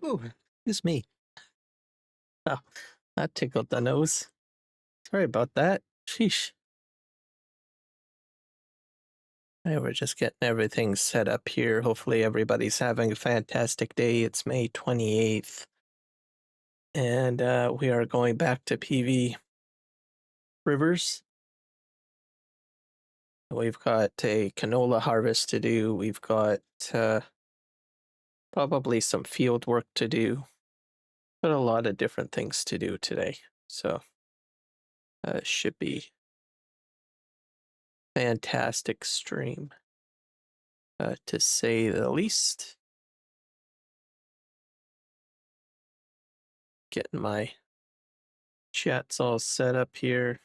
Ooh, excuse me. Oh, that tickled the nose. Sorry about that. Sheesh. Hey, we're just getting everything set up here. Hopefully everybody's having a fantastic day. It's May 28th. And we are going back to PV Rivers. We've got a canola harvest to do. We've got probably some field work to do. But a lot of different things to do today. So should be fantastic stream, to say the least. Getting my chats all set up here.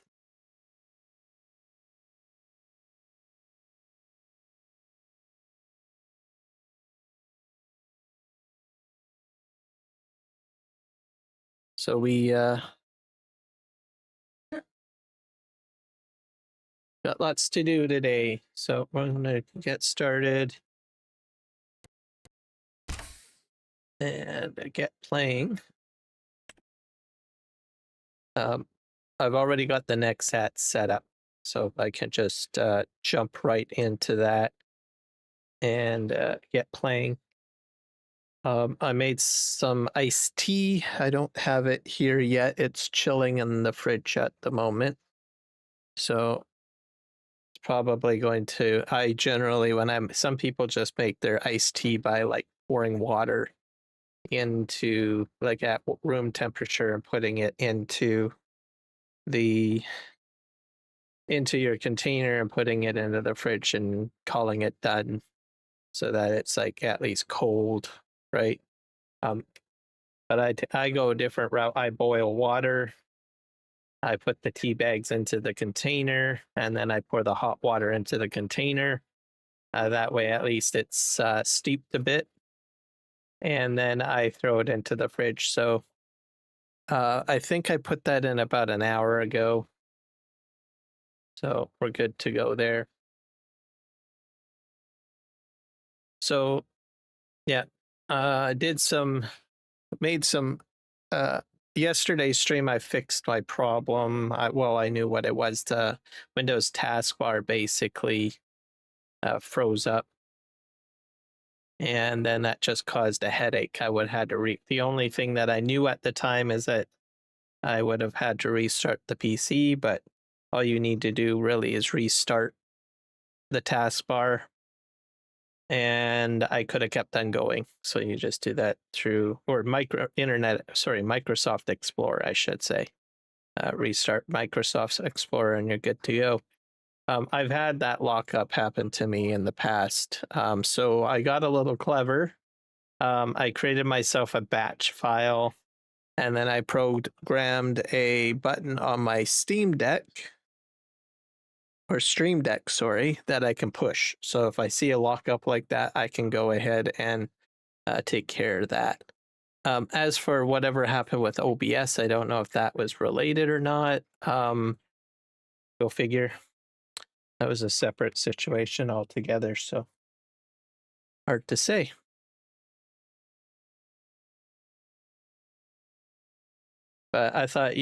So we got lots to do today. So we're gonna get started and get playing. I've already got the Nexat set up, so I can just jump right into that and get playing. I made some iced tea. I don't have it here yet. It's chilling in the fridge at the moment. So it's probably going to, I generally, some people just make their iced tea by like pouring water into like at room temperature and putting it into your container and putting it into the fridge and calling it done so that it's like at least cold, right? But I go a different route. I boil water. I put the tea bags into the container and then I pour the hot water into the container. That way at least it's steeped a bit. And then I throw it into the fridge. So I think I put that in about an hour ago. So we're good to go there. So yeah, I made some, yesterday's stream I fixed my problem. I knew what it was. The Windows taskbar basically froze up. And then that just caused a headache. I would have had to the only thing that I knew at the time is that I would have had to restart the PC, but all you need to do really is restart the taskbar and I could have kept on going. So you just do that through, or Microsoft Explorer, I should say. Restart Microsoft Explorer and you're good to go. I've had that lockup happen to me in the past. So I got a little clever. I created myself a batch file and then I programmed a button on my Stream Deck, sorry, that I can push. So if I see a lockup like that, I can go ahead and take care of that. As for whatever happened with OBS, I don't know if that was related or not. Go figure. That was a separate situation altogether, so hard to say. But I thought,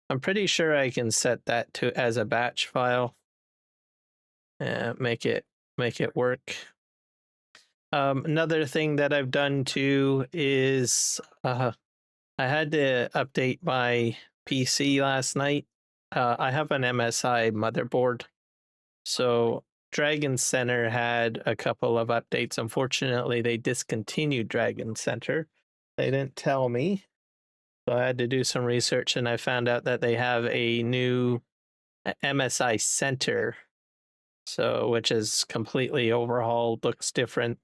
I'm pretty sure I can set that to as a batch file and make it work. Another thing that I've done too is I had to update my PC last night. I have an MSI motherboard, so Dragon Center had a couple of updates. Unfortunately, they discontinued Dragon Center. They didn't tell me. So I had to do some research and I found out that they have a new MSI Center, so which is completely overhauled, looks different.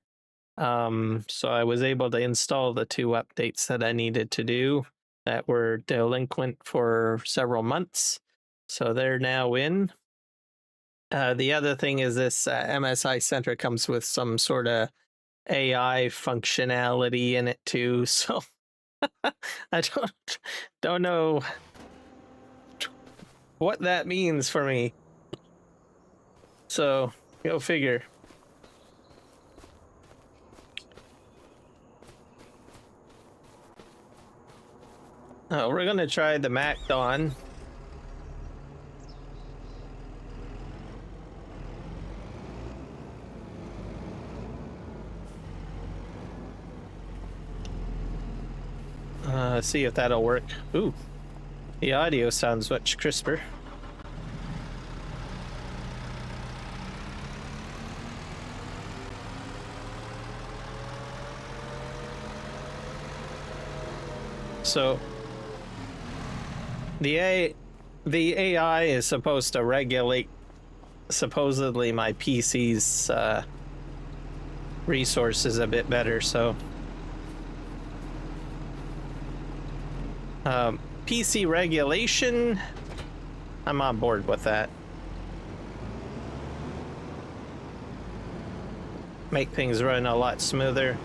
So I was able to install the 2 updates that I needed to do that were delinquent for several months. So they're now in. The other thing is this MSI Center comes with some sort of AI functionality in it too, so I don't know what that means for me. So go figure. We're gonna try the Macdon. See if that'll work. Ooh, the audio sounds much crisper. So the AI is supposed to regulate supposedly my PC's resources a bit better, so PC regulation, I'm on board with that. Make things run a lot smoother.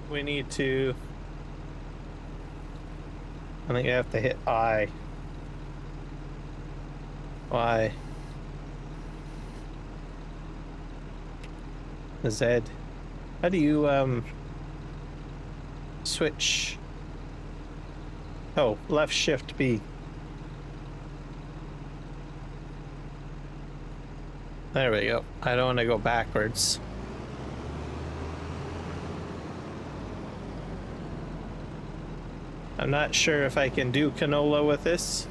We need to, I think I have to hit I. Y. Z. How do you switch? Oh, left shift B. There we go. I don't want to go backwards. I'm not sure if I can do canola with this.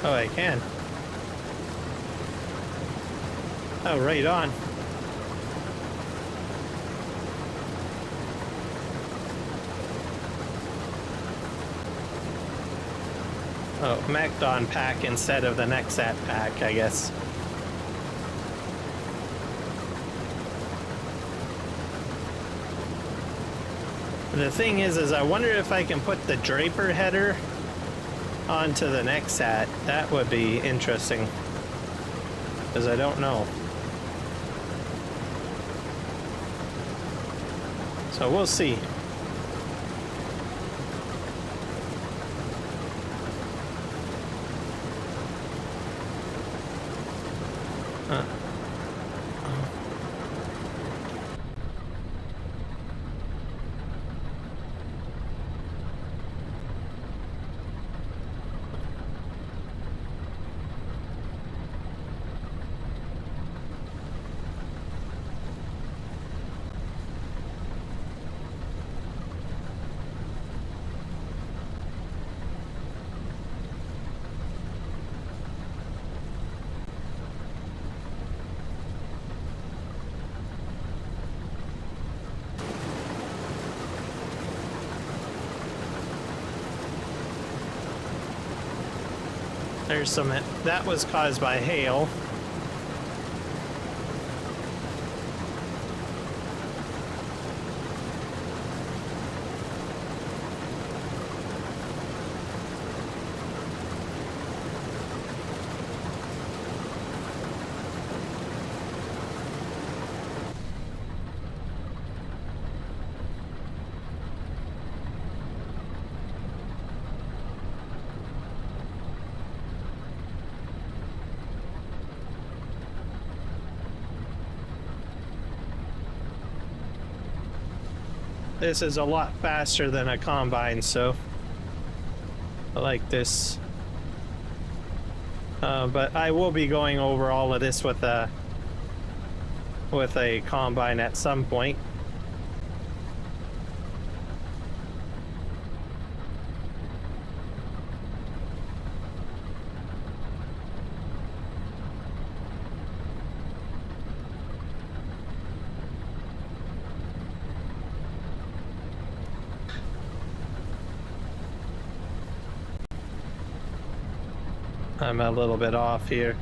Oh, I can. Oh, right on. Oh, Macdon pack instead of the Nexat pack, I guess. The thing is I wonder if I can put the Draper header onto the Nexat. That would be interesting, because I don't know. So we'll see. There's some, that was caused by hail. This is a lot faster than a combine, so I like this. But I will be going over all of this with a combine at some point. I'm a little bit off here.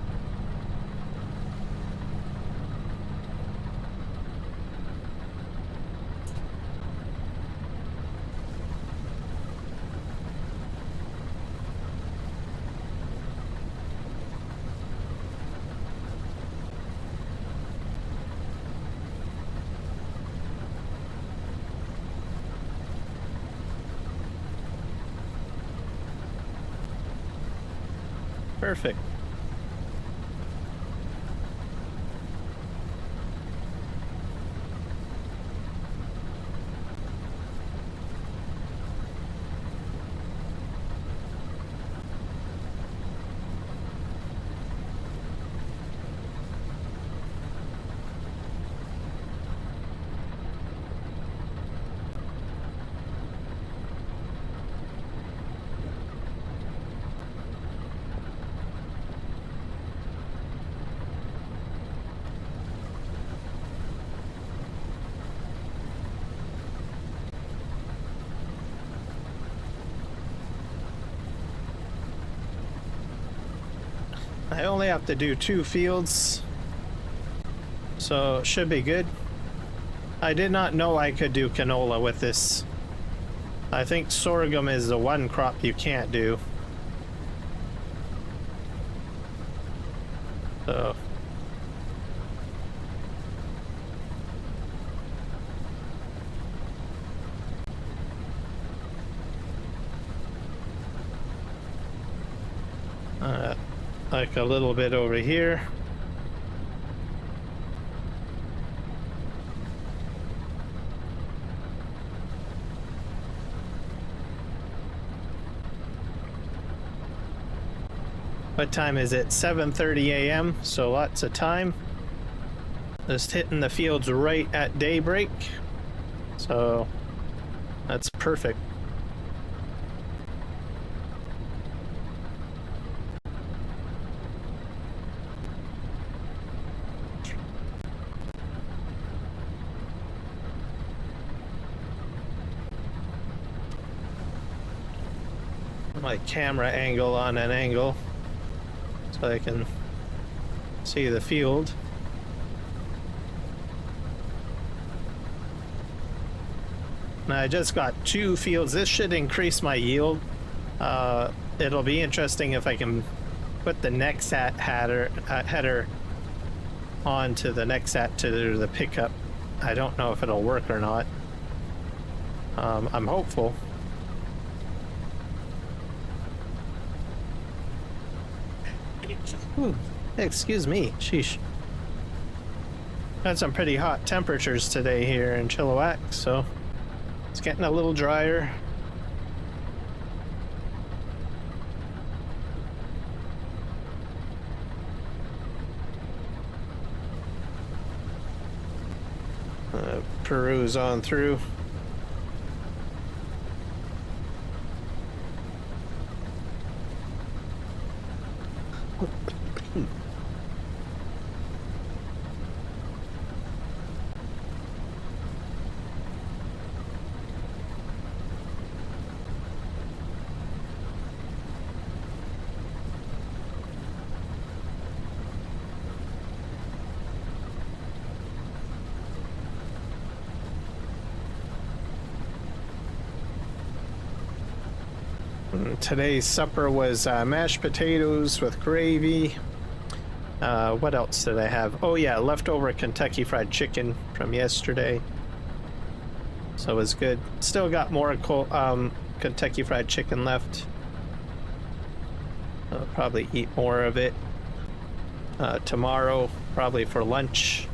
Perfect. I only have to do 2 fields, so it should be good. I did not know I could do canola with this. I think sorghum is the one crop you can't do. So like a little bit over here. What time is it? 7:30 a.m. So lots of time. Just hitting the fields right at daybreak. So that's perfect. My camera angle on an angle so I can see the field. Now I just got 2 fields. This should increase my yield. It'll be interesting if I can put the Nexat header onto the Nexat to the pickup. I don't know if it'll work or not. I'm hopeful. Ooh, excuse me, sheesh. Had some pretty hot temperatures today here in Chilliwack, so it's getting a little drier. Peruse on through. Today's supper was mashed potatoes with gravy. What else did I have? Oh yeah, leftover Kentucky Fried Chicken from yesterday. So it was good. Still got more Kentucky Fried Chicken left. I'll probably eat more of it tomorrow, probably for lunch.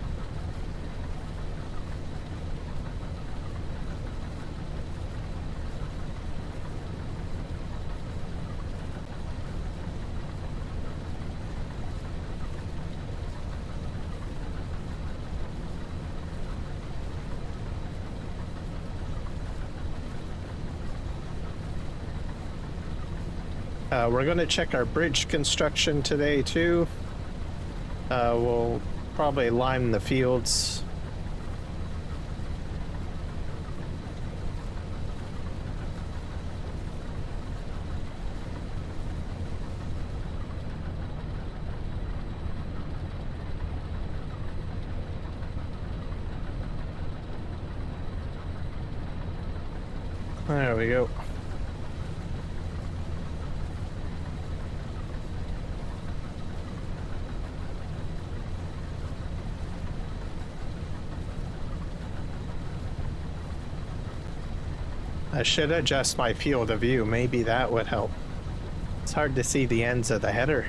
We're going to check our bridge construction today too. We'll probably lime the fields. There we go. I should adjust my field of view. Maybe that would help. It's hard to see the ends of the header.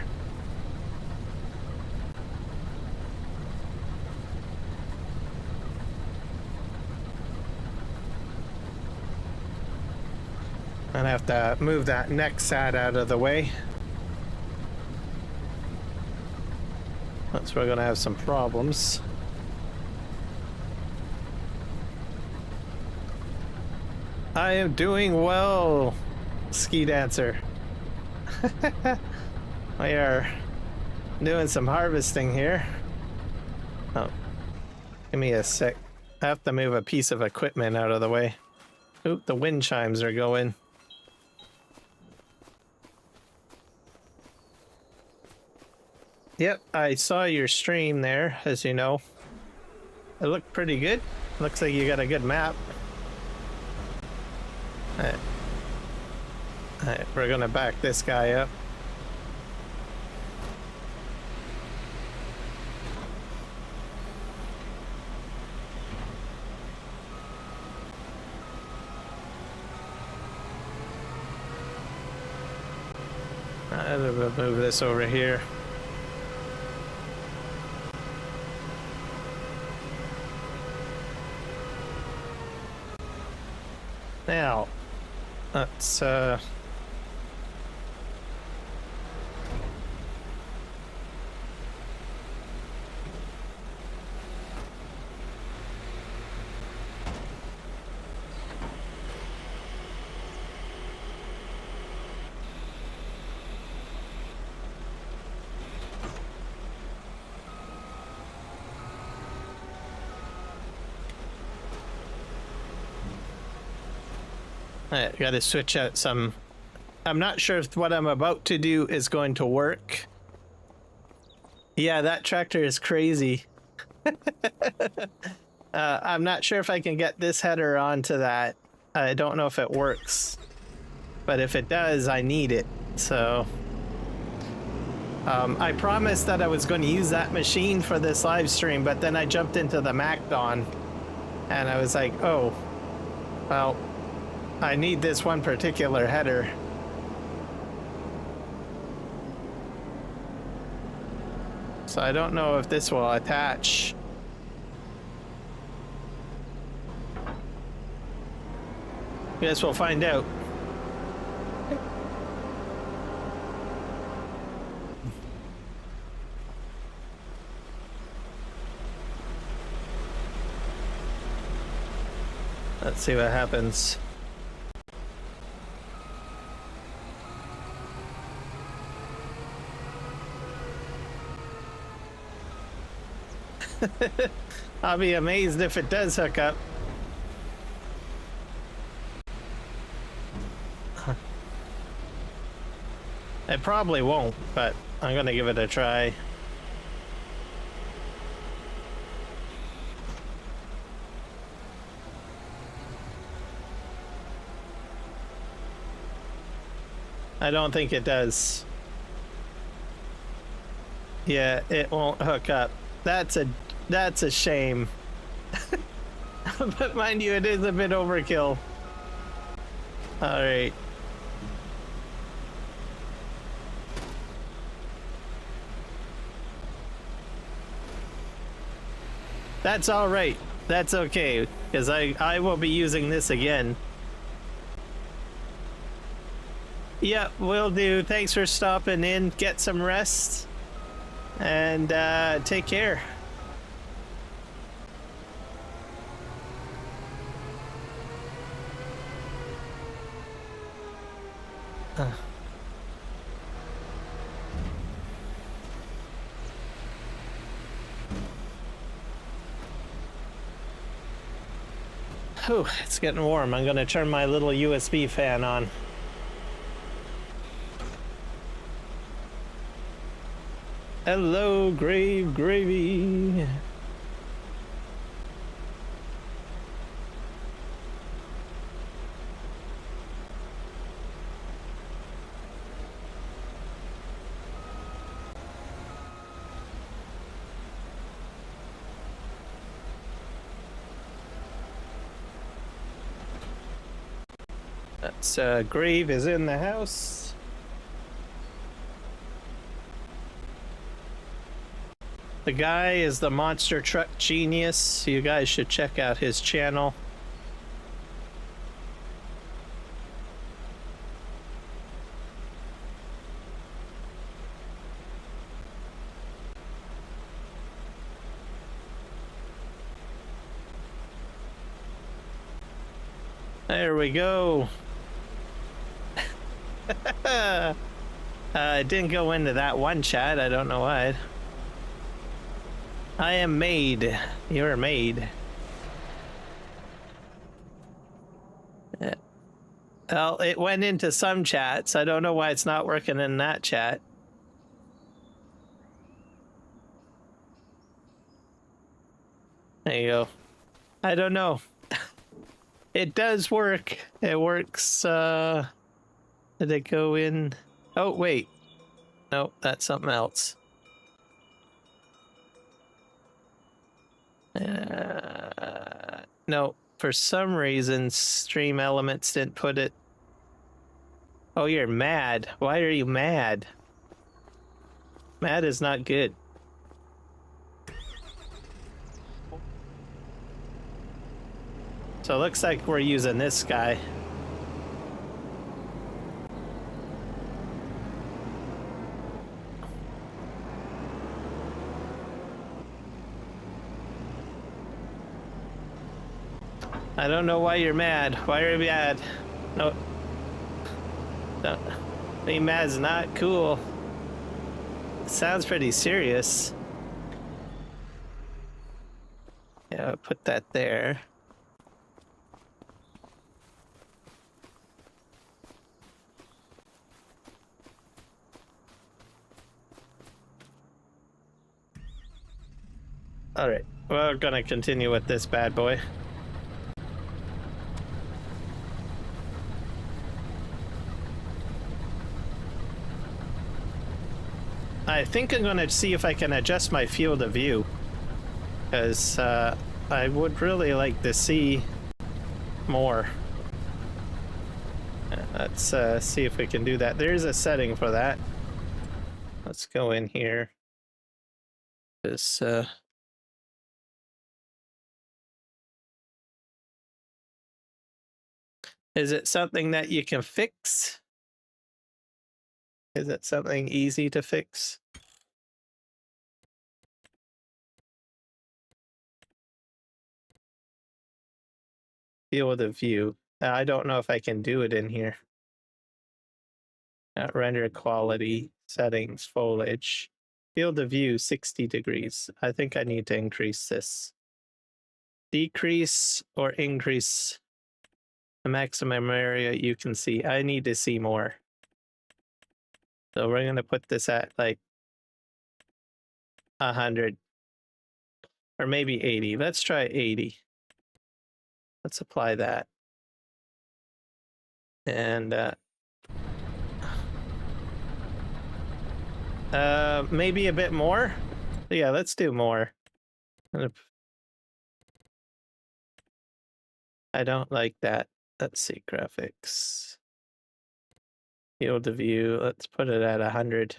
I'd have to move that Nexat out of the way. That's where we're gonna have some problems. I am doing well, Ski Dancer. We are doing some harvesting here. Oh, give me a sec. I have to move a piece of equipment out of the way. Oop, the wind chimes are going. Yep, I saw your stream there, as you know. It looked pretty good. Looks like you got a good map. Alright, we're gonna back this guy up. I'll move this over here. Now, let's I gotta switch out some. I'm not sure if what I'm about to do is going to work. Yeah, that tractor is crazy. I'm not sure if I can get this header onto that. I don't know if it works. But if it does, I need it. So I promised that I was going to use that machine for this live stream, but then I jumped into the MacDon and I was like, oh, well, I need this one particular header. So I don't know if this will attach. Guess we'll find out. Let's see what happens. I'll be amazed if it does hook up. It probably won't, but I'm gonna give it a try. I don't think it does. Yeah, it won't hook up. That's a shame. But mind you, it is a bit overkill. All right. That's all right. That's okay, because I will be using this again. Yeah, will do. Thanks for stopping in. Get some rest. And take care. Oh, it's getting warm. I'm gonna turn my little USB fan on. Hello, Grave Gravy. That's Grave is in the house. The guy is the Monster Truck Genius. You guys should check out his channel. There we go. It didn't go into that one chat. I don't know why. I am made. You're made. Yeah. Well, it went into some chats. I don't know why it's not working in that chat. There you go. I don't know. It does work. It works. Did it go in? Oh, wait. No, that's something else. No, for some reason, Stream Elements didn't put it. Oh, you're mad. Why are you mad? Mad is not good. So it looks like we're using this guy. I don't know why you're mad. Why are you mad? No. No. Being mad is not cool. It sounds pretty serious. Yeah, put that there. Alright, we're gonna continue with this bad boy. I think I'm gonna see if I can adjust my field of view, because I would really like to see more. Let's see if we can do that. There's a setting for that. Let's go in here. This is it something that you can fix? Is it something easy to fix? Field of view. I don't know if I can do it in here. Render quality, settings, foliage. Field of view, 60 degrees. I think I need to increase this. Decrease or increase the maximum area you can see. I need to see more. So we're gonna put this at like 100 or maybe 80. Let's try 80. Let's apply that. And maybe a bit more. Yeah, let's do more. I don't like that. Let's see, graphics. Field of view, let's put it at 100.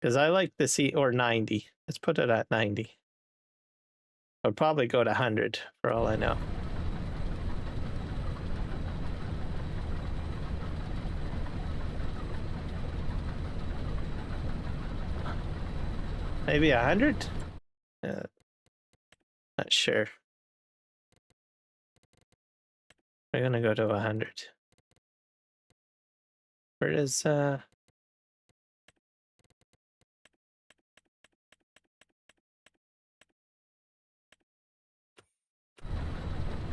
Because I like to see, or 90. Let's put it at 90. I'll probably go to 100 for all I know. Maybe 100? Not sure. We're gonna go to 100. Where is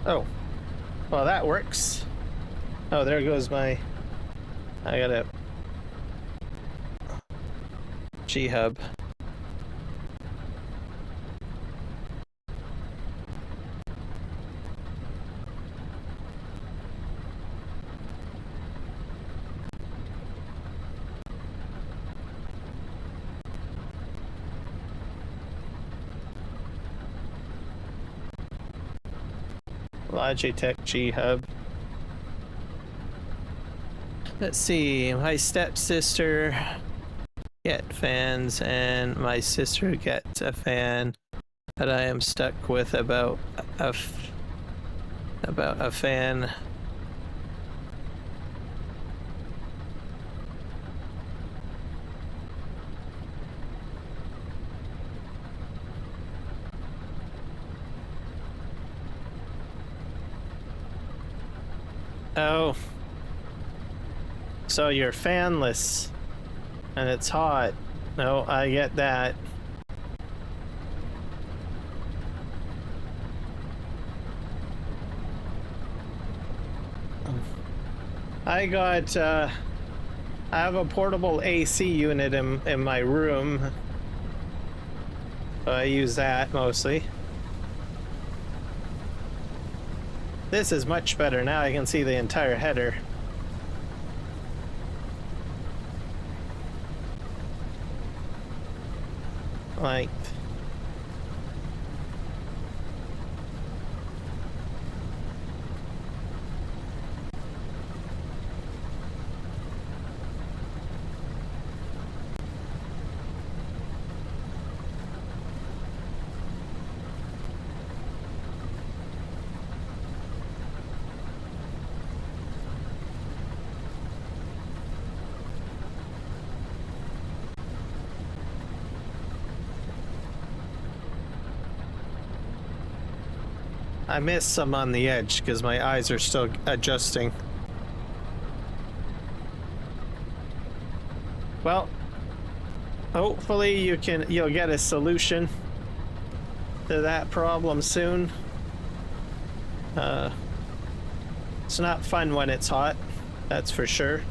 Oh, well that works. Oh, there goes my. I got a G-hub. Logitech G-hub. Let's see, my stepsister get fans, and my sister gets a fan that I am stuck with about a fan. Oh. So you're fanless, and it's hot. No, I get that. I have a portable AC unit in my room. So I use that mostly. This is much better. Now I can see the entire header. Like, I missed some on the edge because my eyes are still adjusting. Well, hopefully you'll get a solution to that problem soon. It's not fun when it's hot, that's for sure.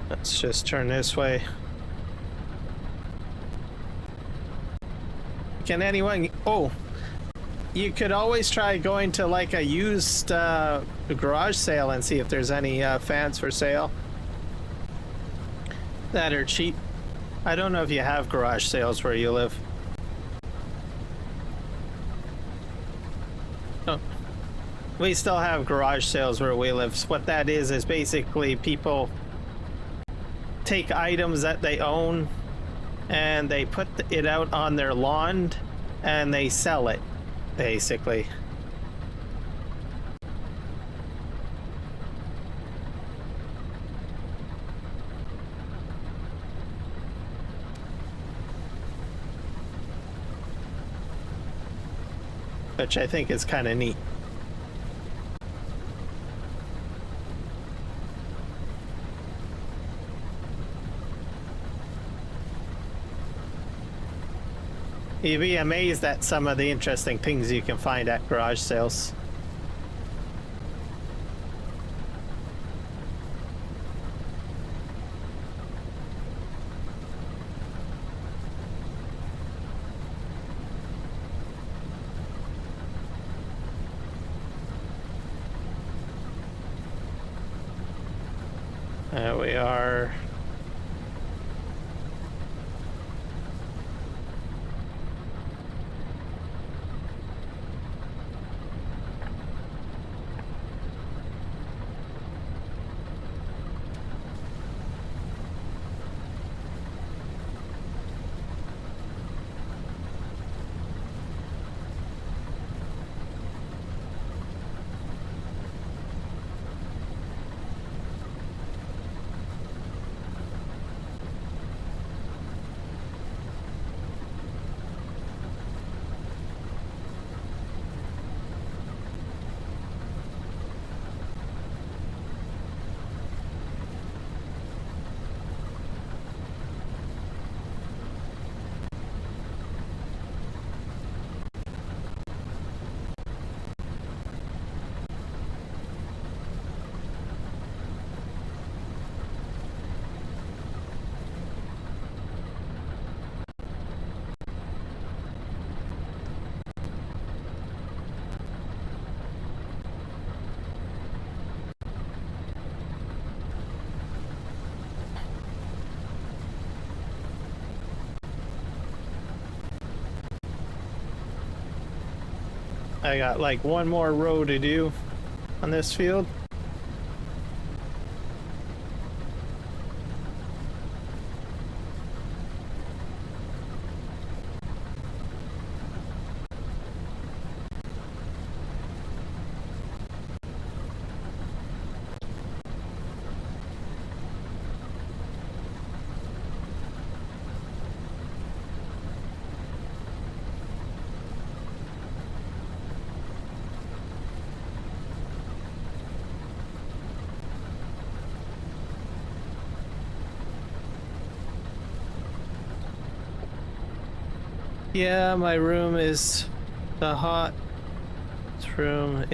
Let's just turn this way. Can anyone... Oh, you could always try going to like a used garage sale and see if there's any fans for sale that are cheap. I don't know if you have garage sales where you live. Oh. We still have garage sales where we live. So what that is basically people take items that they own and they put it out on their lawn and they sell it, basically. Which I think is kind of neat. You'd be amazed at some of the interesting things you can find at garage sales. There we are. I got like one more row to do on this field. Yeah, my room is the hottest room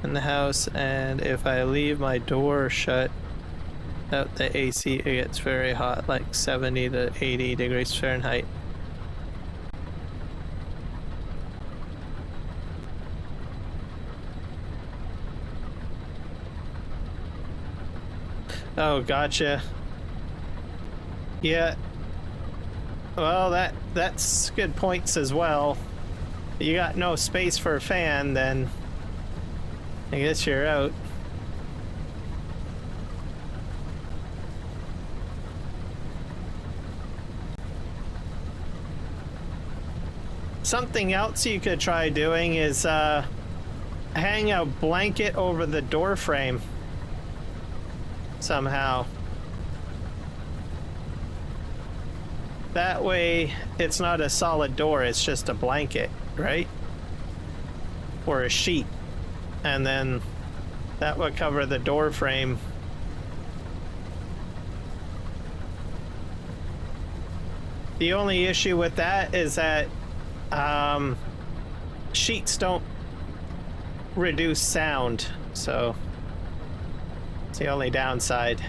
in the house, and if I leave my door shut out the AC, it gets very hot, like 70 to 80 degrees Fahrenheit. Oh, gotcha. Yeah. Well, that's good points as well. You got no space for a fan, then I guess you're out. Something else you could try doing is hang a blanket over the door frame somehow. That way it's not a solid door, it's just a blanket, right? Or a sheet. And then that would cover the door frame. The only issue with that is that sheets don't reduce sound, so it's the only downside.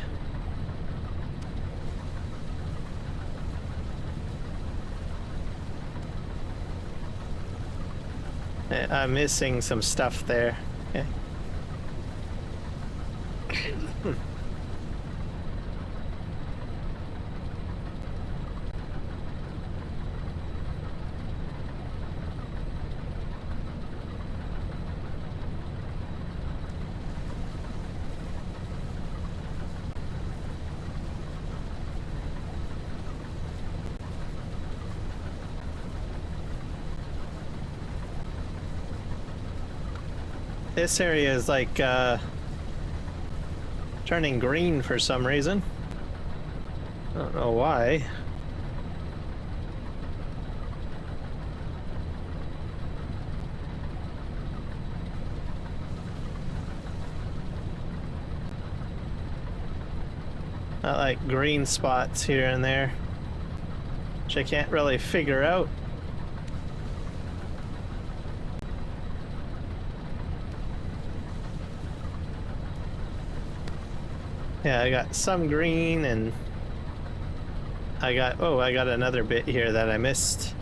I'm missing some stuff there. Okay. This area is like turning green for some reason. I don't know why. I like green spots here and there, which I can't really figure out. Yeah, I got some green, and I got another bit here that I missed.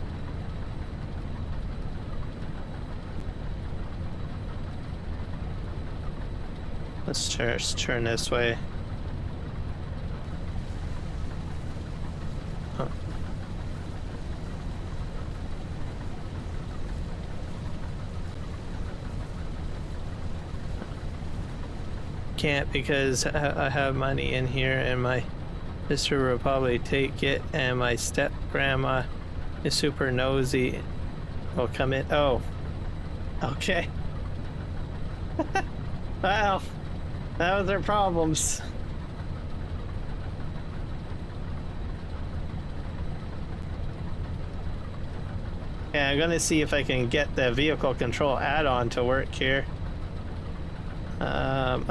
Let's turn this way. Oh. Can't, because I have money in here, and my sister will probably take it, and my step grandma is super nosy. Will come in. Oh, okay. Well, that was their problems. Yeah, I'm gonna see if I can get the vehicle control add-on to work here.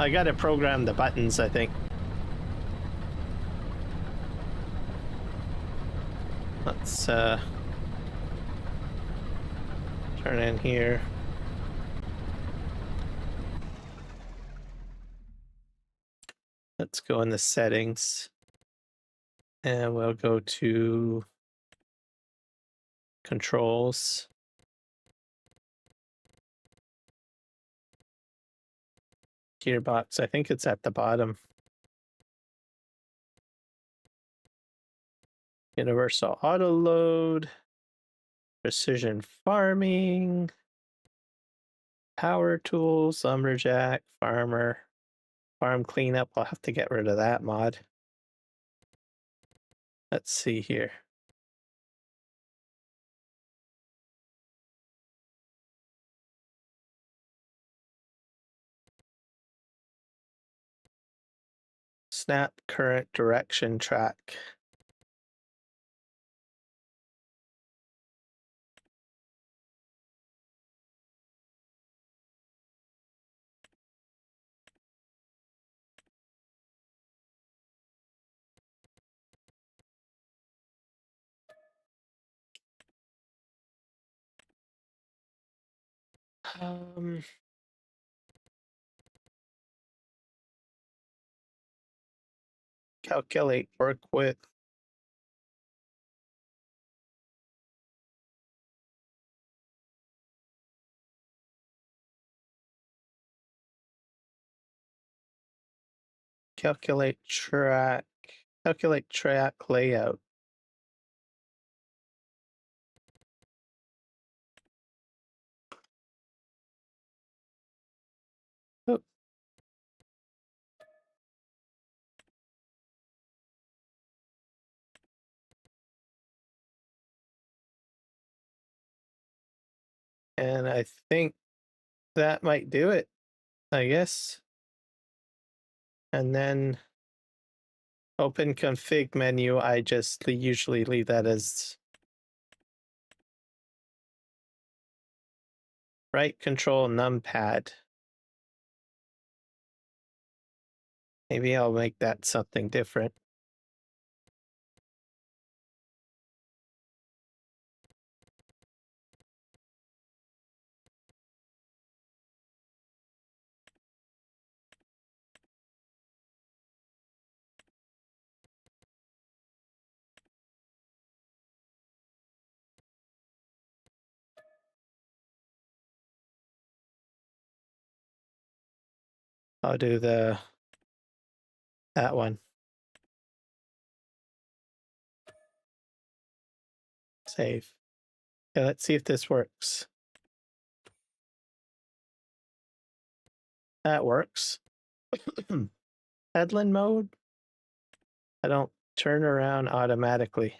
I gotta program the buttons, I think. Let's turn in here. Let's go in the settings, and we'll go to controls. Gearbox, I think it's at the bottom. Universal auto load, precision farming, power tools, lumberjack, farmer, farm cleanup. I'll have to get rid of that mod. Let's see here. Snap current direction track. Calculate work width. Calculate track layout. Oh. And I think that might do it, I guess. And then open config menu, I just usually leave that as right control numpad. Maybe I'll make that something different. I'll do that one. Save. Okay, let's see if this works. That works. Headland mode. I don't turn around automatically.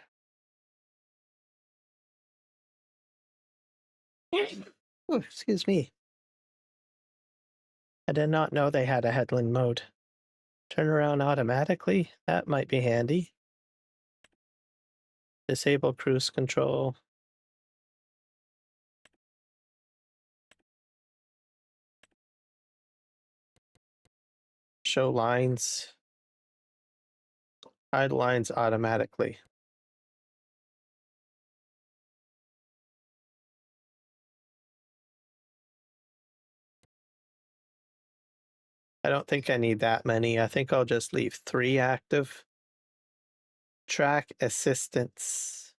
Oh, excuse me. I did not know they had a headland mode. Turn around automatically? That might be handy. Disable cruise control. Show lines. Hide lines automatically. I don't think I need that many. I think I'll just leave 3 active. Track assistance.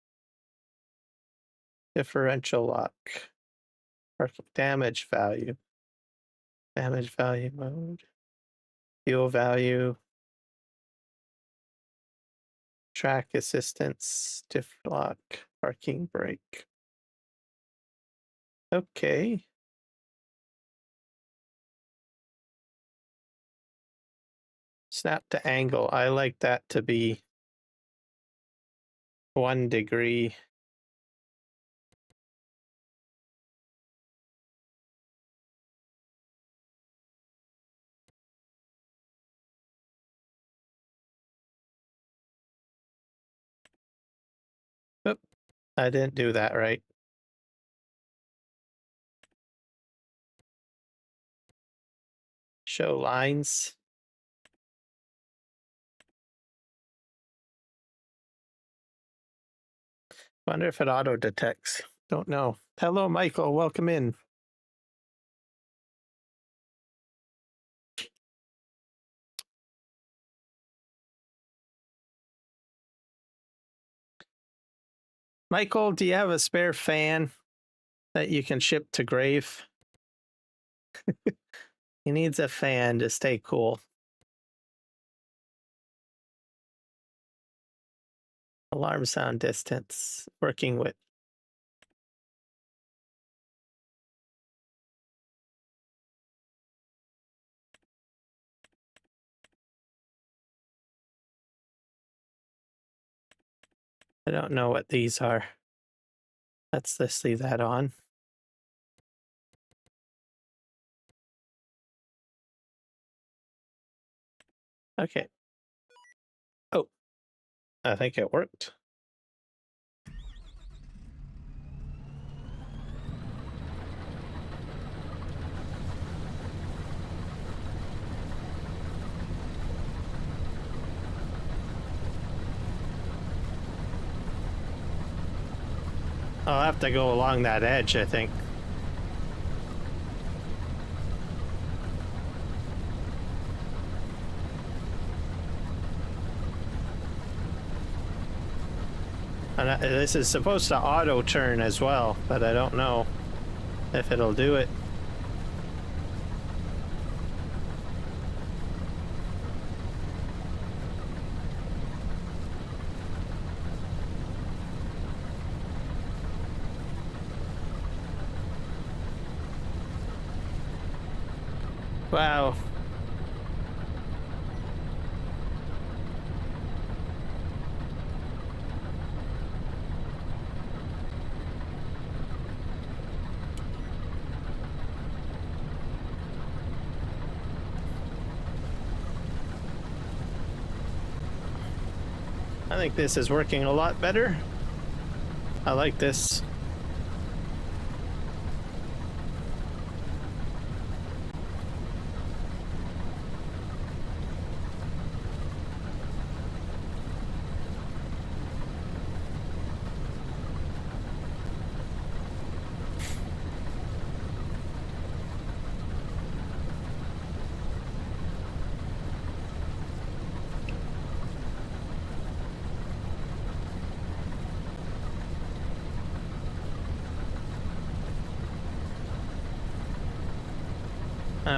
Differential lock. Damage value. Damage value mode. Fuel value. Track assistance. Diff lock. Parking brake. Okay. Snap to angle. I like that to be 1 degree. Oop, I didn't do that right. Show lines. Wonder if it auto detects. Don't know. Hello, Michael. Welcome in. Michael, do you have a spare fan that you can ship to Grave? He needs a fan to stay cool. Alarm sound distance. Working with I don't know what these are. Let's leave that on. Okay. Oh, I think it worked. I'll have to go along that edge, I think. And this is supposed to auto turn as well, but I don't know if it'll do it. Wow. I think this is working a lot better. I like this.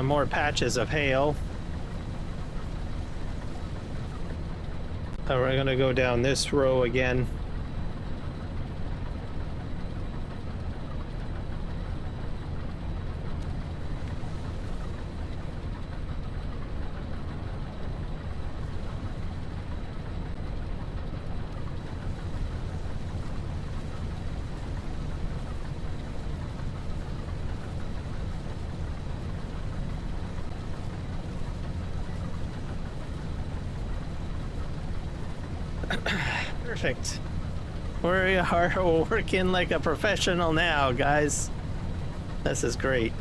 More patches of hail. We're gonna go down this row again. Perfect. We are working like a professional now, guys. This is great.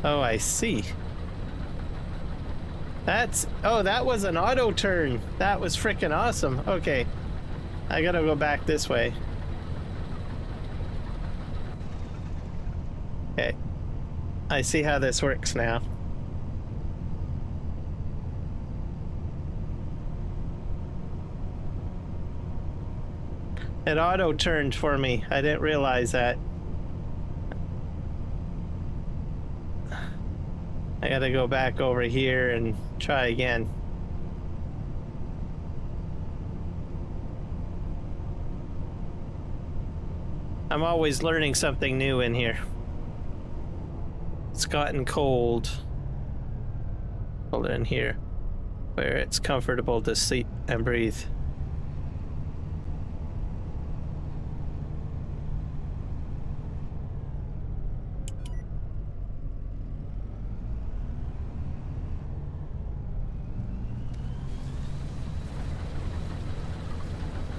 Oh, I see. That was an auto turn. That was freaking awesome. Okay. I gotta go back this way. Okay. I see how this works now. It auto turned for me. I didn't realize that. I gotta go back over here and try again. I'm always learning something new in here. It's gotten cold. Hold in here, where it's comfortable to sleep and breathe.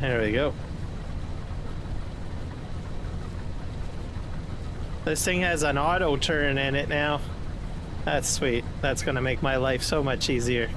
There we go. This thing has an auto turn in it now. That's sweet. That's gonna make my life so much easier.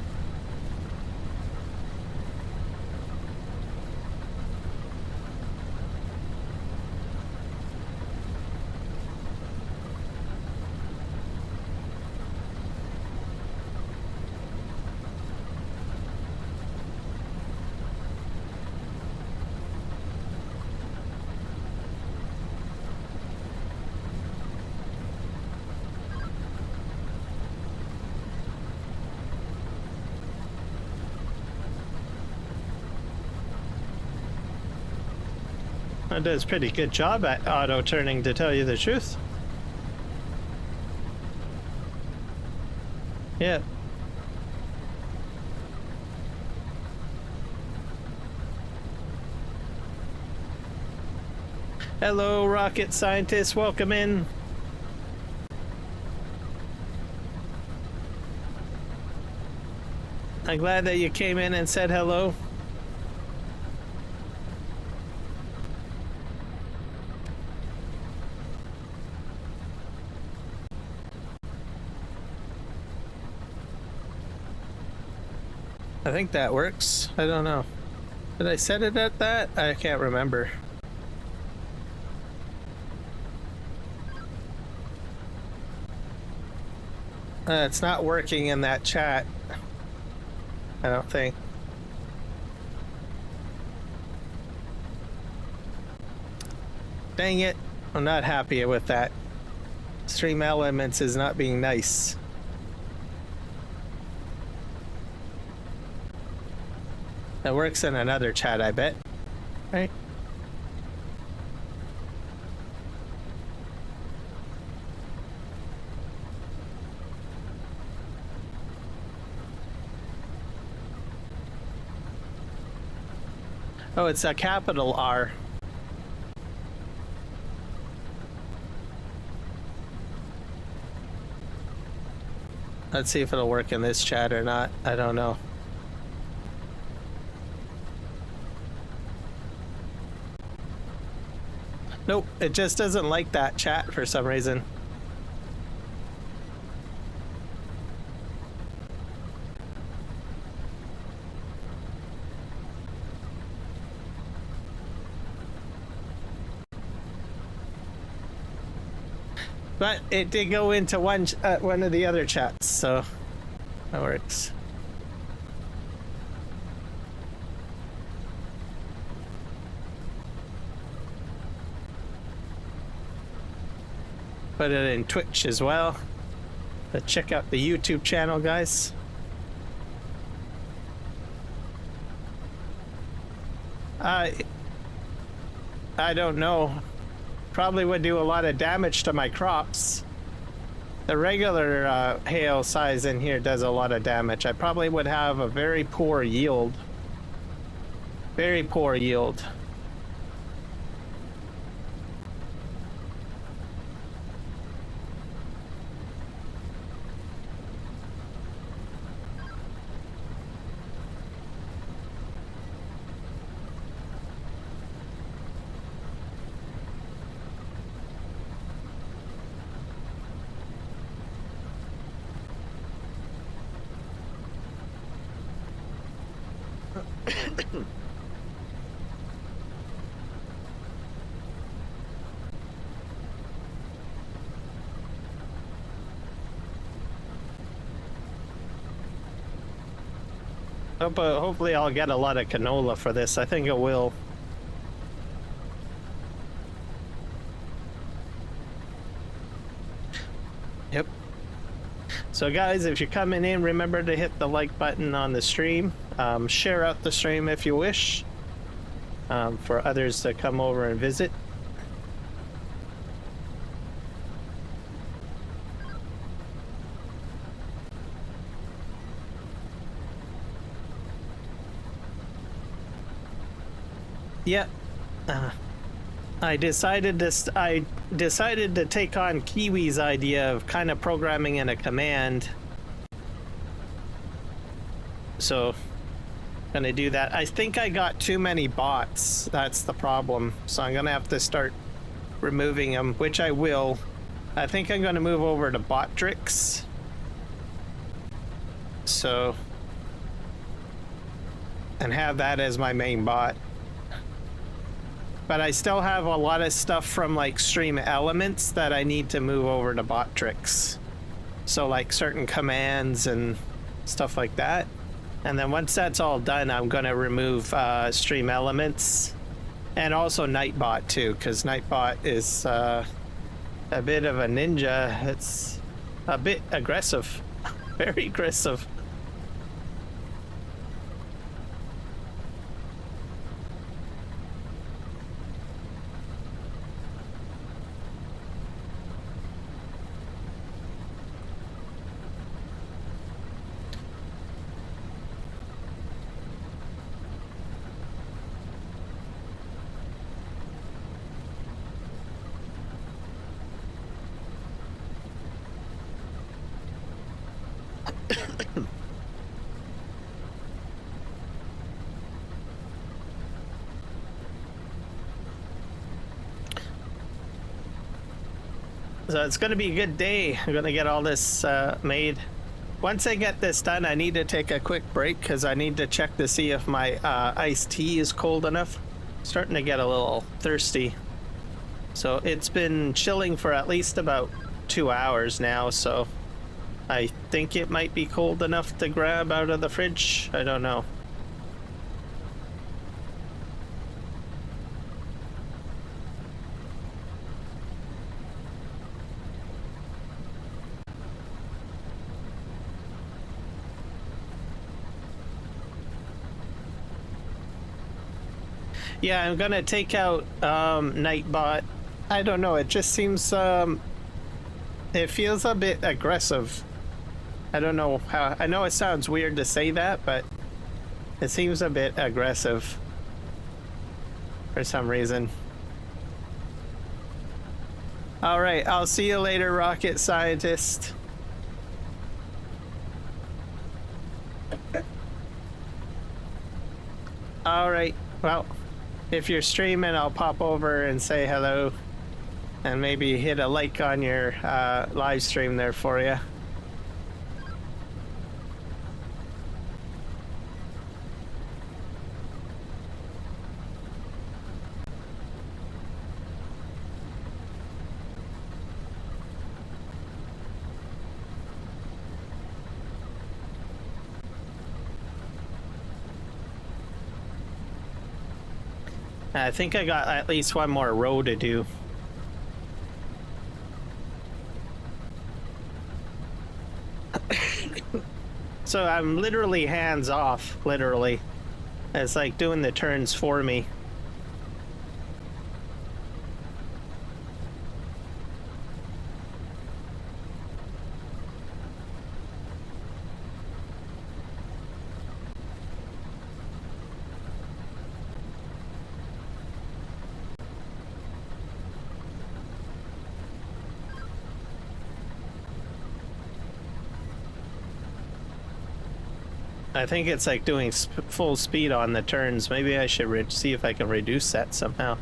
It does a pretty good job at auto turning, to tell you the truth. Yeah. Hello, rocket scientist. Welcome in. I'm glad that you came in and said hello. I think that works. I don't know. Did I set it at that? I can't remember. It's not working in that chat. I don't think. Dang it. I'm not happy with that. Stream Elements is not being nice. That works in another chat, I bet. Right? Oh, it's a capital R. Let's see if it'll work in this chat or not. I don't know. Nope, it just doesn't like that chat for some reason. But it did go into one of the other chats, so that works. Put it in Twitch as well. But check out the YouTube channel, guys. I don't know. Probably would do a lot of damage to my crops. The regular hail size in here does a lot of damage. I probably would have a very poor yield. Very poor yield. But hopefully I'll get a lot of canola for this. I think it will. Yep. So guys, if you're coming in, remember to hit the like button on the stream. Share out the stream if you wish, for others to come over and visit. Yeah, I decided to take on Kiwi's idea of kind of programming in a command. So, gonna do that. I think I got too many bots. That's the problem. So I'm gonna have to start removing them, which I will. I think I'm gonna move over to Botrix. So, and have that as my main bot. But I still have a lot of stuff from like Stream Elements that I need to move over to Botrix. So like certain commands and stuff like that. And then once that's all done, I'm gonna remove Stream Elements and also Nightbot too, because Nightbot is a bit of a ninja. It's a bit aggressive, very aggressive. So it's going to be a good day. I'm going to get all this made. Once I get this done, I need to take a quick break because I need to check to see if my iced tea is cold enough. Starting to get a little thirsty. So it's been chilling for at least about 2 hours now, so I think it might be cold enough to grab out of the fridge. I don't know. Yeah, I'm gonna take out Nightbot. I don't know, it just seems it feels a bit aggressive. I don't know how. I know it sounds weird to say that, but it seems a bit aggressive for some reason. All right, I'll see you later, rocket scientist. All right, well, if you're streaming, I'll pop over and say hello and maybe hit a like on your live stream there for you. I think I got at least one more row to do. So I'm literally hands off, literally. It's like doing the turns for me. I think it's like doing full speed on the turns. Maybe I should see if I can reduce that somehow.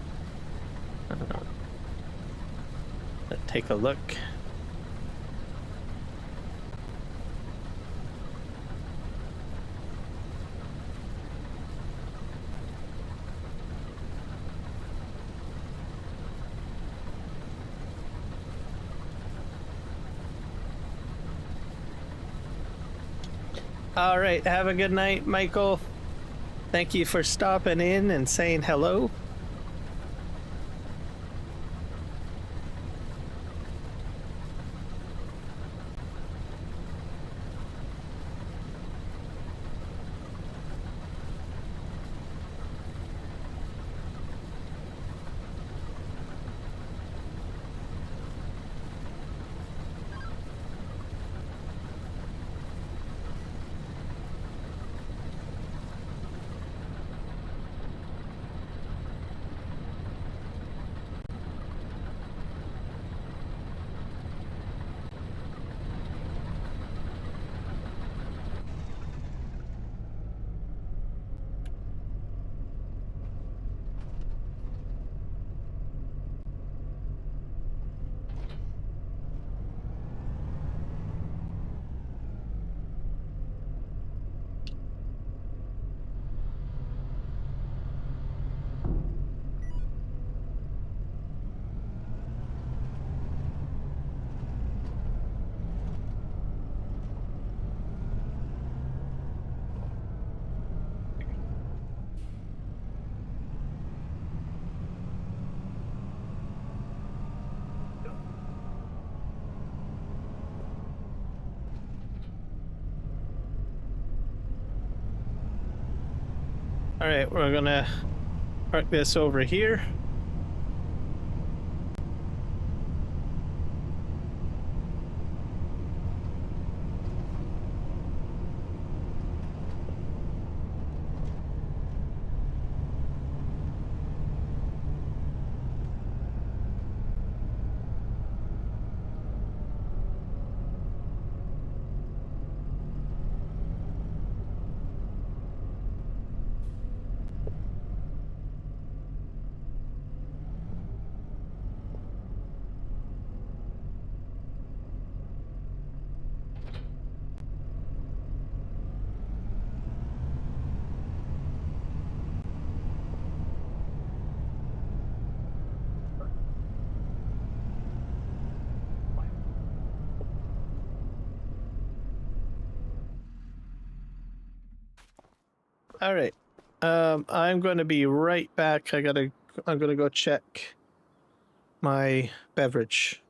I don't know. Let's take a look. All right, have a good night, Michael. Thank you for stopping in and saying hello. All right, we're gonna park this over here. All right. I'm going to be right back. I'm going to go check my beverage.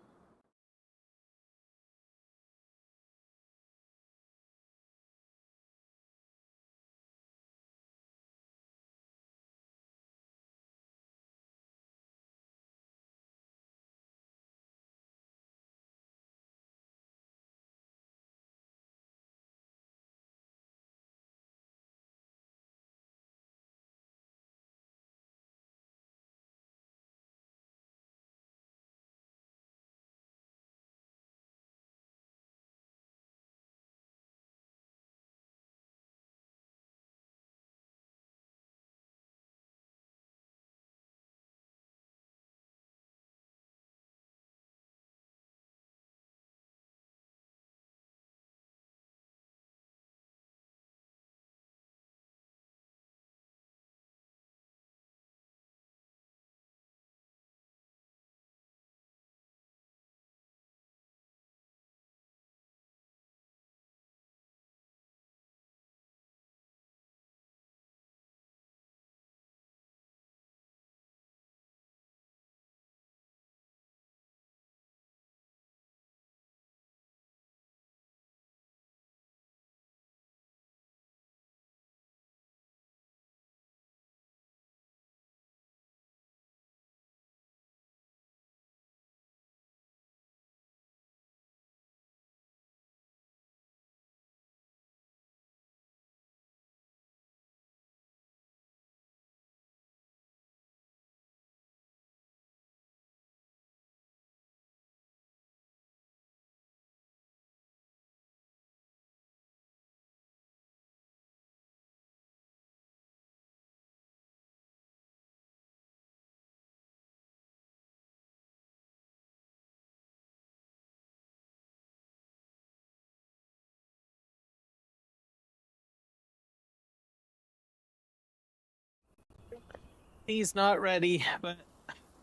He's not ready, but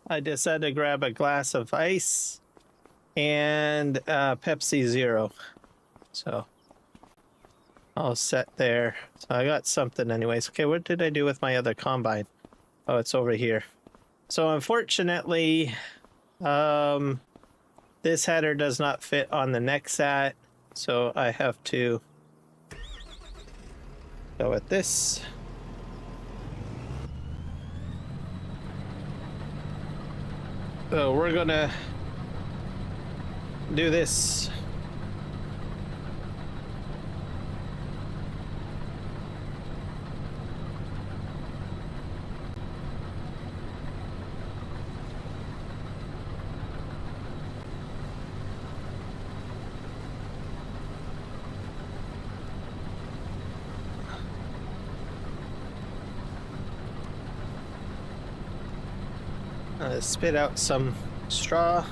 I decided to grab a glass of ice and Pepsi Zero. So I'll set there. So I got something anyways. Okay, what did I do with my other combine? Oh, it's over here. So unfortunately, this header does not fit on the Nexat, so I have to go with this. So we're gonna do this. Spit out some straw.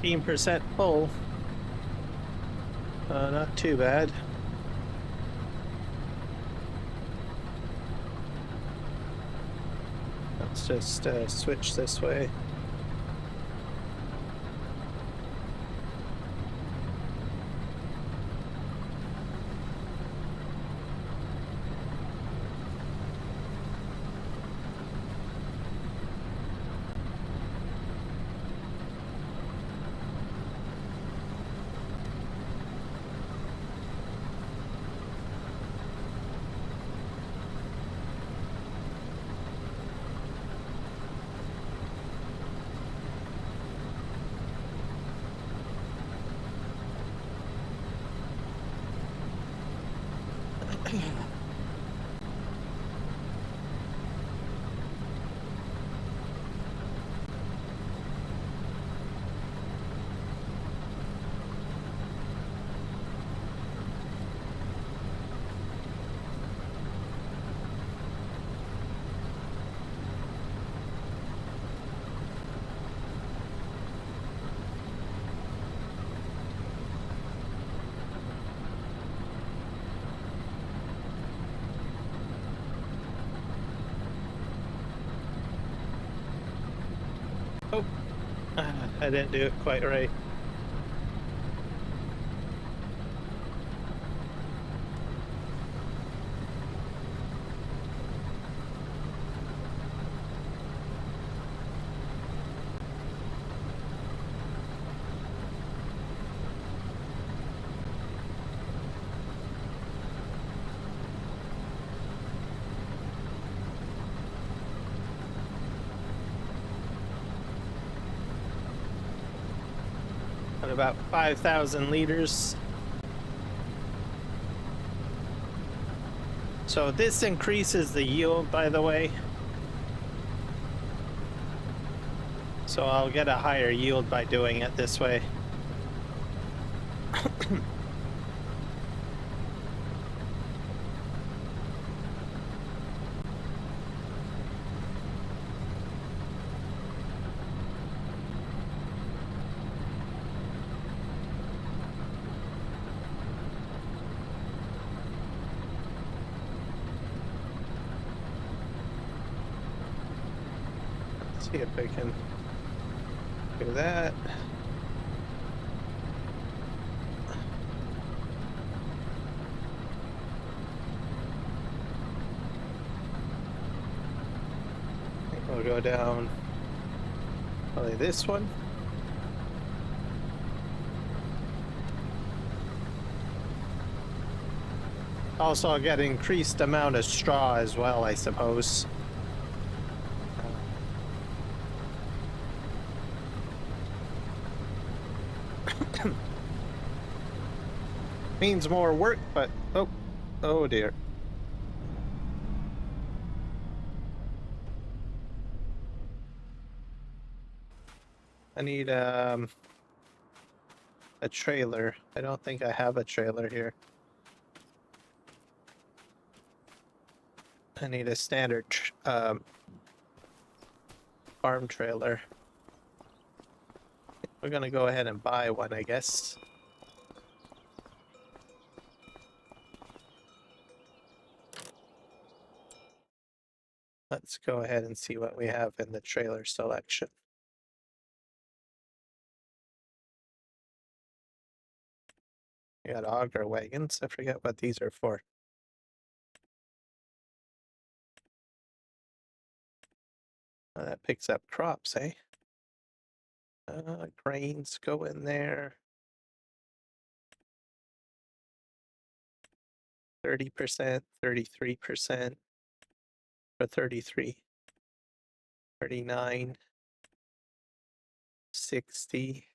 %, full. Not too bad. Let's just switch this way. Oh, I didn't do it quite right. At about 5,000 liters. So this increases the yield, by the way. So I'll get a higher yield by doing it this way. Let's see if we can do that. I think we'll go down probably this one. Also, I'll get increased amount of straw as well, I suppose. Means more work, but oh dear. I need a trailer. I don't think I have a trailer here. I need a standard farm trailer. We're gonna go ahead and buy one, I guess. Let's go ahead and see what we have in the trailer selection. We got auger wagons. I forget what these are for. Oh, that picks up crops, eh? Grains go in there. 30%, 33%, or 33, 39, 60.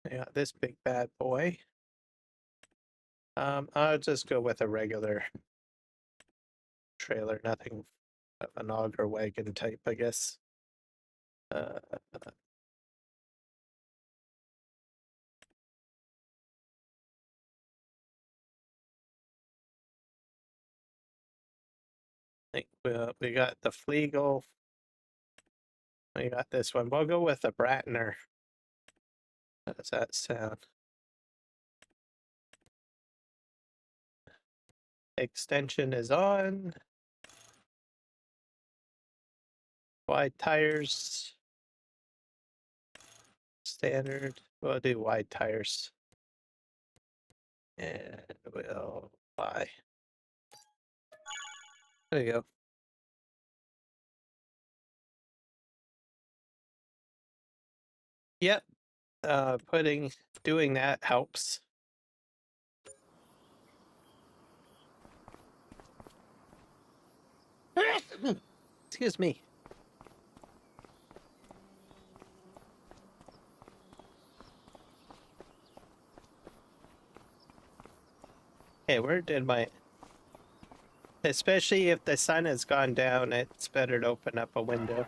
I got this big bad boy. I'll just go with a regular trailer, nothing of an auger wagon type, I guess. I think we got the Flegel. We got this one. We'll go with the Bratner. How does that sound? Extension is on. Wide tires. Standard. We'll do wide tires. And we'll buy. There you go. Yep. Doing that helps. Excuse me. Okay, where did my... Especially if the sun has gone down, it's better to open up a window.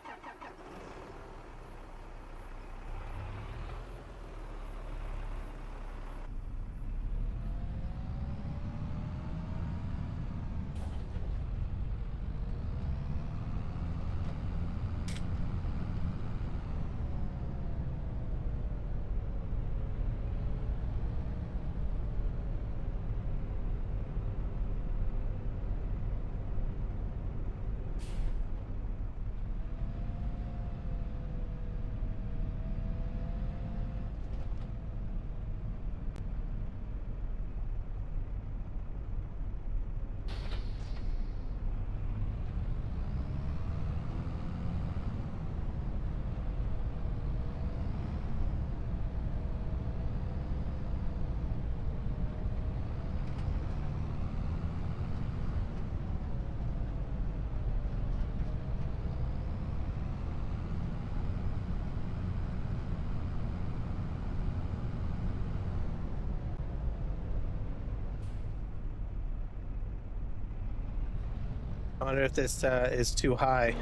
I wonder if this is too high.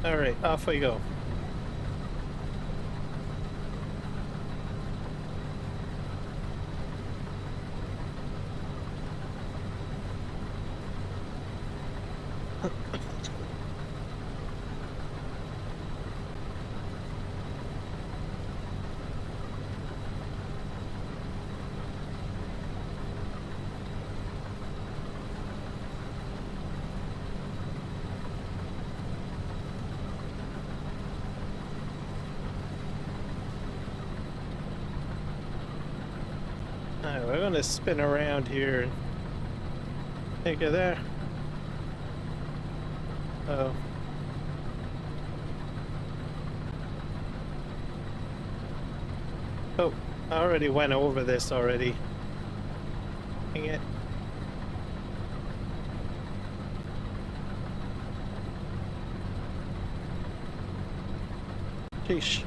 All right, off we go. Alright, we're gonna spin around here and take it there. Oh. Oh, I already went over this already. Dang it. Sheesh.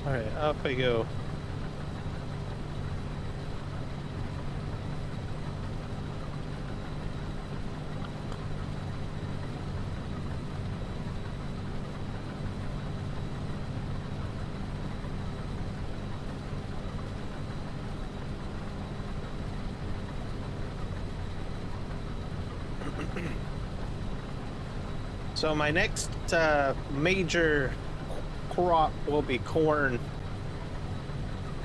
Alright, up we go. So my next major crop will be corn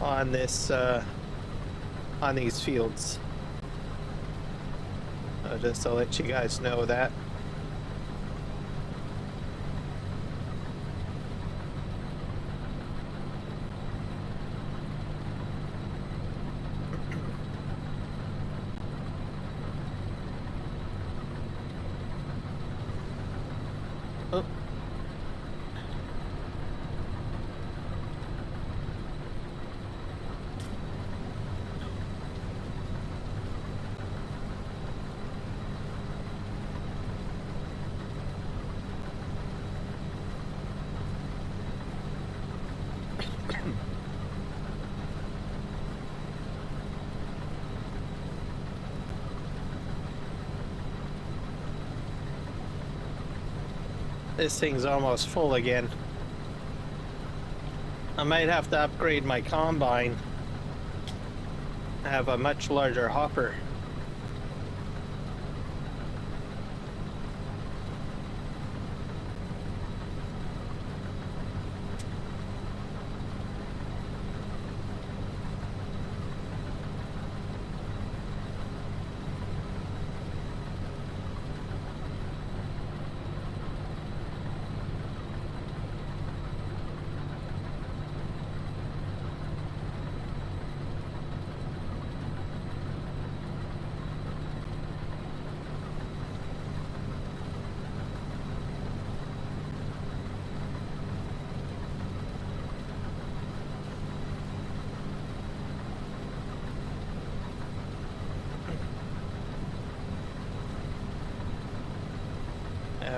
on this on these fields. Just to let you guys know that. Oh. This thing's almost full again. I might have to upgrade my combine. I have a much larger hopper.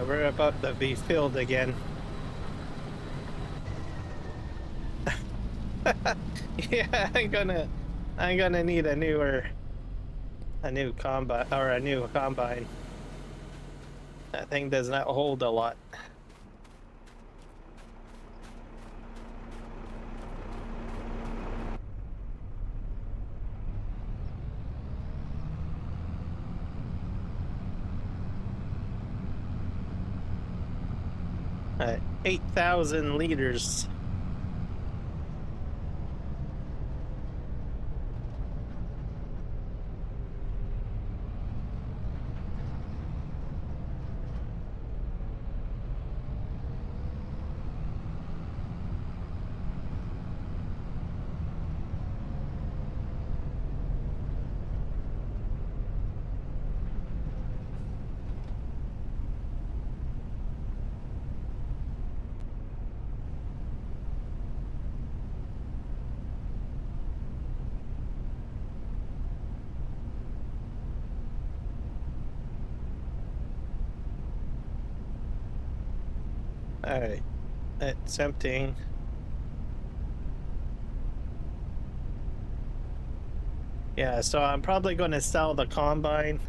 We're about to be filled again. Yeah, I'm gonna need a new combine or a new combine. That thing does not hold a lot. 8,000 liters. All right, it's emptying. Yeah, so I'm probably going to sell the combine.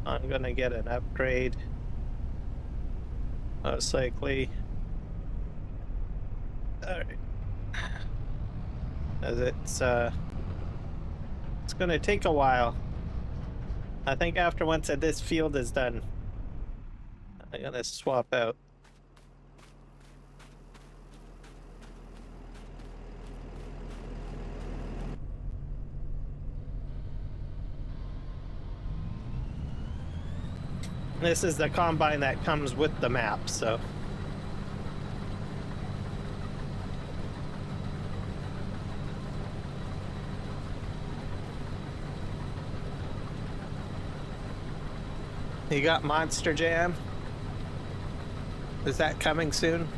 I'm going to get an upgrade, most likely. All right. As it's going to take a while. I think after once this field is done, I'm going to swap out. This is the combine that comes with the map, so. You got Monster Jam? Is that coming soon?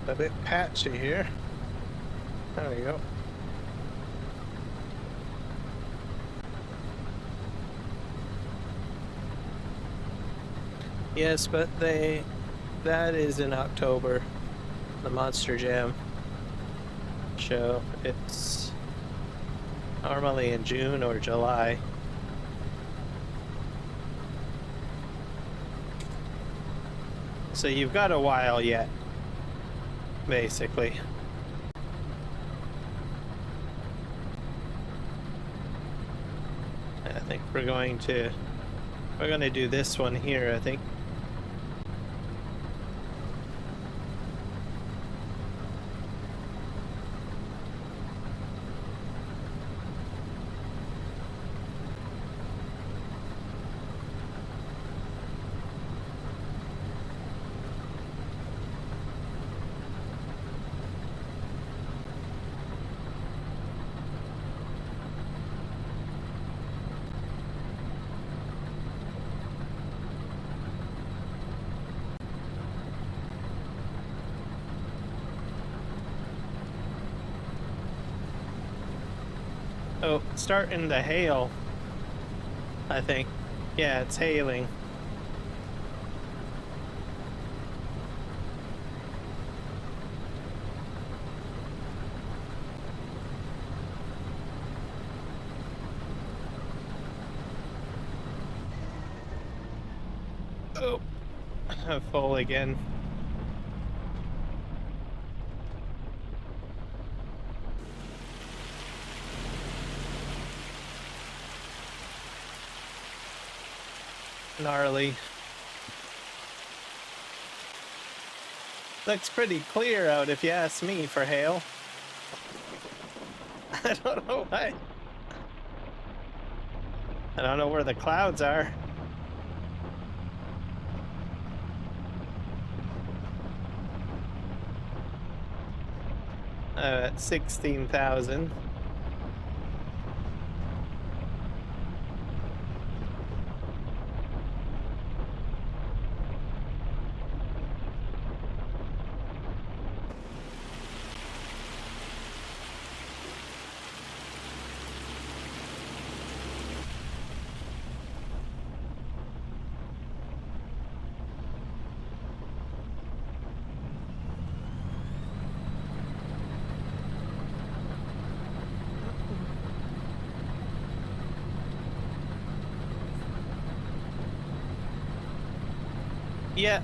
A bit patchy here. There we go. Yes, but that is in October, the Monster Jam show. It's normally in June or July. So you've got a while yet, basically. I think we're going to do this one here, I think. Oh, starting to hail, I think. Yeah, it's hailing. Oh, full again. Gnarly. Looks pretty clear out if you ask me for hail. I don't know why. I don't know where the clouds are. At 16,000. Yeah,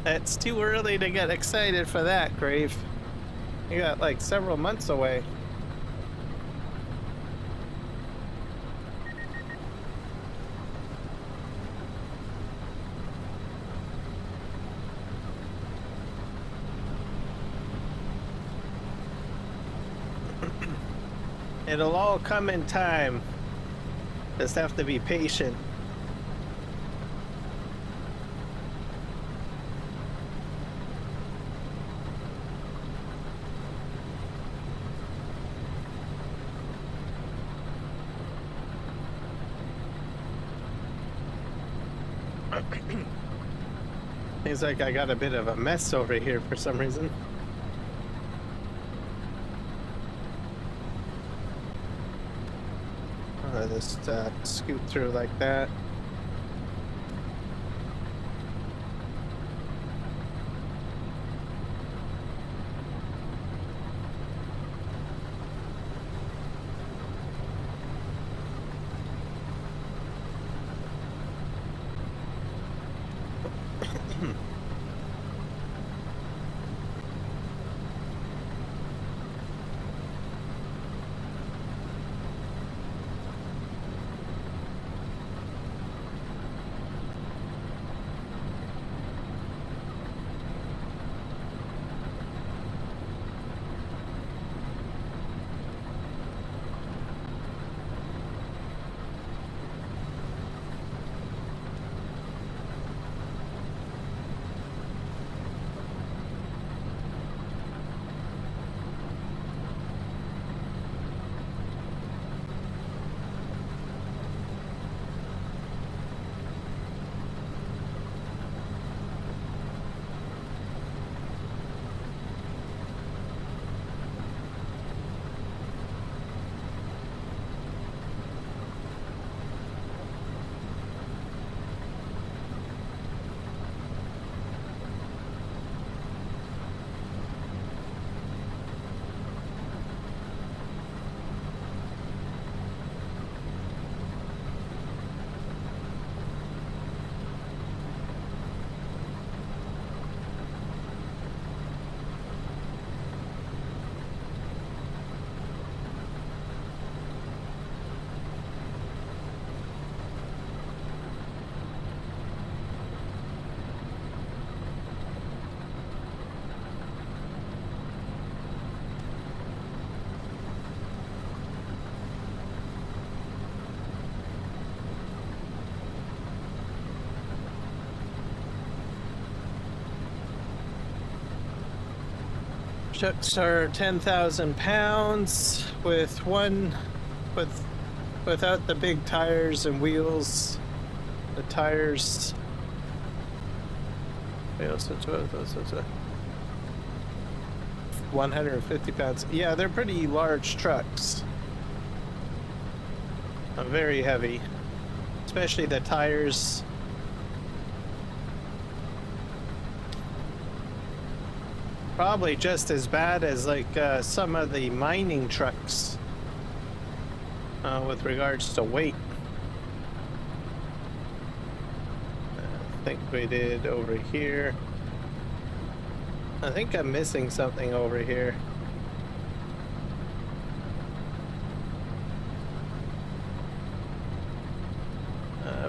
it's too early to get excited for that, Grave. You got like several months away. It'll all come in time. Just have to be patient. Seems like I got a bit of a mess over here for some reason. I'll just scoot through like that. Trucks are 10,000 pounds without the big tires and wheels. The tires. 150 pounds. Yeah, they're pretty large trucks. Very heavy, especially the tires. Probably just as bad as like some of the mining trucks with regards to weight. I think we did over here. I think I'm missing something over here.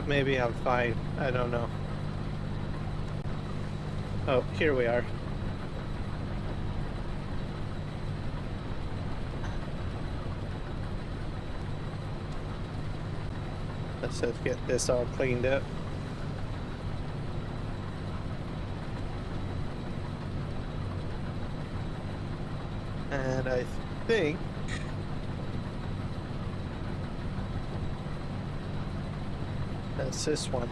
Maybe I'm fine. I don't know. Oh, here we are. Let's just get this all cleaned up. And I think that's this one.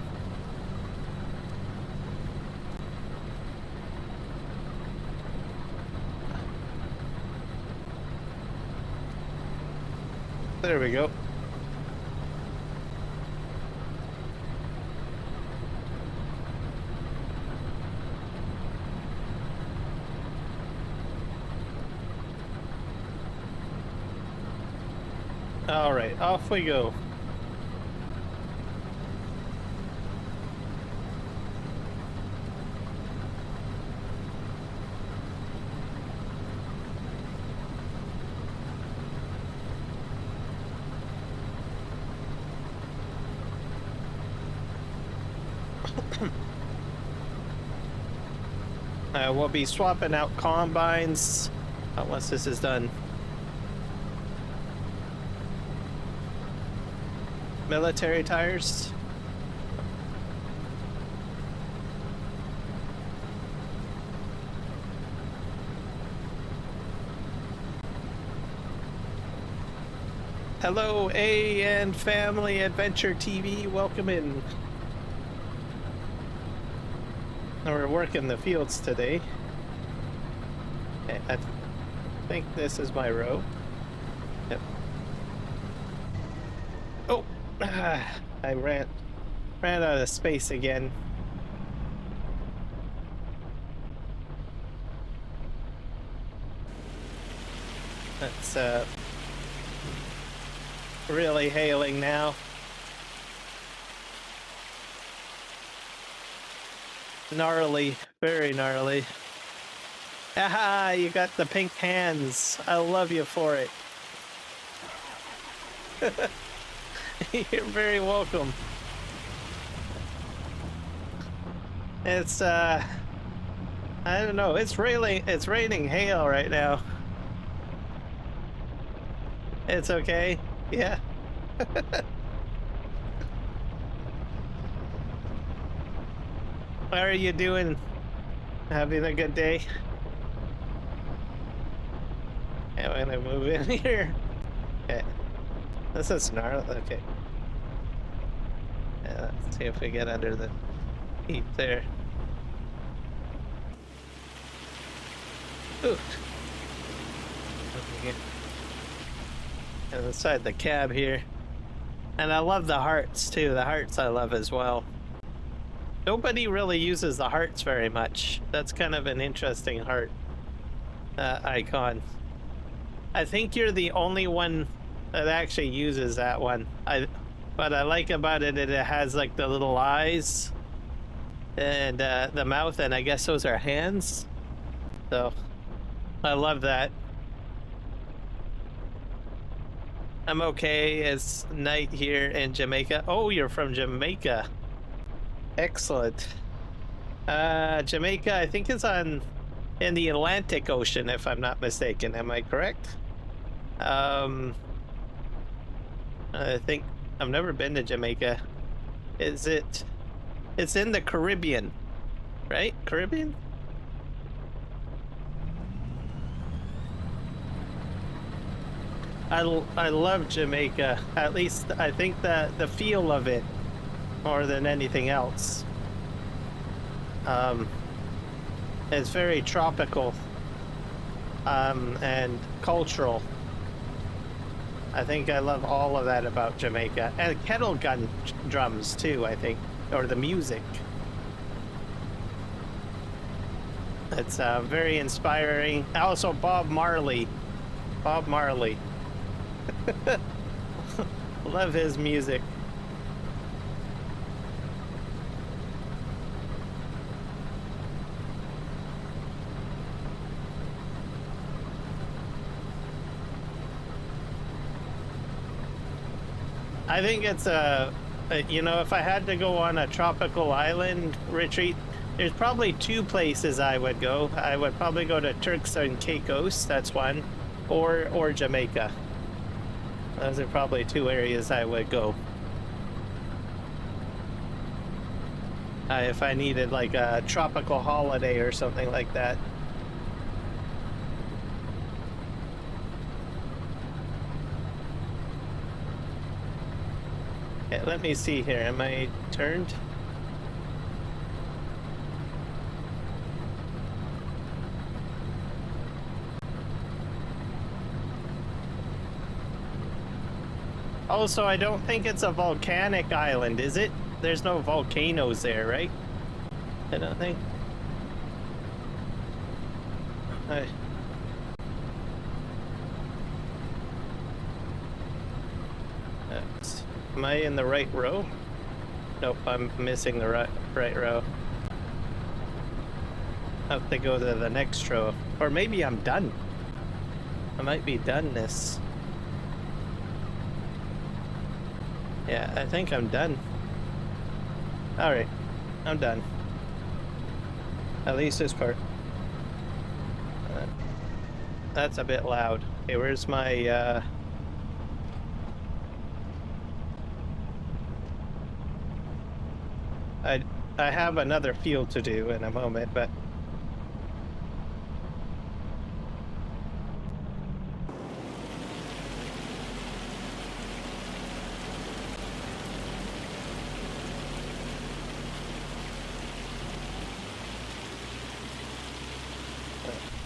There we go. All right, off we go. We'll be swapping out combines once this is done. Military tires. Hello, A and Family Adventure TV. Welcome in. We're working the fields today. Okay, I think this is my row. Yep. Oh, I ran out of space again. That's really hailing now. Gnarly, very gnarly. Aha, you got the pink hands. I love you for it. You're very welcome. It's I don't know, it's raining hail right now. It's okay. Yeah. How are you doing? Having a good day? Yeah, I'm gonna move in here. Okay. This is gnarly. Okay. Yeah, let's see if we get under the heat there. Ooh. Okay. And inside the cab here. And I love the hearts too. The hearts I love as well. Nobody really uses the hearts very much. That's kind of an interesting heart icon. I think you're the only one that actually uses that one. What I like about it, it has like the little eyes and the mouth, and I guess those are hands. So I love that. I'm okay. It's night here in Jamaica. Oh, you're from Jamaica. Excellent. Jamaica, I think, is in the Atlantic Ocean, if I'm not mistaken. Am I correct? I think I've never been to Jamaica. Is it? It's in the Caribbean, right? Caribbean? I love Jamaica. At least I think that the feel of it more than anything else. It's very tropical and cultural. I think I love all of that about Jamaica. And kettle gun drums too, I think. Or the music. It's very inspiring. Also, Bob Marley. Bob Marley. Love his music. I think it's you know, if I had to go on a tropical island retreat, there's probably two places I would go. I would probably go to Turks and Caicos, that's one, or Jamaica. Those are probably two areas I would go. If I needed like a tropical holiday or something like that. Okay, let me see here. Am I turned? Also, I don't think it's a volcanic island, is it? There's no volcanoes there, right? I don't think. Am I in the right row? Nope, I'm missing the right row. I have to go to the next row. Or maybe I'm done. I might be done this. Yeah, I think I'm done. Alright, I'm done. At least this part. That's a bit loud. Okay, where's my, I have another field to do in a moment, but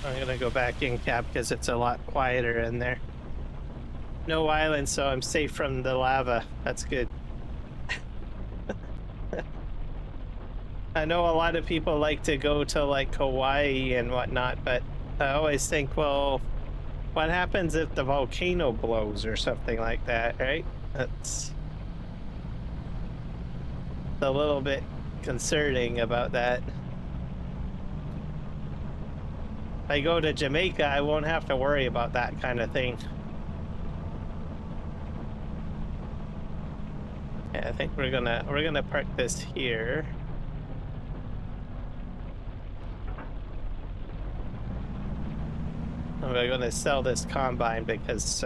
I'm gonna go back in cap because it's a lot quieter in there. No island, so I'm safe from the lava. That's good. I know a lot of people like to go to like Hawaii and whatnot, but I always think, well, what happens if the volcano blows or something like that, right? That's a little bit concerning about that. If I go to Jamaica, I won't have to worry about that kind of thing. Yeah, I think we're gonna park this here. We're gonna sell this combine because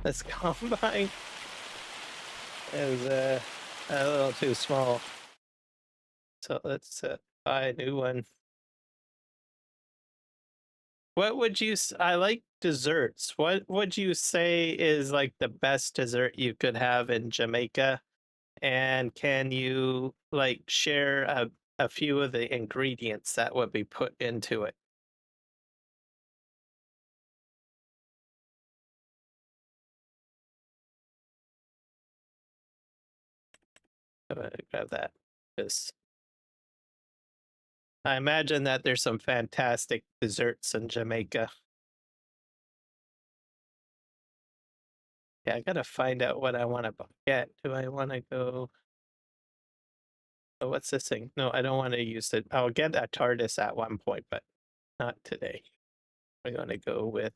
this combine is a little too small. So let's buy a new one. What would you? I like desserts. What would you say is like the best dessert you could have in Jamaica? And can you like share a few of the ingredients that would be put into it? Grab that. Because I imagine that there's some fantastic desserts in Jamaica. Yeah, I gotta find out what I want to get. Do I want to go? Oh, what's this thing? No, I don't want to use it. I'll get a TARDIS at one point, but not today. We're going to go with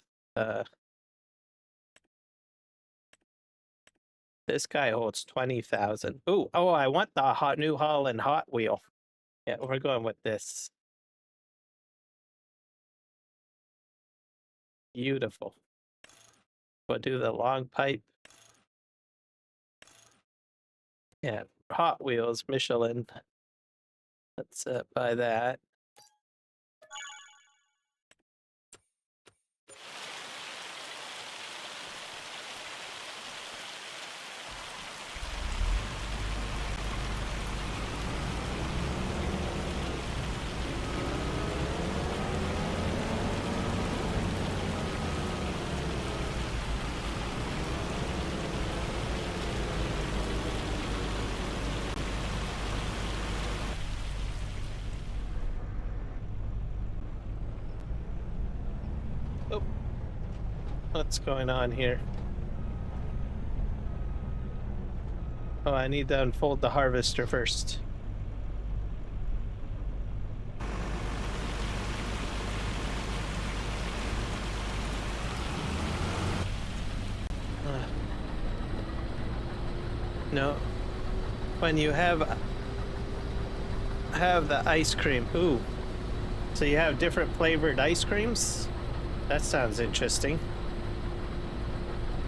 this guy holds 20,000. Oh, I want the New Holland Hot Wheel. Yeah, we're going with this. Beautiful. We'll do the long pipe. Yeah, Hot Wheels, Michelin. Let's buy that. What's going on here? Oh, I need to unfold the harvester first. No. When you have the ice cream. Ooh. So you have different flavored ice creams? That sounds interesting.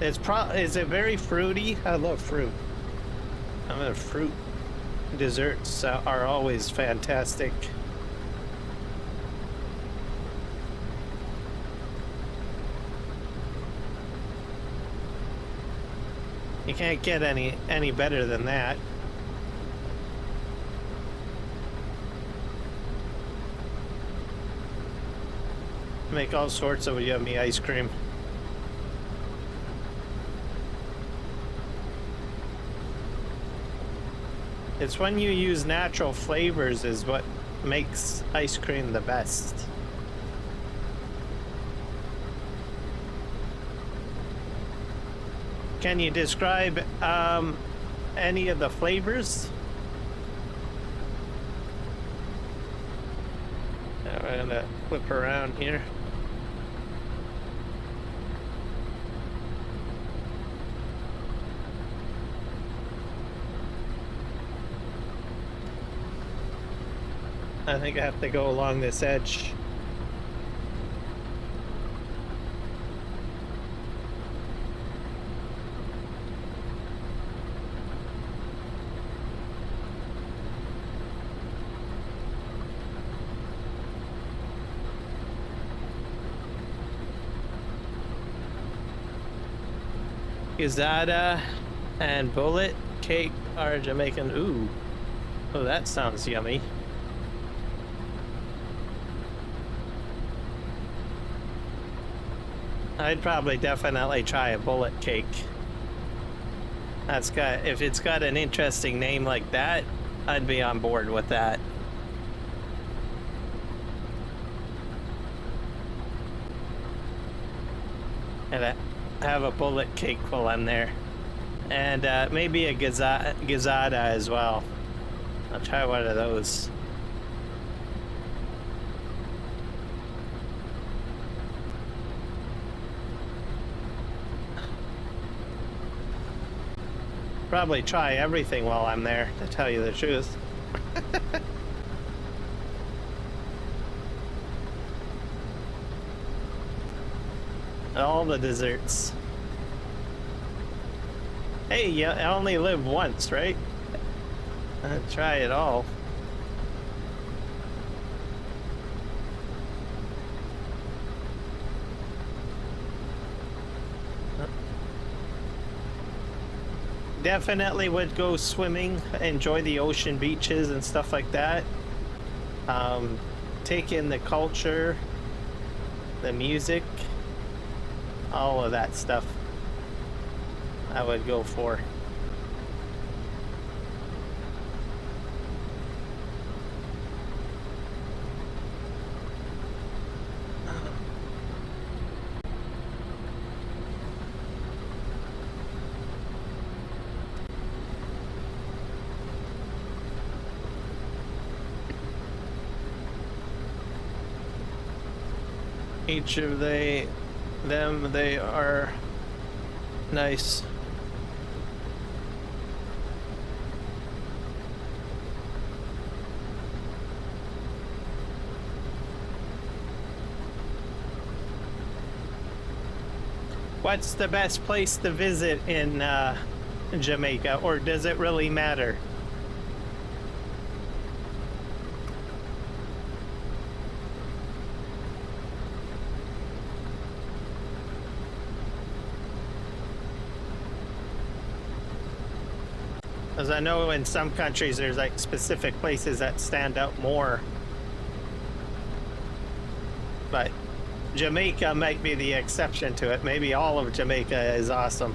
Is it very fruity? I love fruit. Fruit desserts are always fantastic. You can't get any better than that. Make all sorts of yummy ice cream. It's when you use natural flavors is what makes ice cream the best. Can you describe any of the flavors? I'm gonna flip around here. I think I have to go along this edge. Gazada and bullet cake are Jamaican. Ooh. Oh, that sounds yummy. I'd probably definitely try a bullet cake. If it's got an interesting name like that, I'd be on board with that. And I have a bullet cake while I'm there. And maybe a gazada as well. I'll try one of those. Probably try everything while I'm there, to tell you the truth. All the desserts. Hey, you only live once, right? Try it all. Definitely would go swimming, enjoy the ocean beaches and stuff like that. Take in the culture, the music, all of that stuff I would go for. Each of they are nice. What's the best place to visit in Jamaica, or does it really matter? As I know in some countries there's like specific places that stand out more. But Jamaica might be the exception to it. Maybe all of Jamaica is awesome.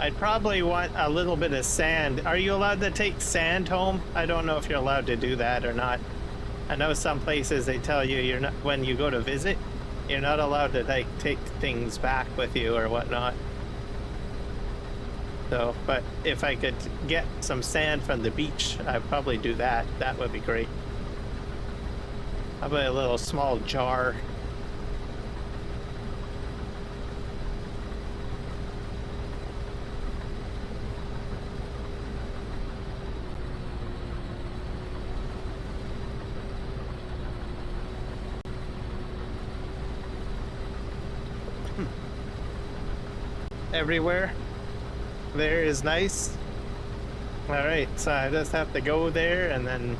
I'd probably want a little bit of sand. Are you allowed to take sand home? I don't know if you're allowed to do that or not. I know some places they tell you you're not, when you go to visit, you're not allowed to like take things back with you or whatnot. So, but if I could get some sand from the beach, I'd probably do that. That would be great. Probably a little small jar. Everywhere there is nice. All right, so I just have to go there and then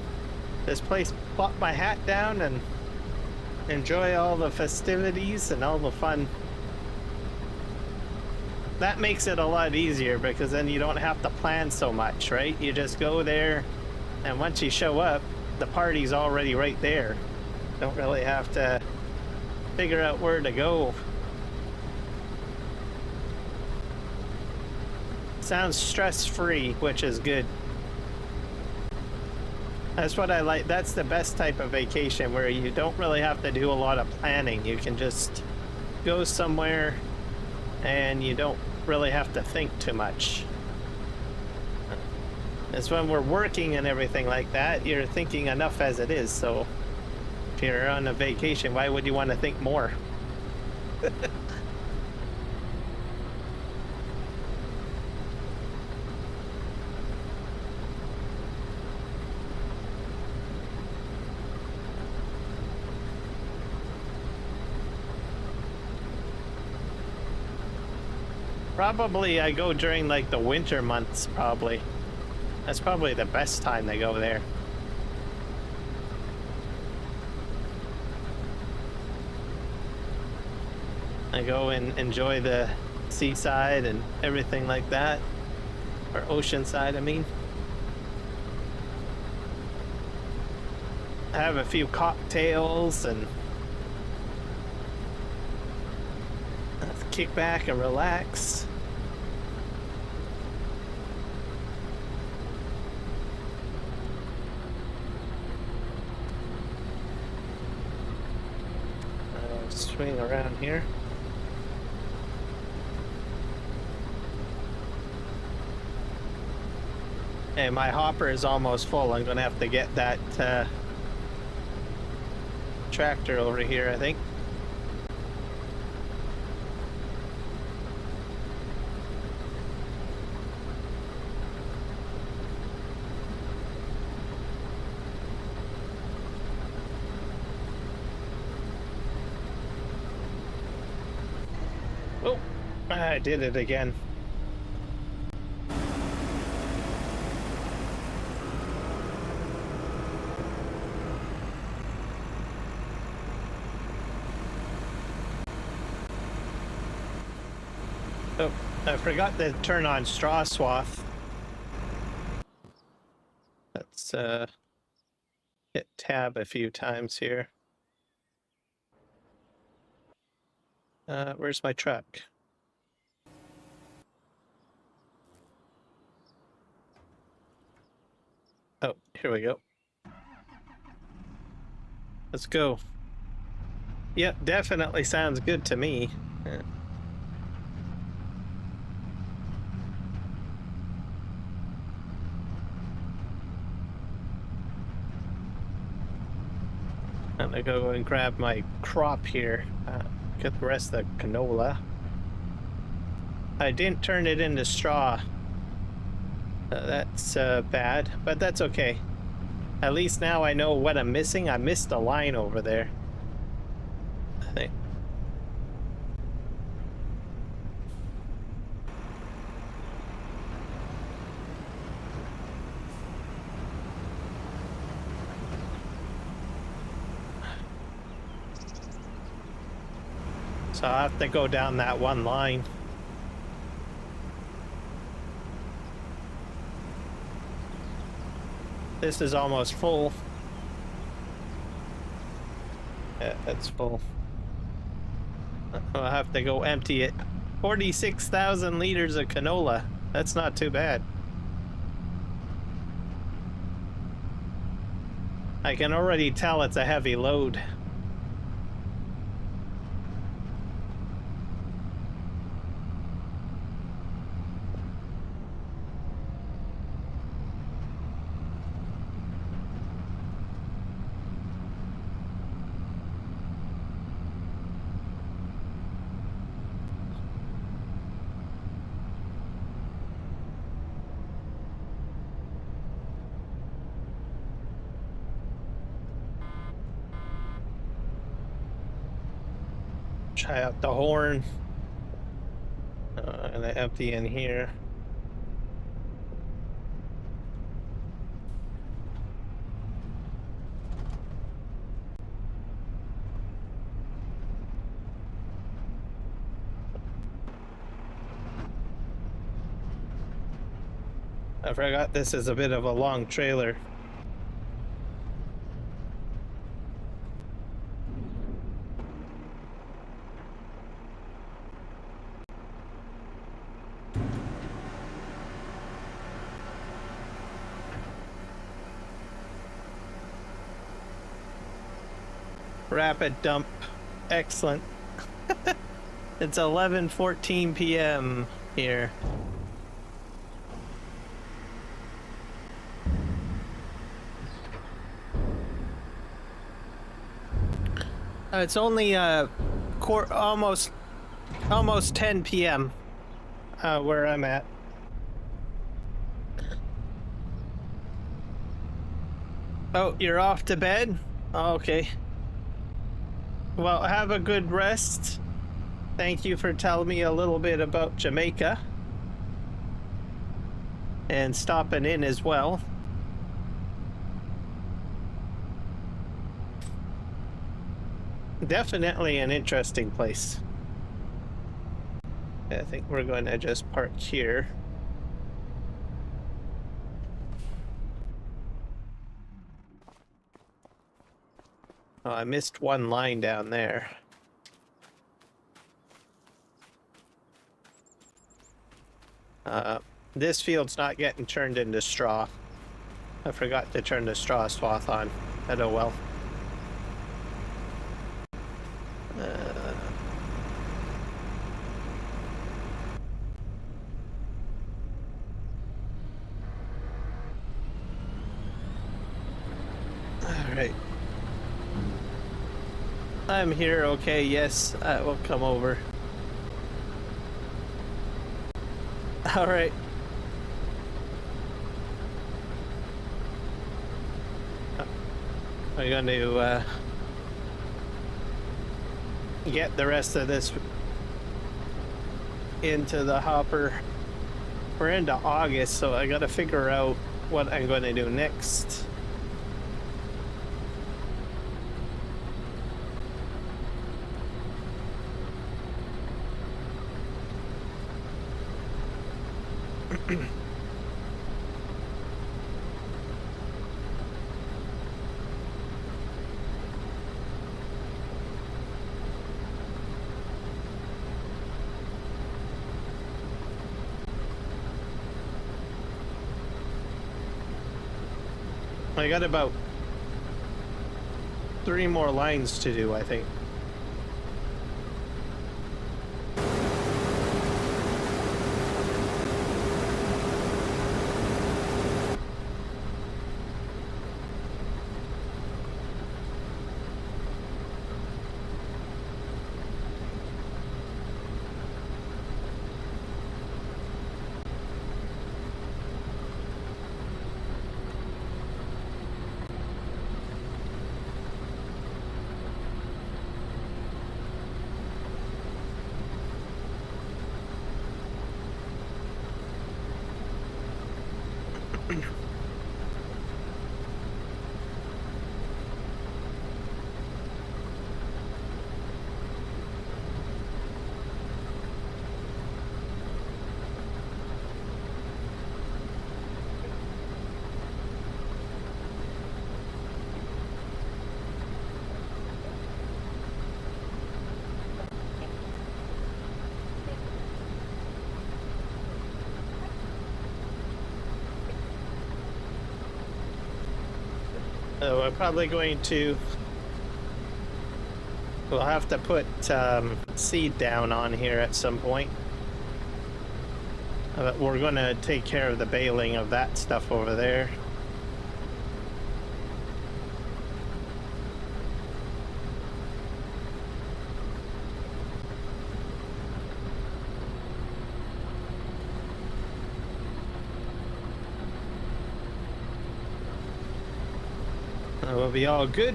this place, plop my hat down and enjoy all the festivities and all the fun. That makes it a lot easier because then you don't have to plan so much, right? You just go there and once you show up, the party's already right there. Don't really have to figure out where to go. Sounds stress-free, which is good. That's what I like. That's the best type of vacation where you don't really have to do a lot of planning. You can just go somewhere and you don't really have to think too much. It's when we're working and everything like that, you're thinking enough as it is. So if you're on a vacation, why would you want to think more? Probably I go during like the winter months, probably. That's probably the best time to go there. I go and enjoy the seaside and everything like that. Or oceanside, I mean. I have a few cocktails and kick back and relax. Swing around here. Hey, my hopper is almost full. I'm gonna have to get that tractor over here, I think. Oh, I did it again. Oh, I forgot to turn on straw swath. Let's hit tab a few times here. Where's my truck? Oh, here we go. Let's go. Yep, definitely sounds good to me. I'm gonna go and grab my crop here. Get the rest of the canola. I didn't turn it into straw. That's bad, but that's okay. At least now I know what I'm missing. I missed a line over there, I think. So I'll have to go down that one line. This is almost full. Yeah, it's full. I'll have to go empty it 46,000 liters of canola. That's not too bad. I can already tell it's a heavy load. Try out the horn. And I empty in here. I forgot this is a bit of a long trailer. Rapid dump. Excellent. It's 11:14 p.m. here. It's only almost 10 p.m. Where I'm at. Oh, you're off to bed? Oh, okay. Well, have a good rest. Thank you for telling me a little bit about Jamaica. And stopping in as well. Definitely an interesting place. I think we're going to just park here. Oh, I missed one line down there. This field's not getting turned into straw. I forgot to turn the straw swath on. Oh well. Alright. I'm here, okay, yes, I will come over. Alright. I'm going to get the rest of this into the hopper. We're into August, so I gotta figure out what I'm going to do next. I got about 3 more lines to do, I think. So I'm probably going to... We'll have to put seed down on here at some point. We're going to take care of the baling of that stuff over there. We'll be all good.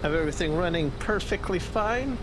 Have everything running perfectly fine.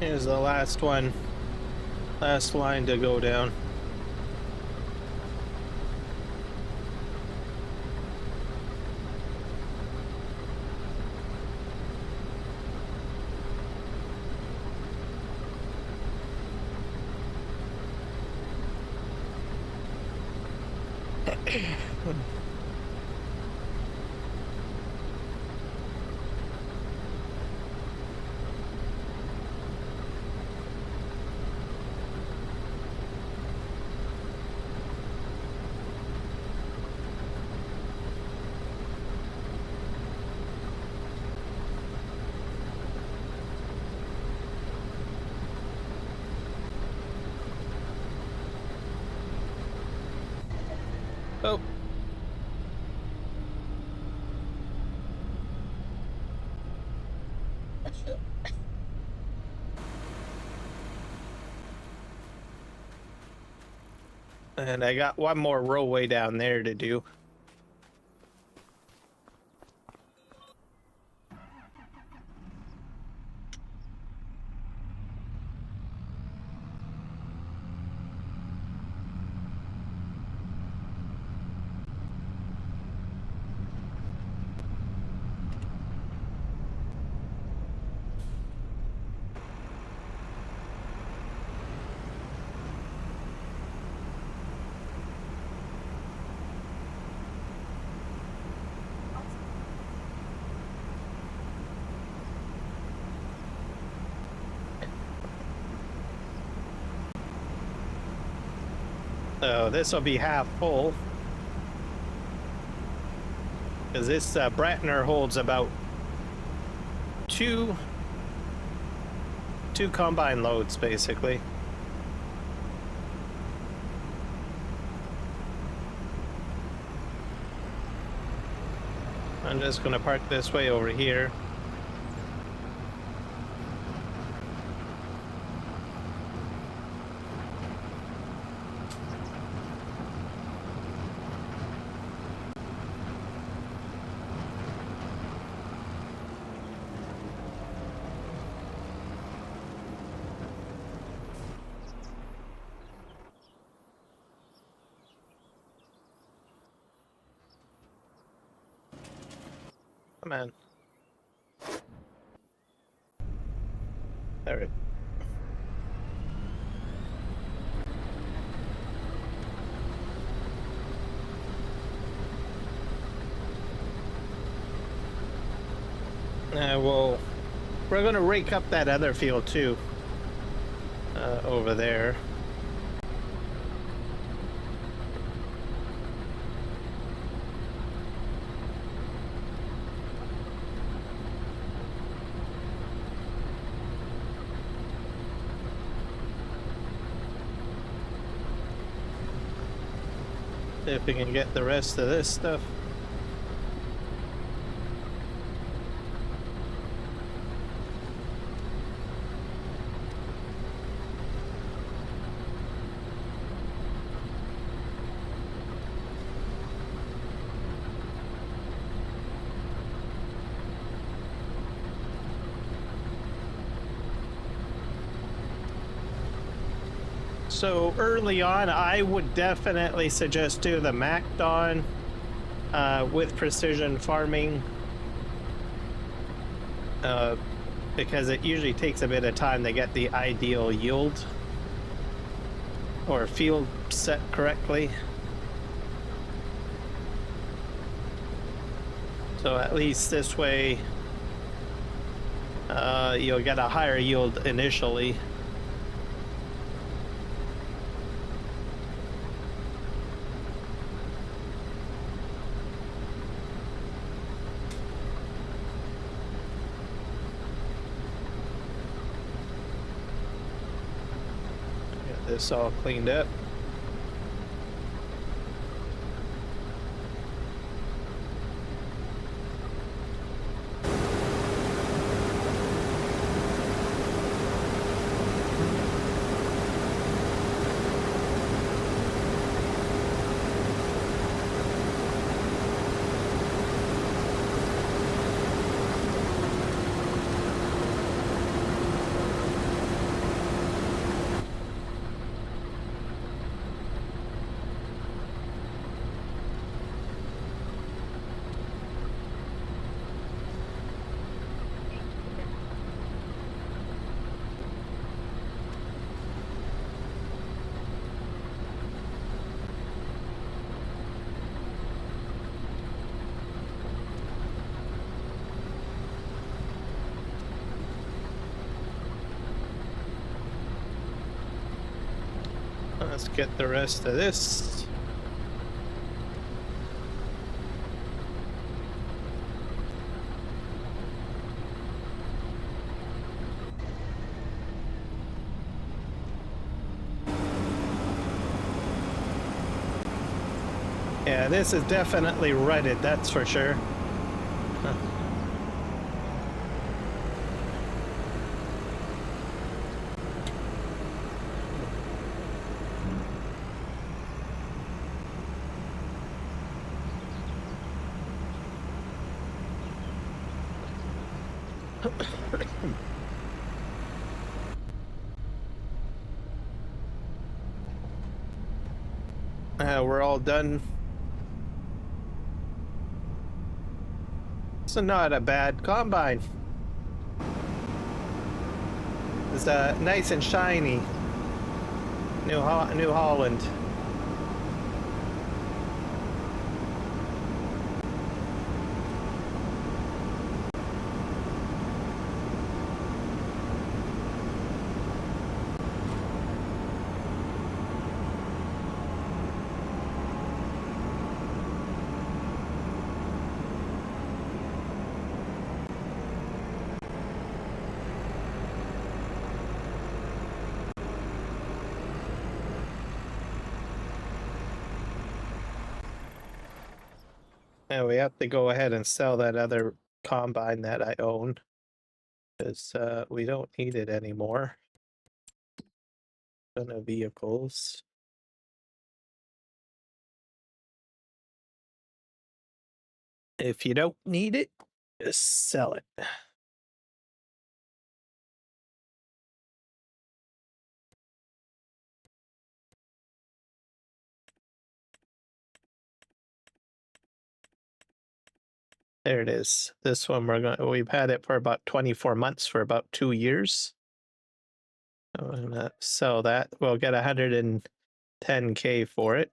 Here's the last one. Last line to go down. Oh. And I got one more rowway down there to do. So this will be half full. Because this Bratner holds about two combine loads, basically. I'm just going to park this way over here. Come on. There it. We're gonna rake up that other field too, over there. See if we can get the rest of this stuff. So early on, I would definitely suggest do the MacDon with precision farming, because it usually takes a bit of time to get the ideal yield or field set correctly. So at least this way, you'll get a higher yield initially. Get this all cleaned up. Let's get the rest of this. Yeah, this is definitely rutted, that's for sure. We're all done. It's not a bad combine. It's nice and shiny. New Holland. Now we have to go ahead and sell that other combine that I own, because we don't need it anymore. Ton of vehicles. If you don't need it, just sell it. There it is. This one we've had it for about 24 months, for about 2 years. I'm gonna sell that. We'll get 110K for it.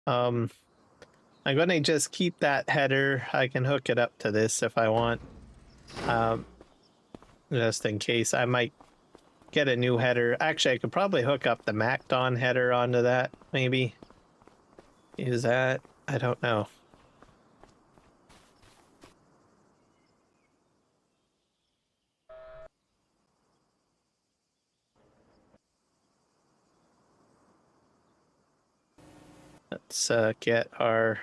I'm gonna just keep that header. I can hook it up to this if I want. Just in case. I might get a new header. Actually, I could probably hook up the MacDon header onto that, maybe. Use that. I don't know. Let's get our...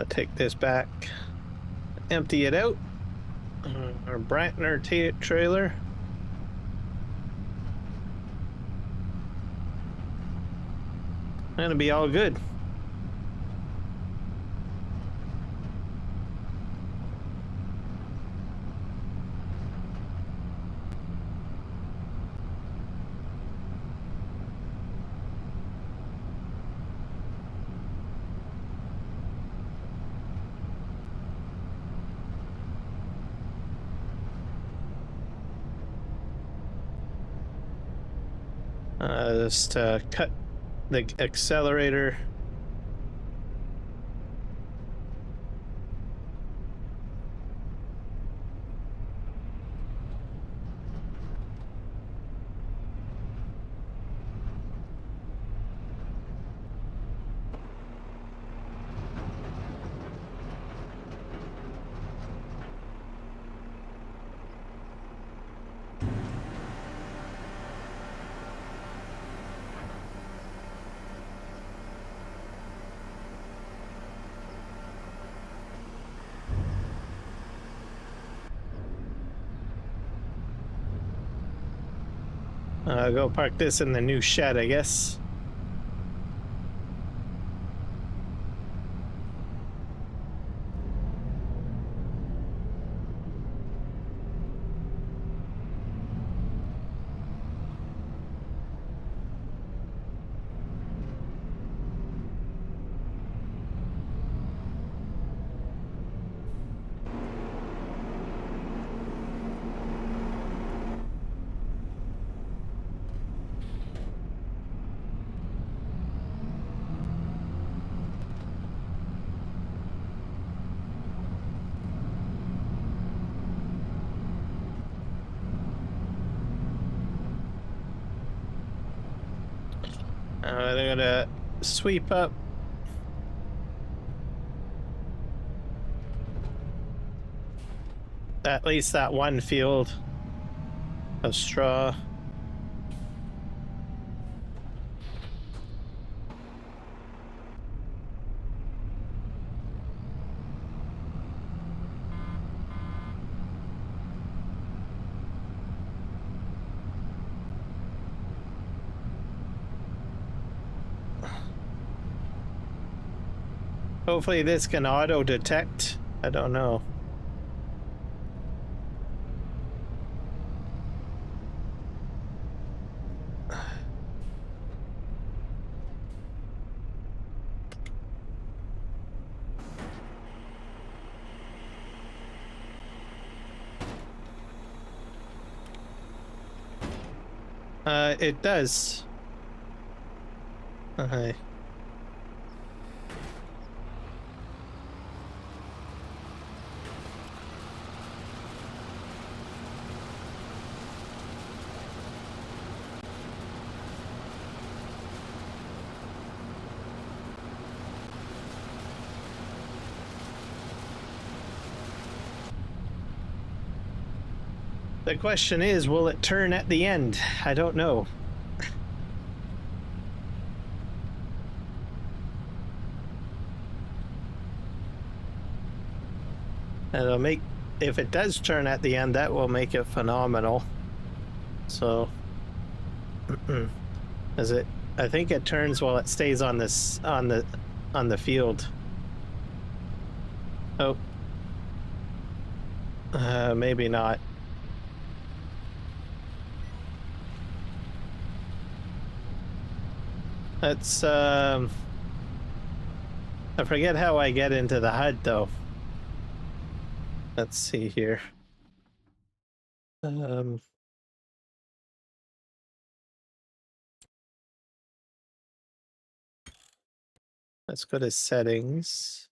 take this back, empty it out. Our Brantner trailer. That'll be all good. Just cut the accelerator. Go park this in the new shed, I guess. They're gonna sweep up. At least that one field of straw. Hopefully this can auto detect. I don't know. It does. Okay. The question is, will it turn at the end? I don't know. It'll make, if it does turn at the end, that will make it phenomenal. So, is it? I think it turns while it stays on this on the field. Oh, maybe not. Let's I forget how I get into the HUD though. Let's see here. Let's go to settings,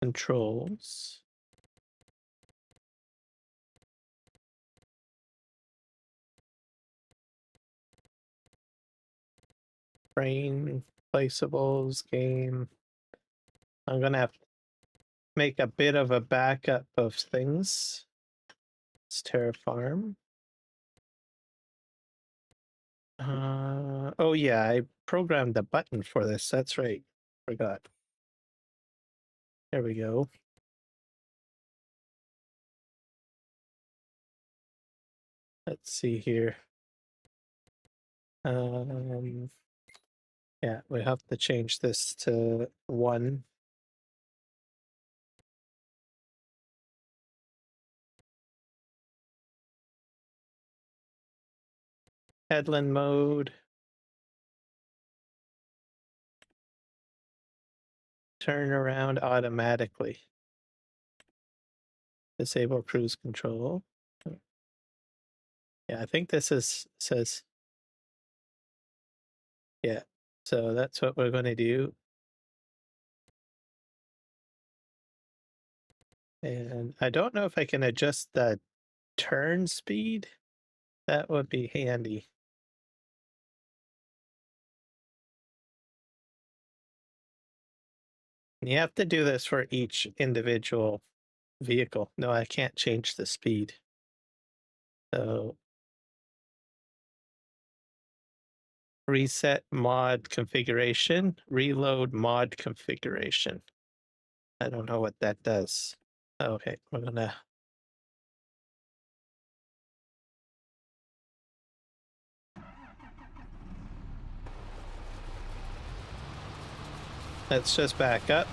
controls. Brain, placeables, game. I'm gonna have to make a bit of a backup of things. It's Terraform. Oh yeah, I programmed the button for this. That's right. Forgot. There we go. Let's see here. Yeah, we have to change this to 1. Headland mode. Turn around automatically. Disable cruise control. Yeah, I think this says Yeah, so that's what we're going to do. And I don't know if I can adjust the turn speed. That would be handy. You have to do this for each individual vehicle. No, I can't change the speed. So reset mod configuration, reload mod configuration. I don't know what that does. Okay, we're gonna. Let's just back up.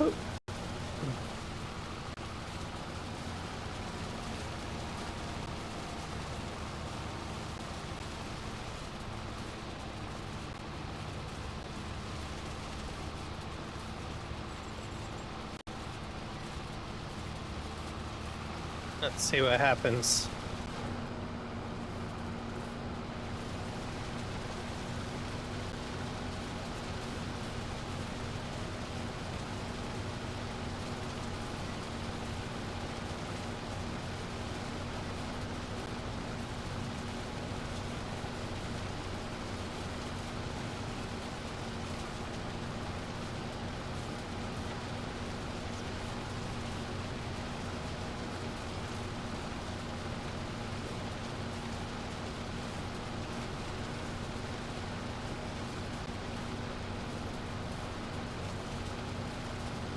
Oh. Let's see what happens.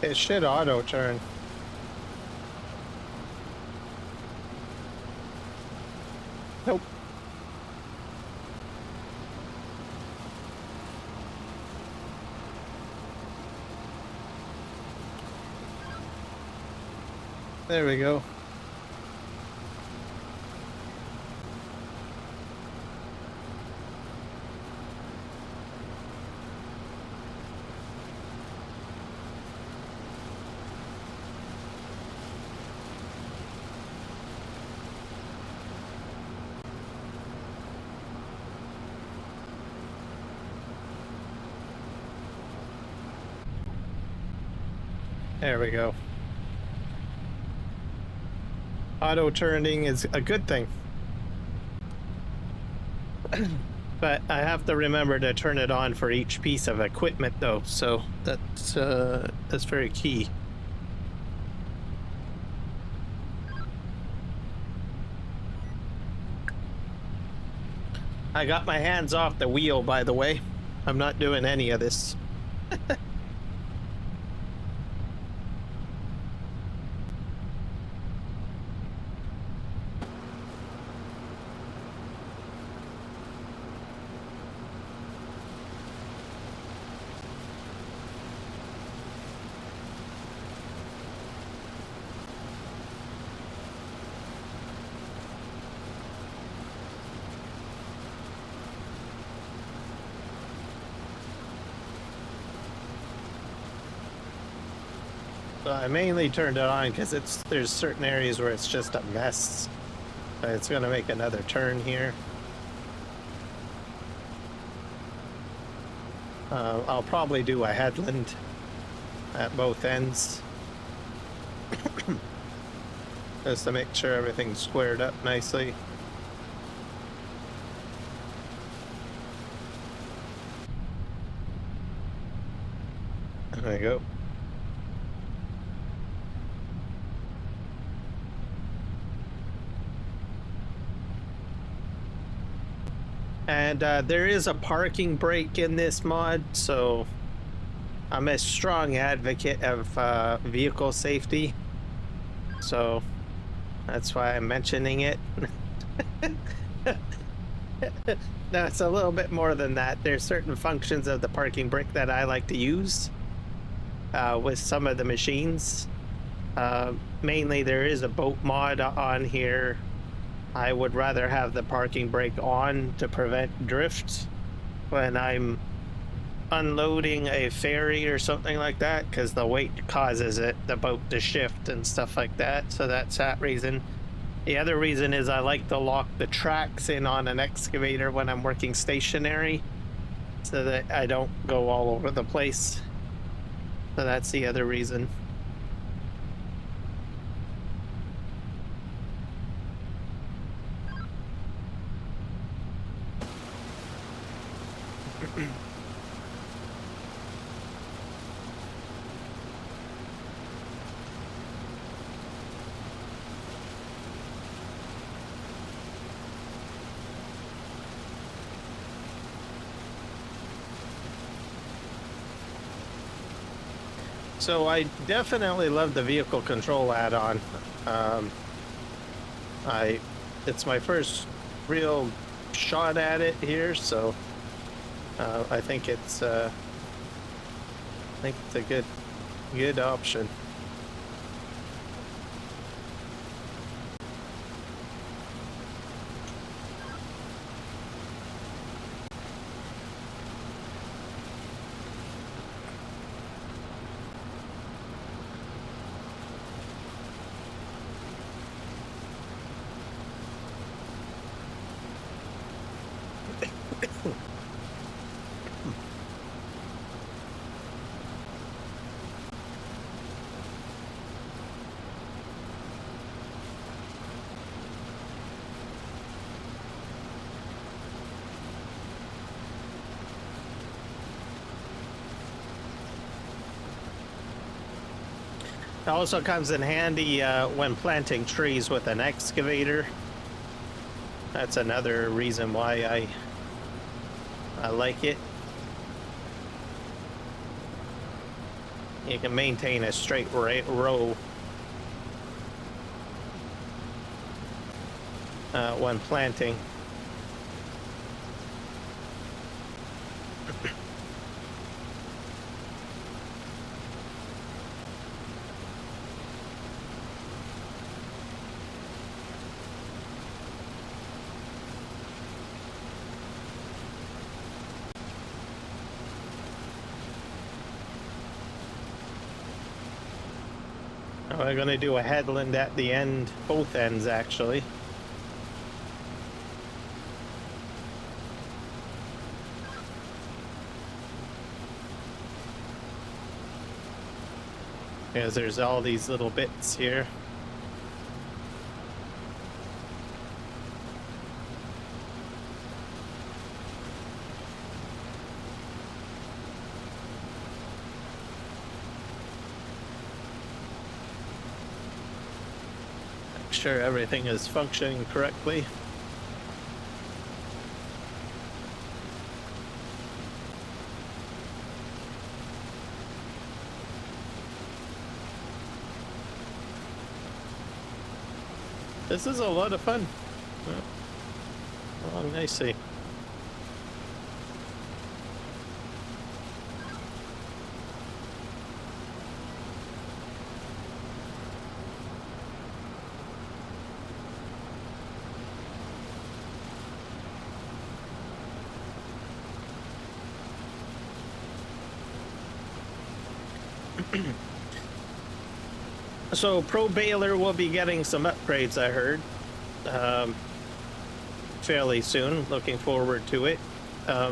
It should auto turn. Nope. There we go. There we go. Auto turning is a good thing. But I have to remember to turn it on for each piece of equipment though, so that's very key. I got my hands off the wheel, by the way. I'm not doing any of this. So I mainly turned it on because there's certain areas where it's just a mess. But it's gonna make another turn here. I'll probably do a headland at both ends. Just to make sure everything's squared up nicely. There we go. And there is a parking brake in this mod, so I'm a strong advocate of vehicle safety. So that's why I'm mentioning it. No, it's a little bit more than that. There's certain functions of the parking brake that I like to use with some of the machines. Mainly there is a boat mod on here I would rather have the parking brake on to prevent drift when I'm unloading a ferry or something like that, because the weight causes the boat to shift and stuff like that. So that's that reason. The other reason is I like to lock the tracks in on an excavator when I'm working stationary so that I don't go all over the place. So that's the other reason. So I definitely love the vehicle control add-on. It's my first real shot at it here, so I think it's a good option. It also comes in handy when planting trees with an excavator. That's another reason why I like it. You can maintain a straight row when planting. We're going to do a headland at the end, both ends actually. Because there's all these little bits here. Sure everything is functioning correctly. This is a lot of fun. Along nicely. So Pro Baler will be getting some upgrades, I heard, fairly soon. Looking forward to it.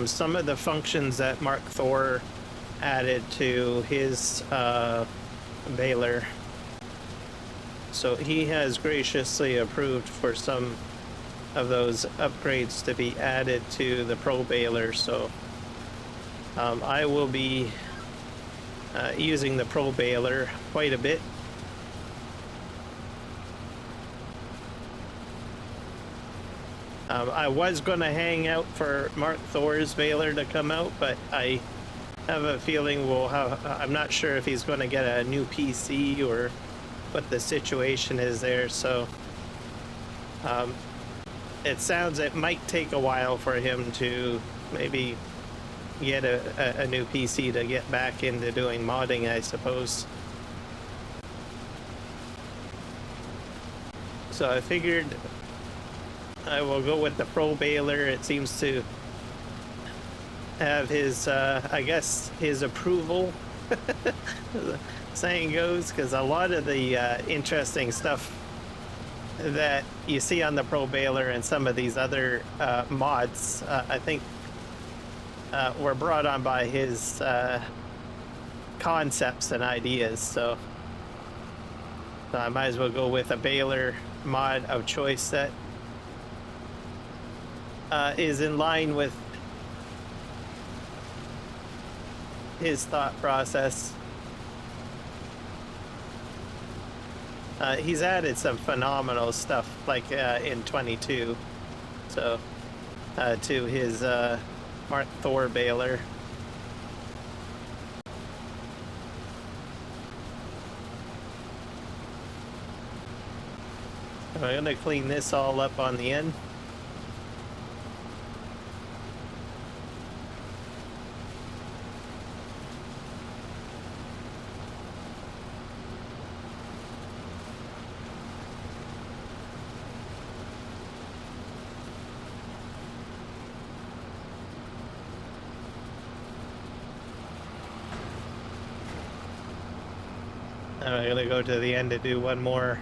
Some of the functions that Mark Thor added to his baler, so he has graciously approved for some of those upgrades to be added to the Pro Baler. So I will be using the Pro Baler quite a bit. I was going to hang out for Mark Thor's baler to come out, but I have a feeling we'll have, I'm not sure if he's going to get a new PC or what the situation is there, so it might take a while for him to maybe get a new PC to get back into doing modding, I suppose. So I figured I will go with the Pro Baler. It seems to have his, I guess, his approval, the saying goes, because a lot of the interesting stuff that you see on the Pro Baler and some of these other mods, I think, were brought on by his concepts and ideas. So I might as well go with a baler mod of choice that is in line with his thought process. He's added some phenomenal stuff, like in 22, so to his Mark Thor baler. I'm gonna clean this all up on the end. I'm gonna go to the end to do one more.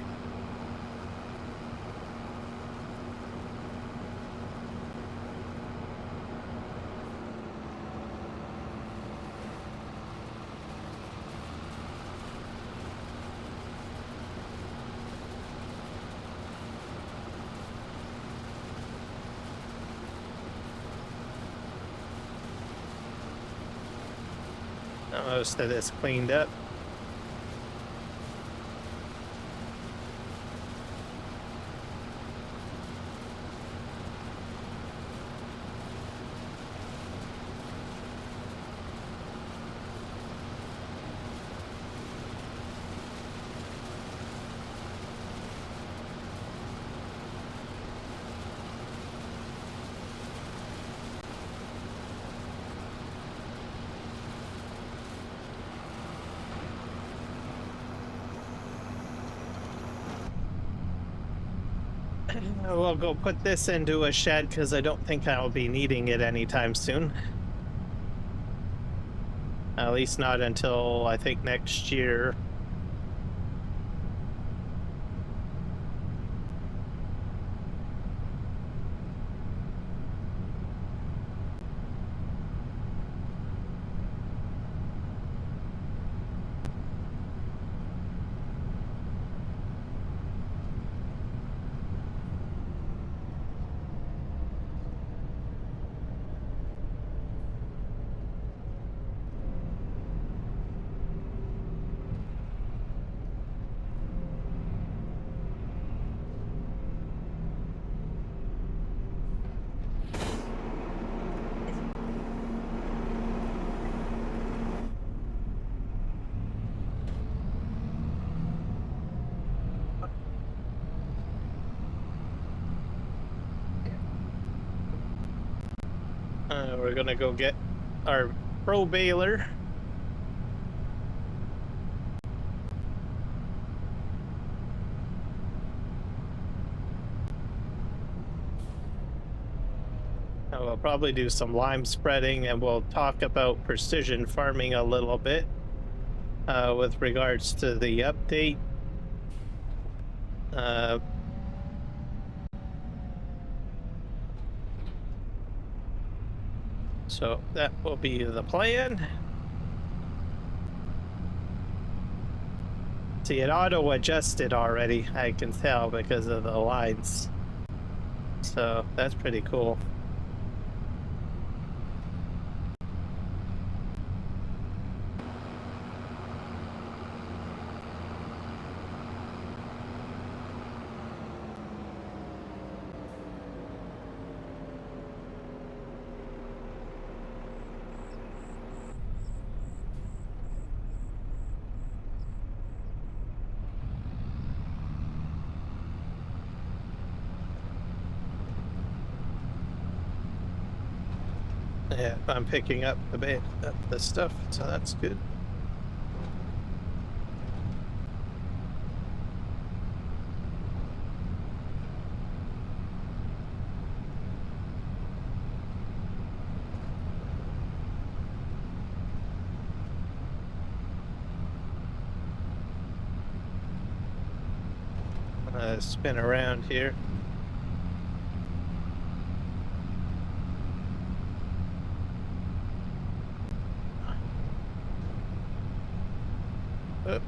Most of this cleaned up. We'll go put this into a shed because I don't think I'll be needing it anytime soon. At least not until I think next year. We're gonna go get our Pro Baler. We'll probably do some lime spreading, and we'll talk about precision farming a little bit with regards to the update. So that will be the plan. See, it auto-adjusted already, I can tell, because of the lines. So that's pretty cool. Yeah, I'm picking up the stuff, so that's good. spin around here. Oh.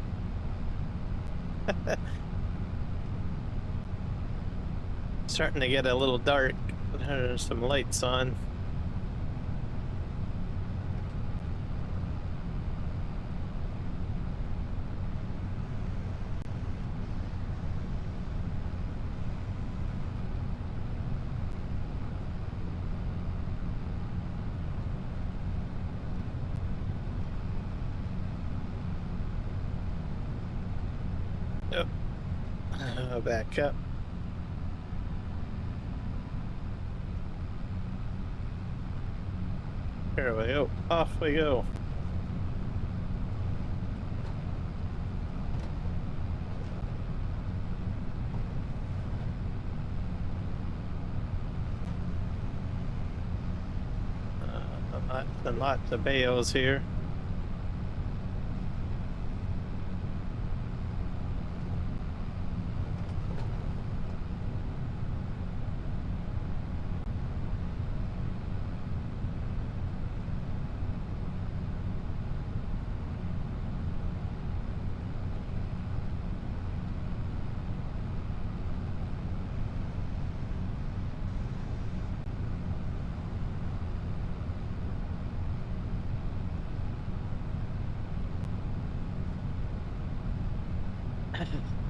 Starting to get a little dark. There's some lights on. Oh. Back up. There we go. Off we go. Lots and lots of bales here.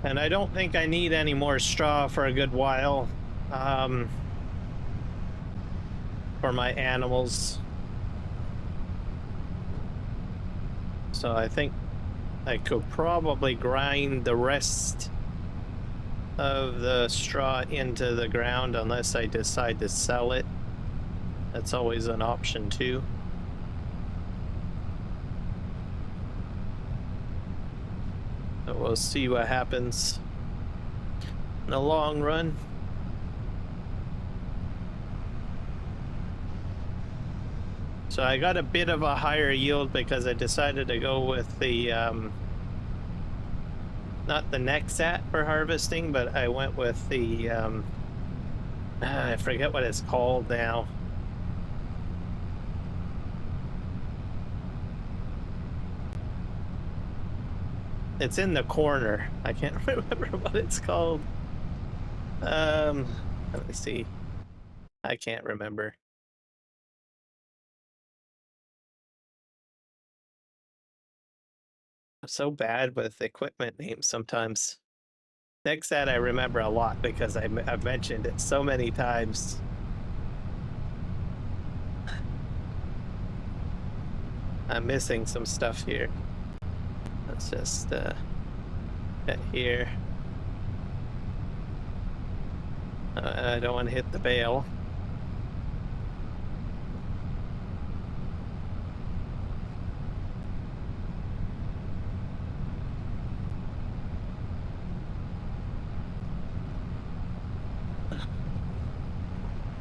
And I don't think I need any more straw for a good while for my animals. So I think I could probably grind the rest of the straw into the ground unless I decide to sell it. That's always an option too. So we'll see what happens in the long run. So I got a bit of a higher yield because I decided to go with the not the Nexat for harvesting, but I went with the I forget what it's called now. It's in the corner. I can't remember what it's called. Let me see. I can't remember. I'm so bad with equipment names sometimes. Nexat I remember a lot because I've mentioned it so many times. I'm missing some stuff here. Let's just get here. I don't want to hit the bale.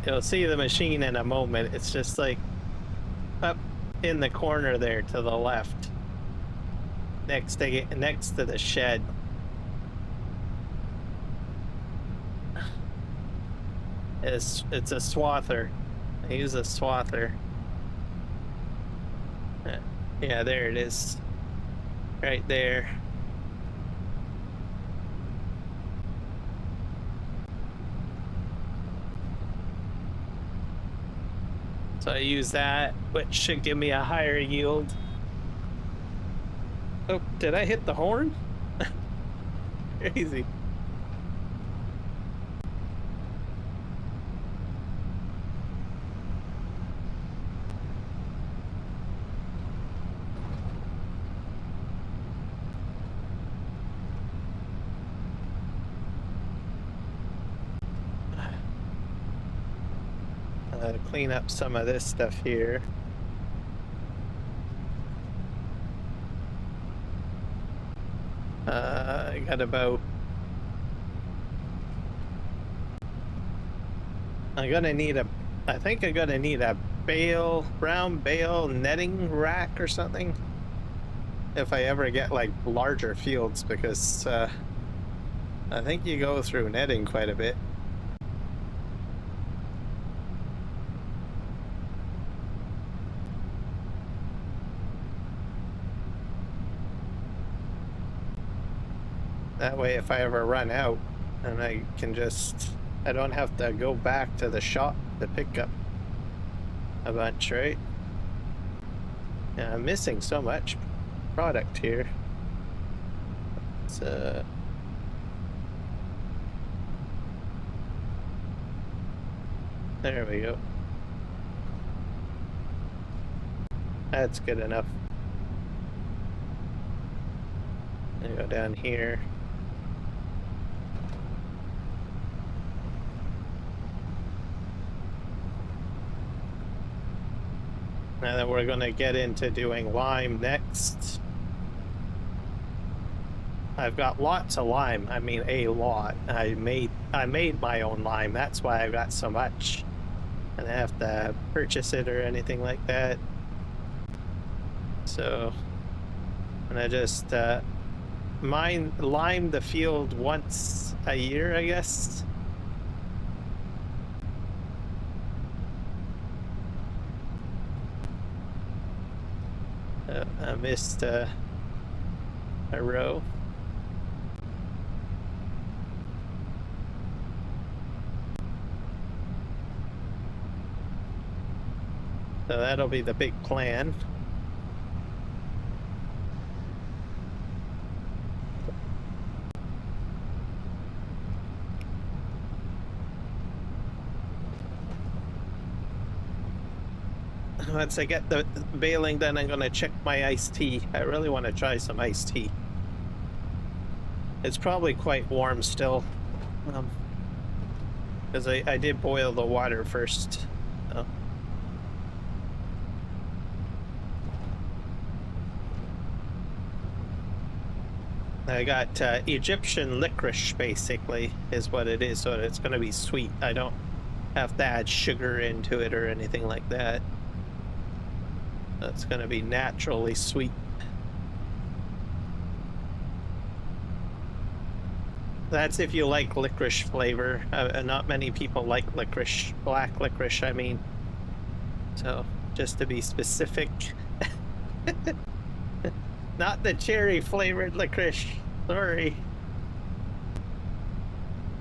You'll see the machine in a moment. It's just like up in the corner there to the left, next to the shed. It's a swather. I use a swather. Yeah, there it is, right there. So I use that, which should give me a higher yield. Oh, did I hit the horn? Crazy. Clean up some of this stuff here. I got about... I think I'm gonna need a brown bale netting rack or something if I ever get like larger fields, because I think you go through netting quite a bit. That way, if I ever run out, and I don't have to go back to the shop to pick up a bunch, right? Yeah, I'm missing so much product here. So there we go. That's good enough. I go down here. Now that we're gonna get into doing lime next. I've got lots of lime. I mean, a lot. I made my own lime. That's why I got so much. And I have to purchase it or anything like that. So, and I just lime the field once a year, I guess. I missed a row. So that'll be the big plan. Once I get the baling done, I'm gonna check my iced tea. I really want to try some iced tea. It's probably quite warm still, because I did boil the water first. So. I got Egyptian licorice, basically, is what it is, so it's gonna be sweet. I don't have to add sugar into it or anything like that. It's gonna be naturally sweet. That's if you like licorice flavor. Not many people like licorice, black licorice, I mean. So, just to be specific. Not the cherry flavored licorice, sorry.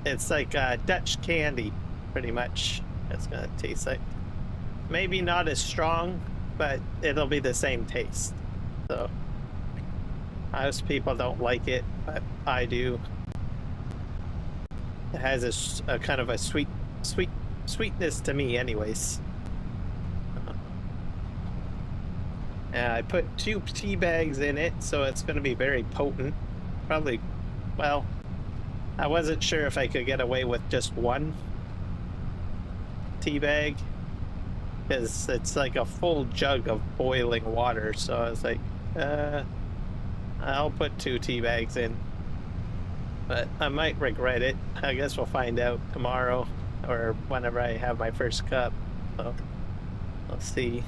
It's like Dutch candy, pretty much. It's gonna taste like. Maybe not as strong, but it'll be the same taste. So most people don't like it, but I do. It has a kind of a sweetness to me anyways. And I put 2 tea bags in it, so it's going to be very potent. Probably, well, I wasn't sure if I could get away with just 1 tea bag, because it's like a full jug of boiling water, so I was like, I'll put 2 tea bags in, but I might regret it. I guess we'll find out tomorrow or whenever I have my first cup, so we'll see.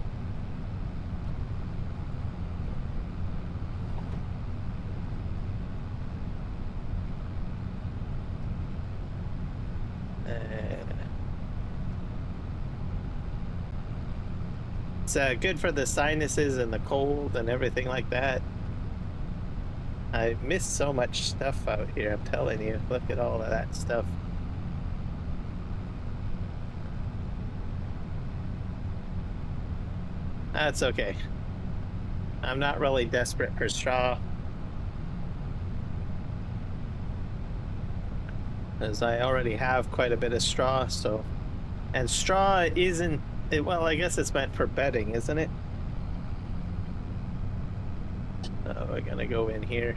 It's good for the sinuses and the cold and everything like that. I miss so much stuff out here, I'm telling you. Look at all of that stuff. That's okay. I'm not really desperate for straw, as I already have quite a bit of straw, so. And straw isn't, well, I guess it's meant for bedding, isn't it? Oh, we're gonna go in here.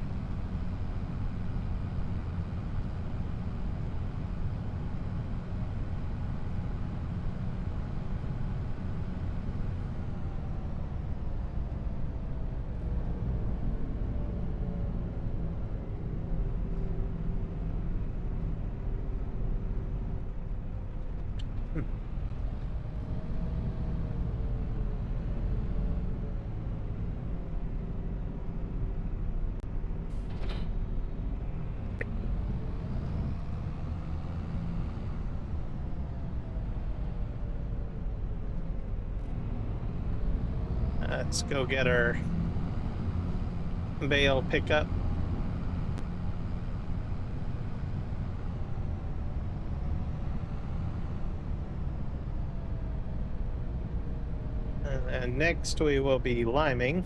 Let's go get our bale pickup. And then next we will be liming.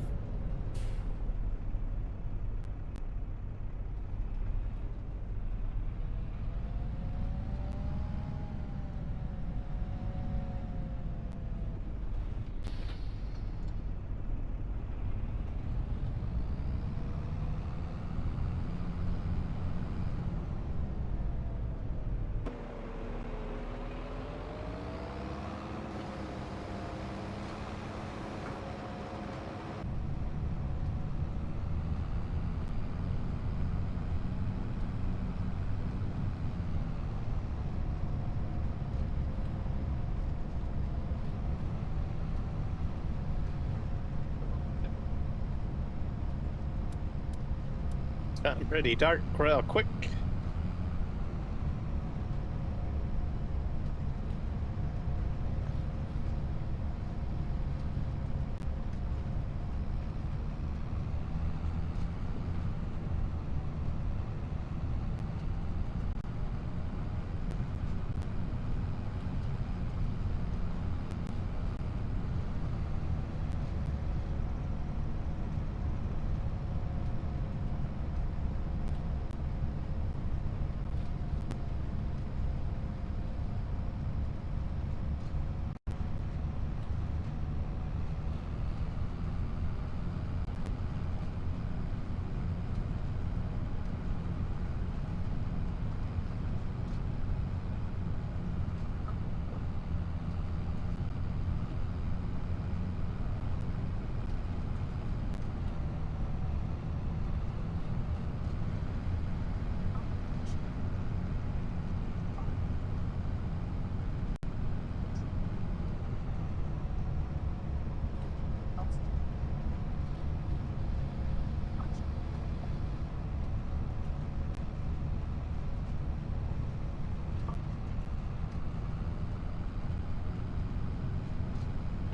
It's gotten pretty dark real quick.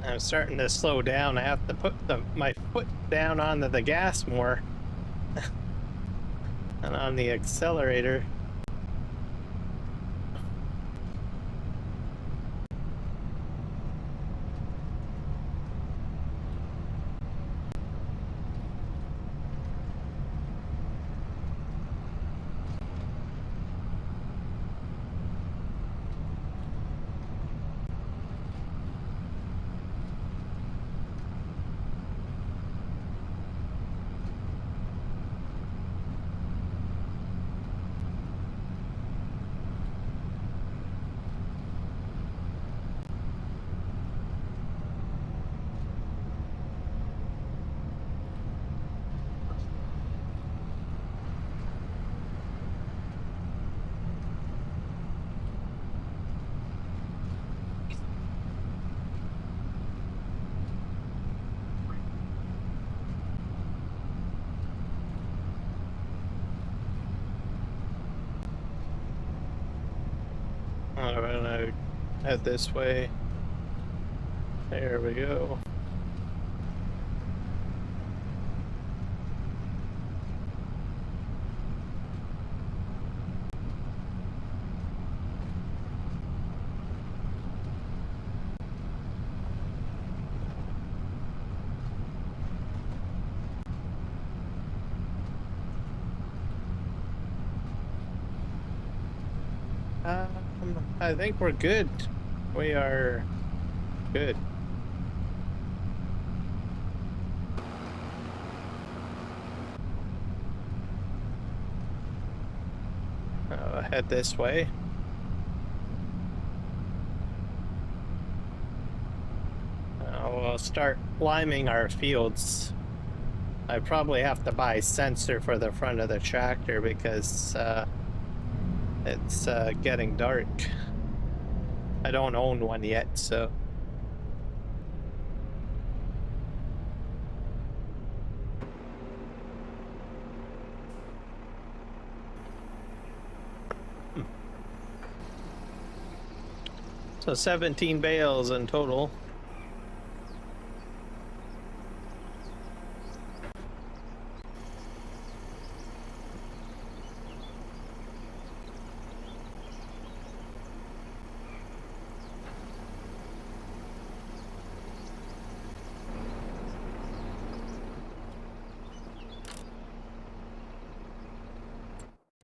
I'm starting to slow down. I have to put my foot down onto the gas more and on the accelerator. I'm gonna head this way. There we go. I think we're good. We are good. I'll head this way. We'll start liming our fields. I probably have to buy a sensor for the front of the tractor because it's getting dark. I don't own one yet, so. So 17 bales in total.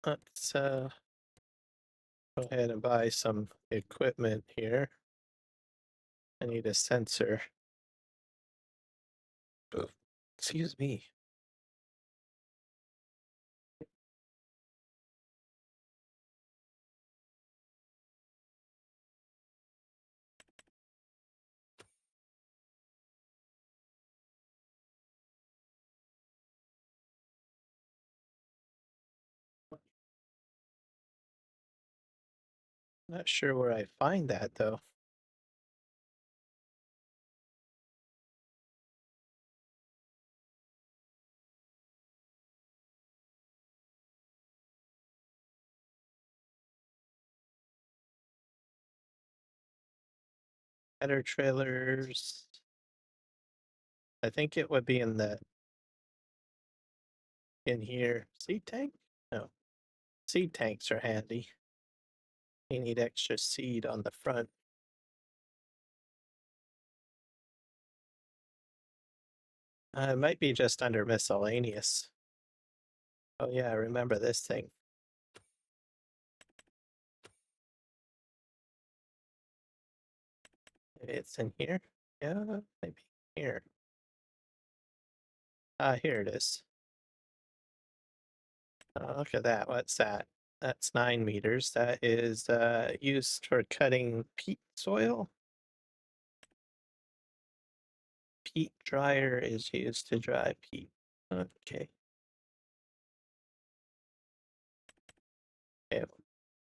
Let's go ahead and buy some equipment here. I need a sensor. Oh, excuse me. Not sure where I find that though. Header trailers. I think it would be in here. Seed tank? No. Seed tanks are handy. You need extra seed on the front. It might be just under miscellaneous. Oh yeah, I remember this thing. Maybe it's in here? Yeah, maybe here. Here it is. Oh, look at that. What's that? That's 9 meters. That is used for cutting peat soil. Peat dryer is used to dry peat. Okay. Okay,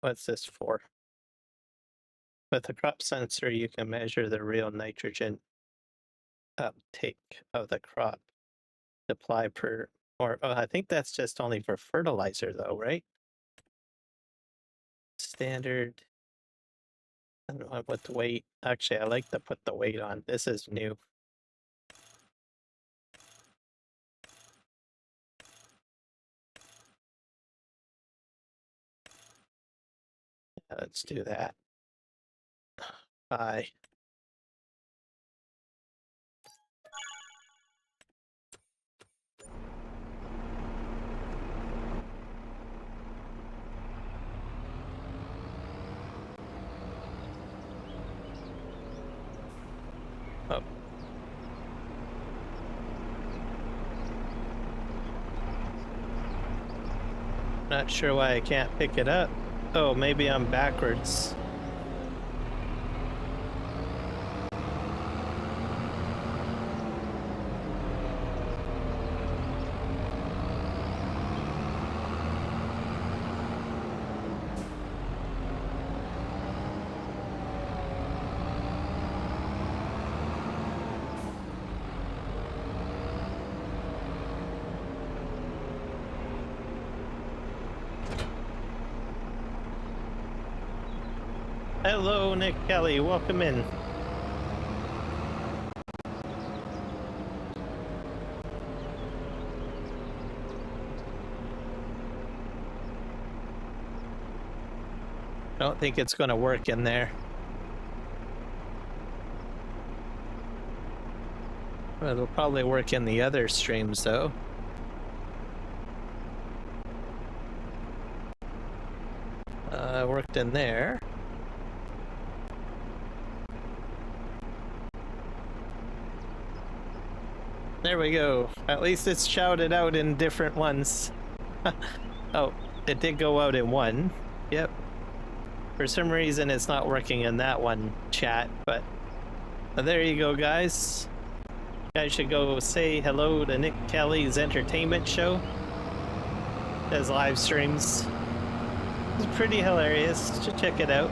what's this for? With the crop sensor, you can measure the real nitrogen uptake of the crop. Apply per, or I think that's just only for fertilizer though, right? Standard. I don't know what the weight. Actually, I like to put the weight on. This is new. Let's do that. Bye. Oh. Not sure why I can't pick it up. Oh, maybe I'm backwards. Hello, Nick Kelly. Welcome in. I don't think it's going to work in there. Well, it'll probably work in the other streams, though. Worked in there. There we go. At least it's shouted out in different ones. Oh, it did go out in one. Yep. For some reason, it's not working in that one chat, but there you go, guys. You guys should go say hello to Nick Kelly's entertainment show. Does live streams. It's pretty hilarious. Should check it out.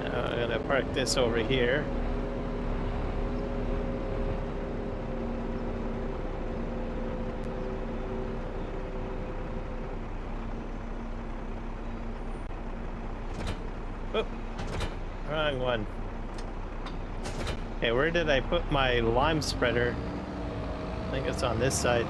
I'm gonna park this over here. Oh, wrong one. Okay, where did I put my lime spreader? I think it's on this side.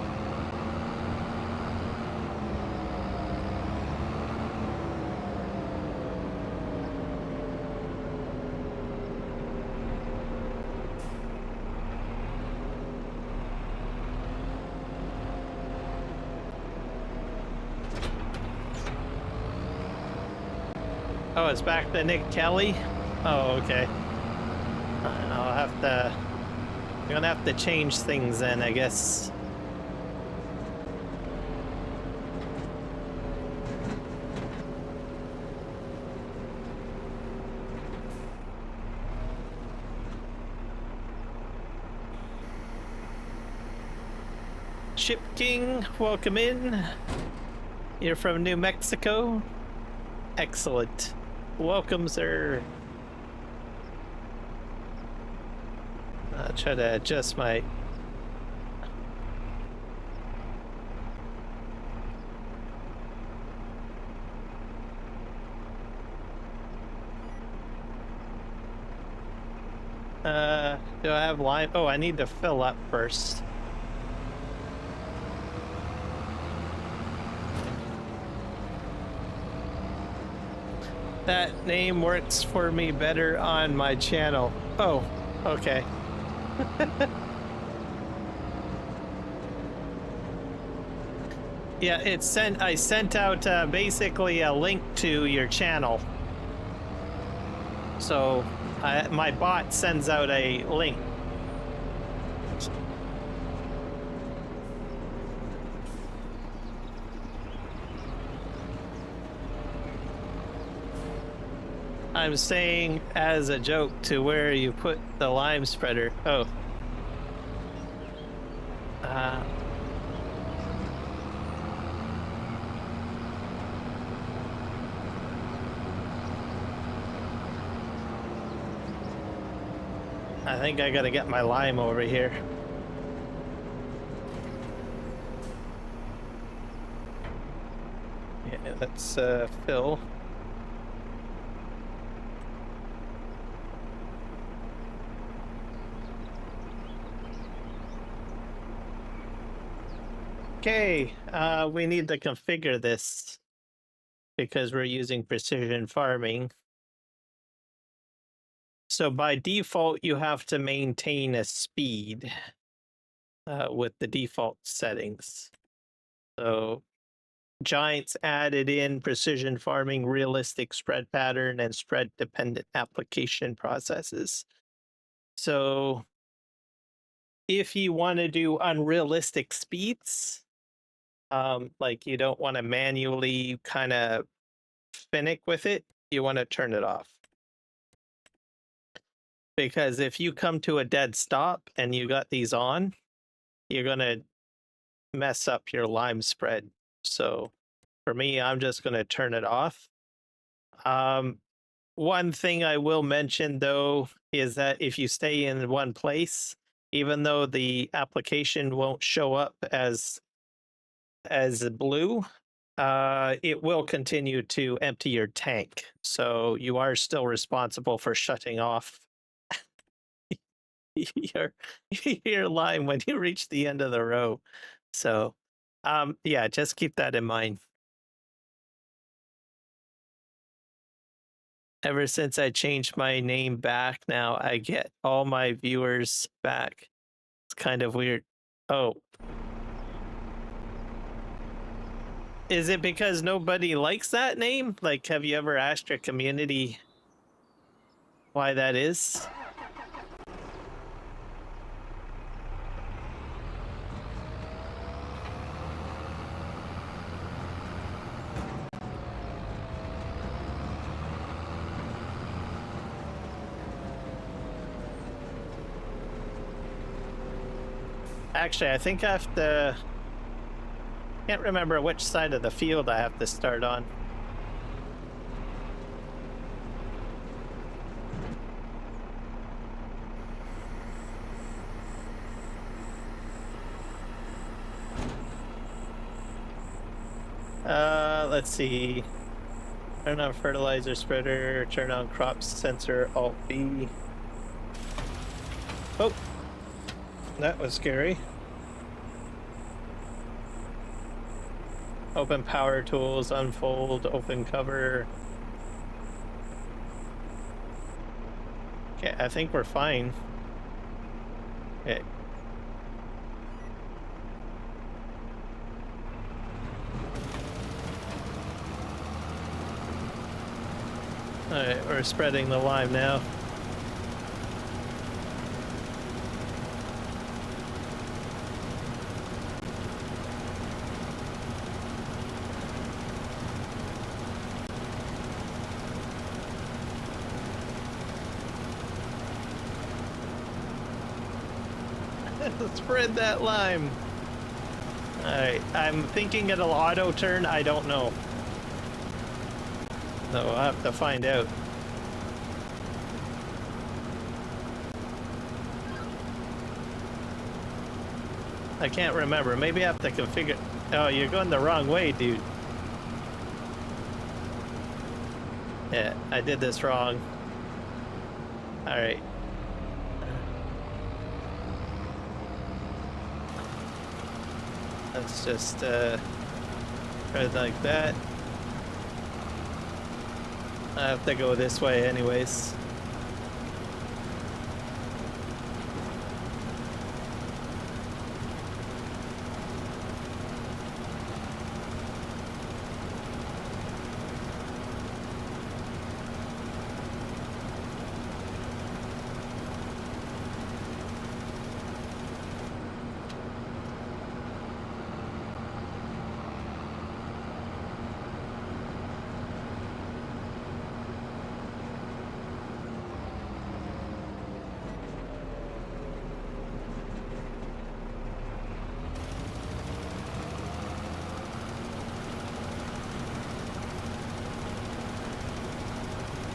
it's back to Nick Kelly? Oh, okay. I'll have to... You're gonna have to change things then, I guess. Ship King, welcome in. You're from New Mexico? Excellent. Welcome, sir. I'll try to adjust my... do I have lime? Oh, I need to fill up first. That name works for me better on my channel. Oh, okay. Yeah, I sent out basically a link to your channel. So my bot sends out a link. I'm saying as a joke to where you put the lime spreader. Oh. I think I gotta get my lime over here. Yeah, let's fill. Okay, we need to configure this because we're using precision farming. So by default, you have to maintain a speed with the default settings. So Giants added in precision farming, realistic spread pattern, and spread dependent application processes. So if you want to do unrealistic speeds, like you don't want to manually kind of finick with it, you want to turn it off. Because if you come to a dead stop and you got these on, you're going to mess up your lime spread. So for me, I'm just going to turn it off. One thing I will mention though is that if you stay in one place, even though the application won't show up as blue, it will continue to empty your tank. So you are still responsible for shutting off your line when you reach the end of the row. So yeah, just keep that in mind. Ever since I changed my name back, now I get all my viewers back. It's kind of weird. Oh. Is it because nobody likes that name? Like, have you ever asked your community why that is? Actually, I think I have to... Can't remember which side of the field I have to start on. Let's see. Turn on fertilizer spreader, turn on crop sensor, Alt B. Oh, that was scary. Open power tools, unfold, open cover. Okay, I think we're fine. Okay. Alright, we're spreading the lime now. Spread that lime. Alright, I'm thinking it'll auto turn. I don't know. So I'll have to find out. I can't remember. Maybe I have to configure. Oh, you're going the wrong way, dude. Yeah, I did this wrong. Alright. Let's just try it like that. I have to go this way anyways.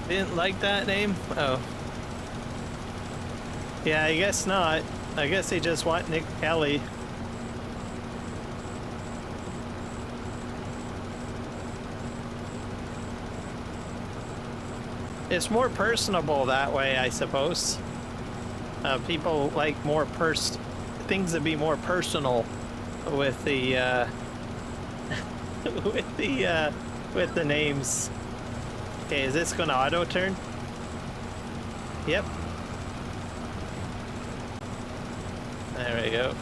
Didn't like that name? Oh. Yeah, I guess not. I guess they just want Nick Kelly. It's more personable that way, I suppose. People like more things to be more personal with the with the names. Okay, is this gonna auto turn? Yep. There we go.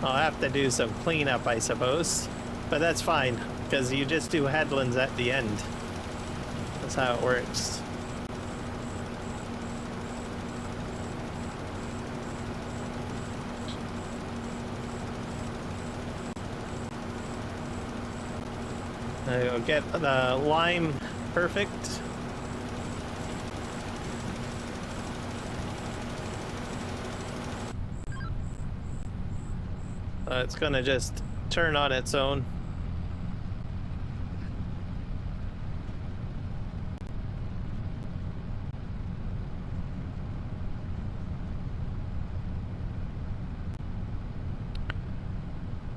I'll have to do some cleanup, I suppose. But that's fine, because you just do headlands at the end. That's how it works. I'll get the lime perfect. It's gonna just turn on its own.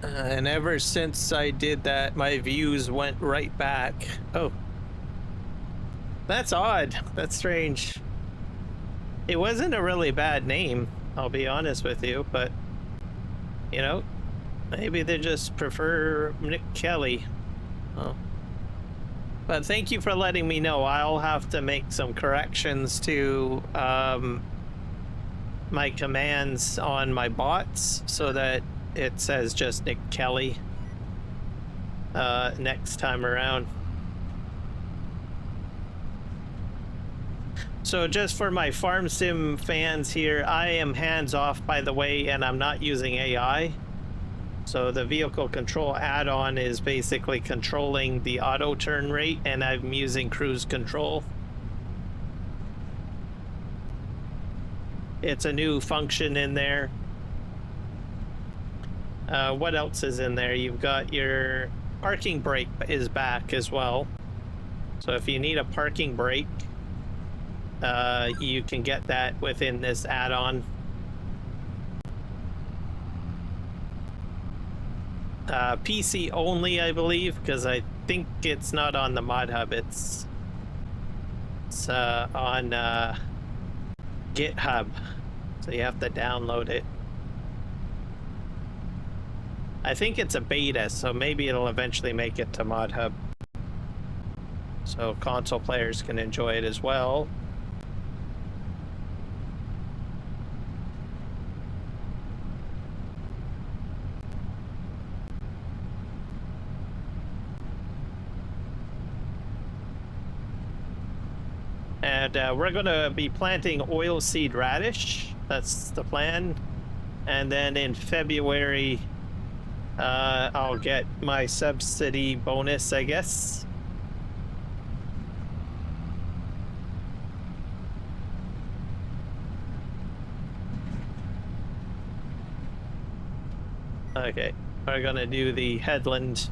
And ever since I did that, my views went right back. Oh. That's odd. That's strange. It wasn't a really bad name, I'll be honest with you, but, you know, maybe they just prefer Nick Kelly. Oh. But thank you for letting me know. I'll have to make some corrections to my commands on my bots so that it says just Nick Kelly next time around. So just for my farm sim fans here, I am hands off, by the way, and I'm not using AI. So the vehicle control add-on is basically controlling the auto turn rate, and I'm using cruise control. It's a new function in there. What else is in there? You've got your parking brake is back as well. So if you need a parking brake, you can get that within this add-on. PC only, I believe, because I think it's not on the mod hub. It's on GitHub, so you have to download it. I think it's a beta, so maybe it'll eventually make it to mod hub, so console players can enjoy it as well. And we're going to be planting oilseed radish. That's the plan. And then in February, I'll get my subsidy bonus, I guess. Okay, we're going to do the headland.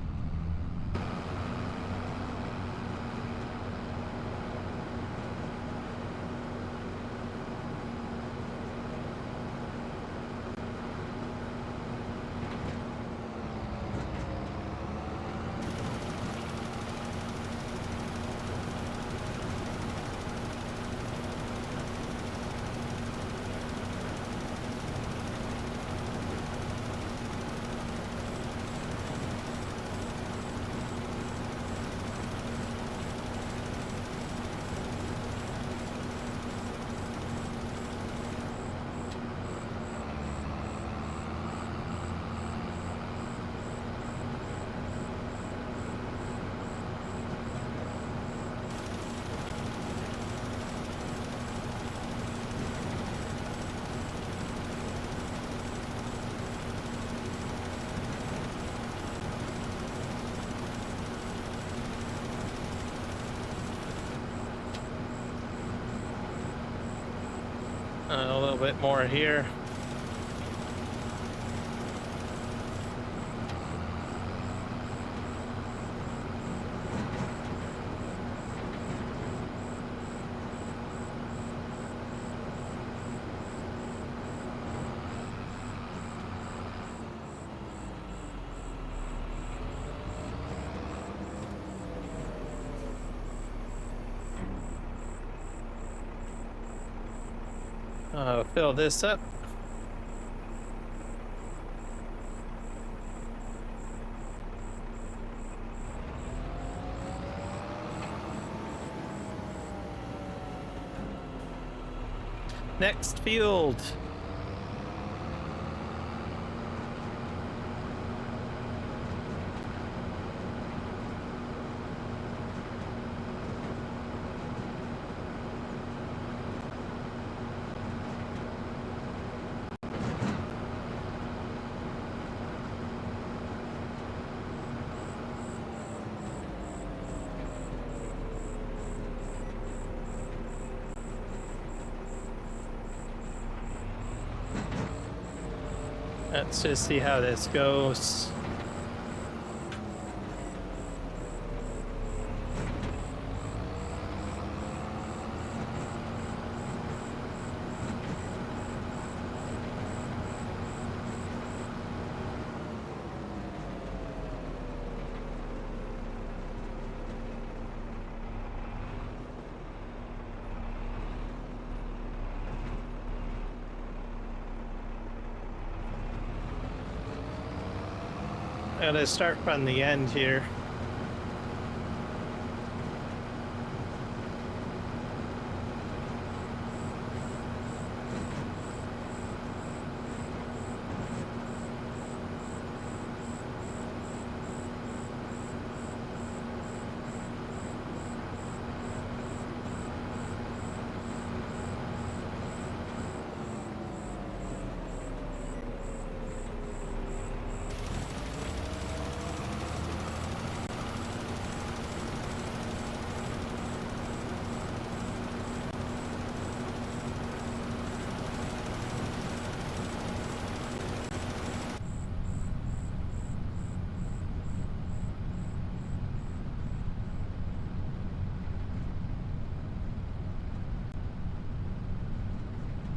A little bit more here. Fill this up. Next field. Let's just see how this goes. I'm gonna start from the end here.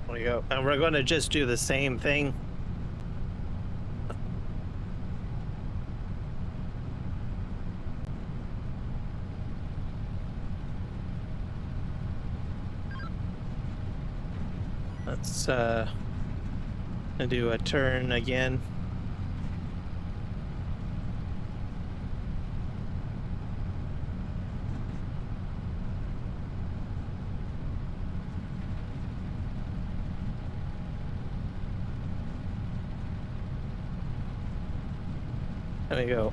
There we go. And we're going to just do the same thing. Let's do a turn again. There we go.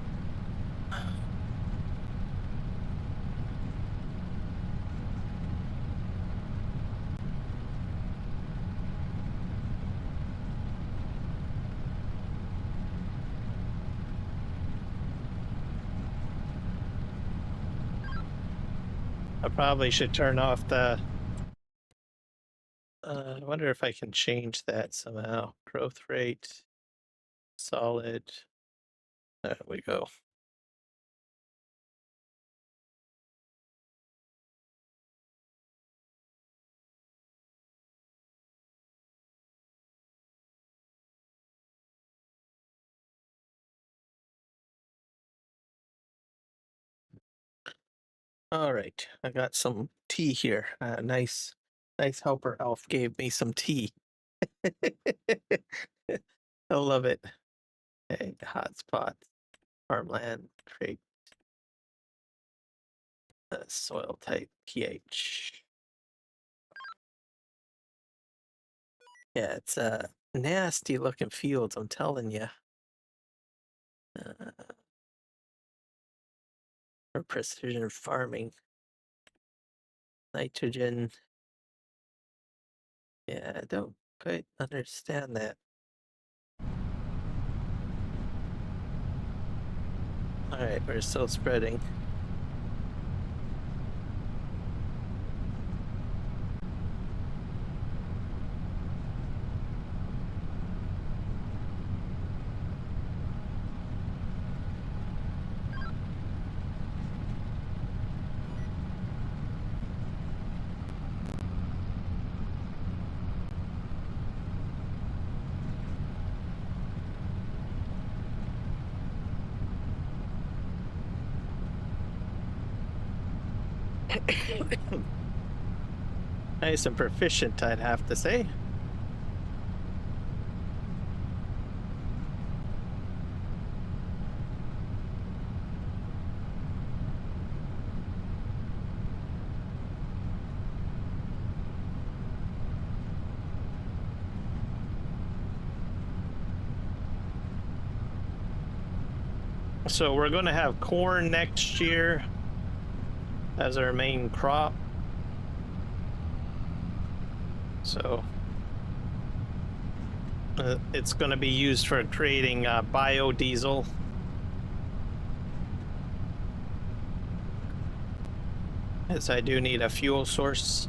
I probably should turn off the... I wonder if I can change that somehow. Growth rate, solid. There we go. All right, I got some tea here. Nice helper elf gave me some tea. I love it. Hey, hotspot, farmland, create soil type, pH. Yeah, it's a nasty looking field, I'm telling you. For precision farming. Nitrogen. Yeah, I don't quite understand that. Alright, we're still spreading. Nice and proficient, I'd have to say. So we're going to have corn next year as our main crop. So it's going to be used for creating biodiesel. As I do need a fuel source.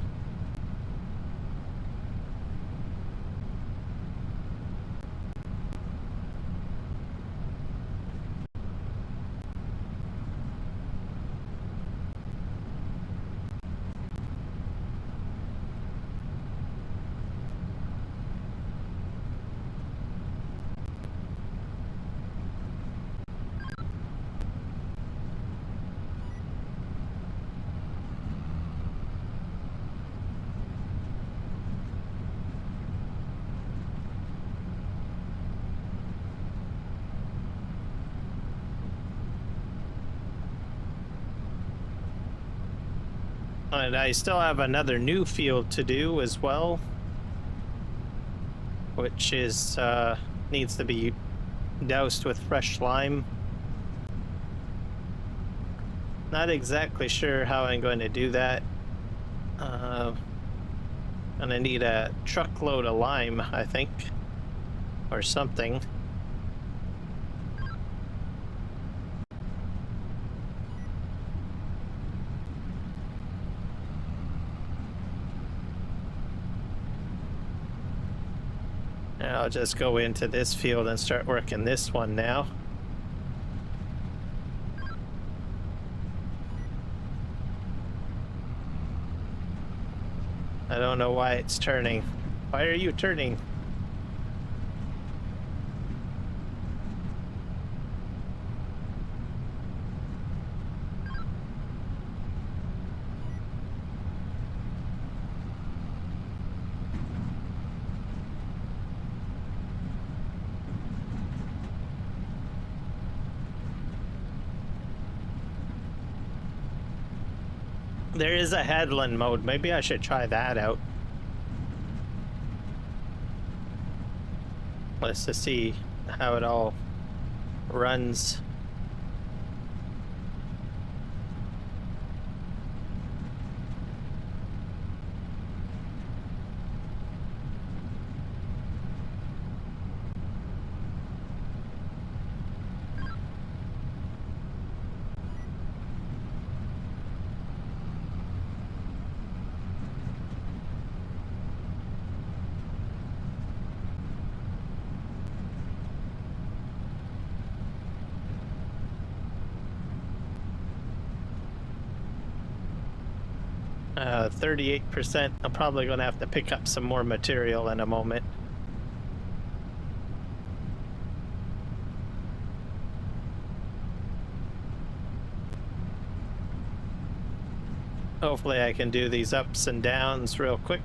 And I still have another new field to do as well, which is needs to be doused with fresh lime. Not exactly sure how I'm going to do that. Gonna need a truckload of lime, I think, or something. I'll just go into this field and start working this one now. I don't know why it's turning. Why are you turning? There is a headland mode. Maybe I should try that out. Let's just see how it all runs. 38%. I'm probably going to have to pick up some more material in a moment. Hopefully I can do these ups and downs real quick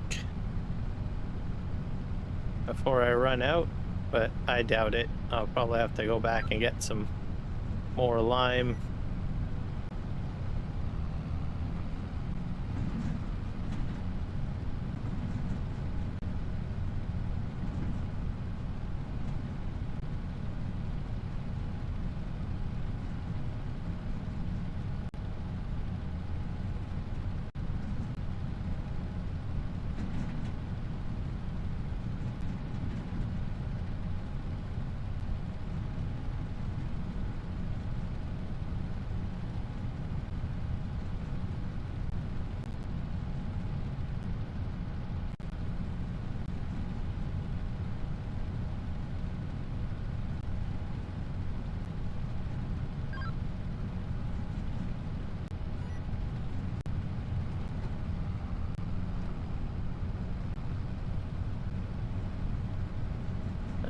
before I run out, but I doubt it. I'll probably have to go back and get some more lime.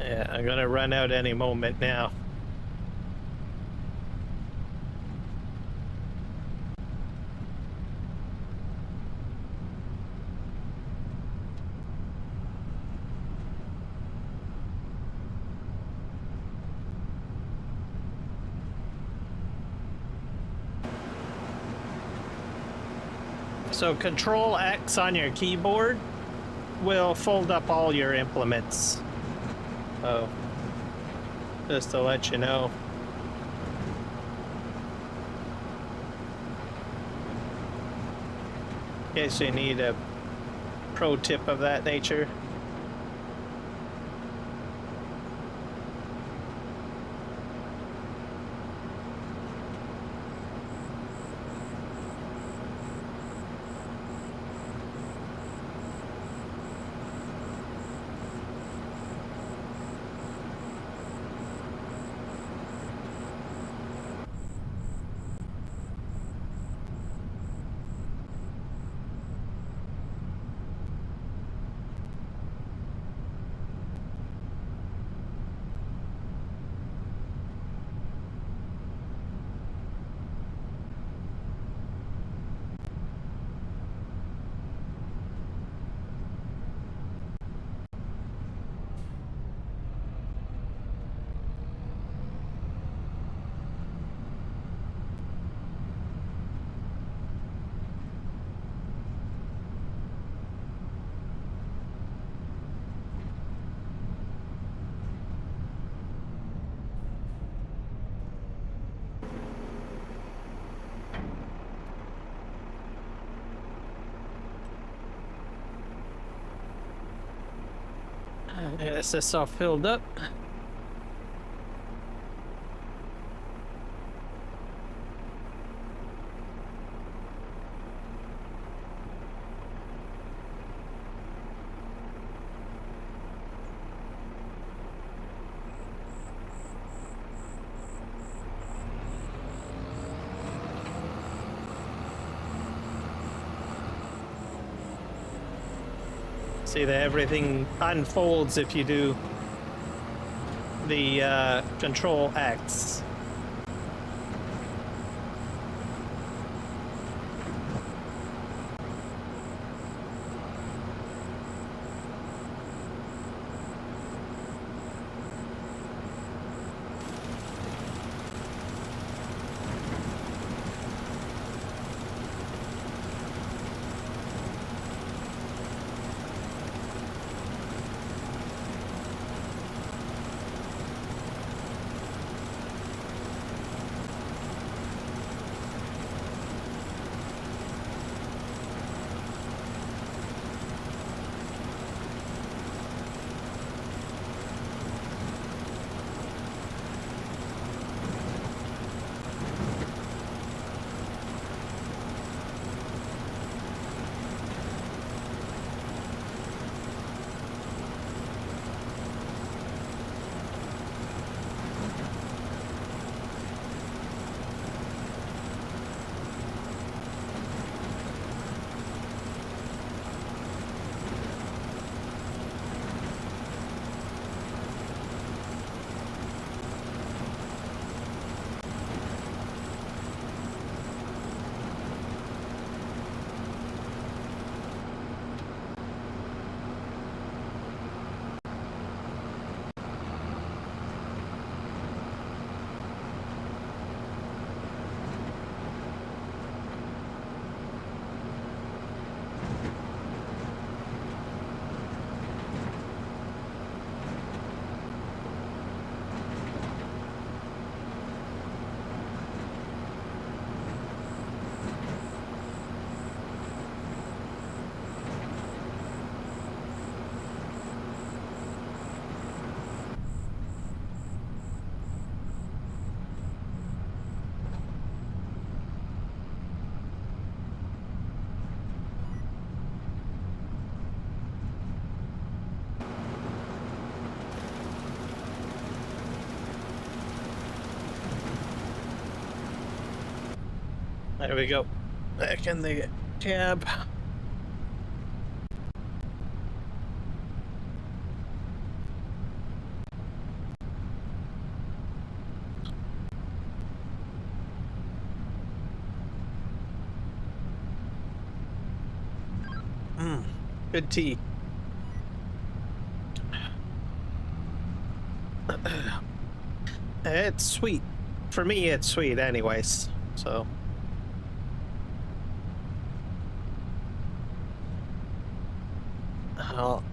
Yeah, I'm gonna run out any moment now. So Control X on your keyboard will fold up all your implements. Oh, just to let you know. In case you need a pro tip of that nature. Yes, this all filled up. See that everything unfolds if you do the Control X. There we go. Back in the cab. Good tea. It's sweet. For me, it's sweet anyways, so. Well,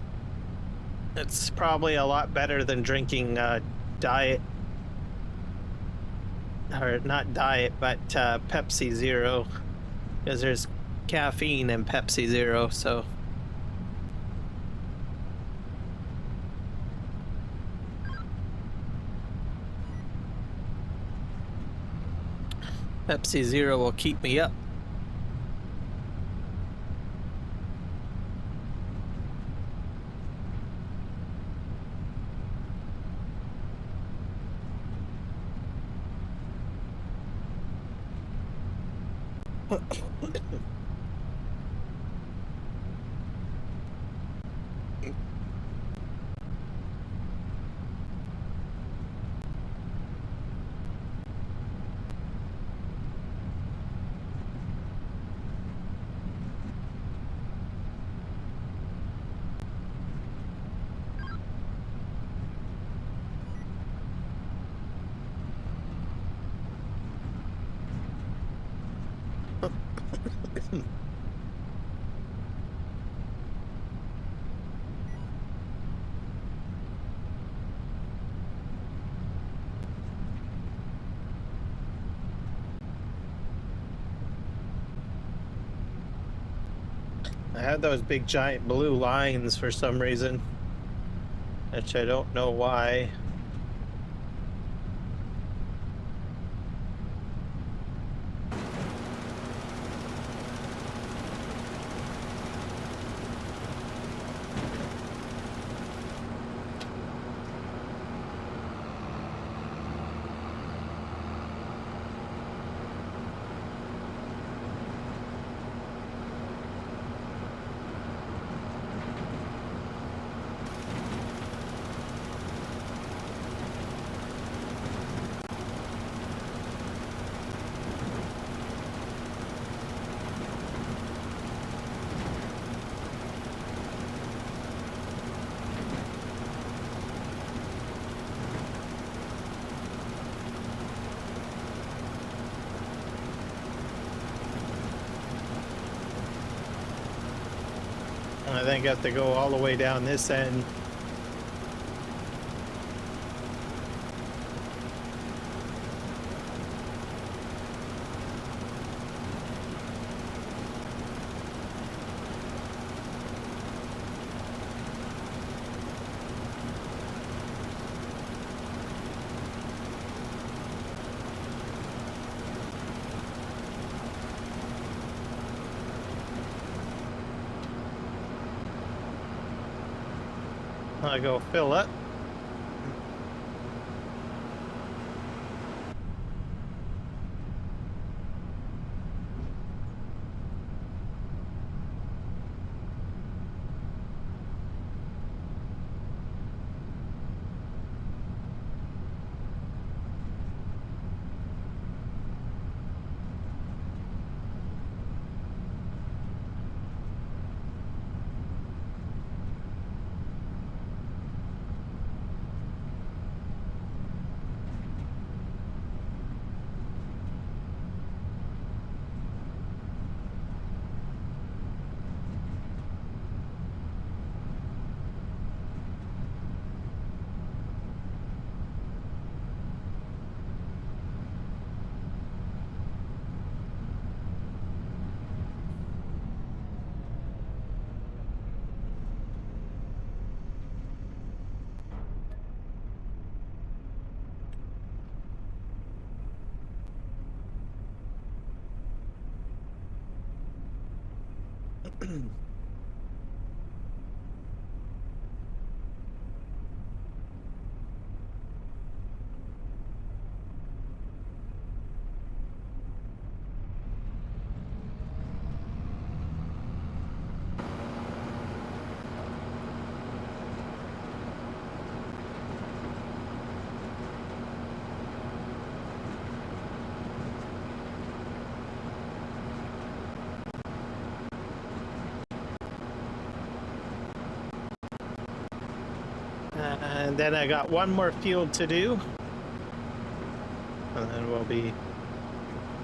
it's probably a lot better than drinking diet, or not diet, but Pepsi Zero, because there's caffeine in Pepsi Zero, so. Pepsi Zero will keep me up. I had those big giant blue lines for some reason, which I don't know why. I think I have to go all the way down this end. I go fill up. And then I got one more field to do. And then we'll be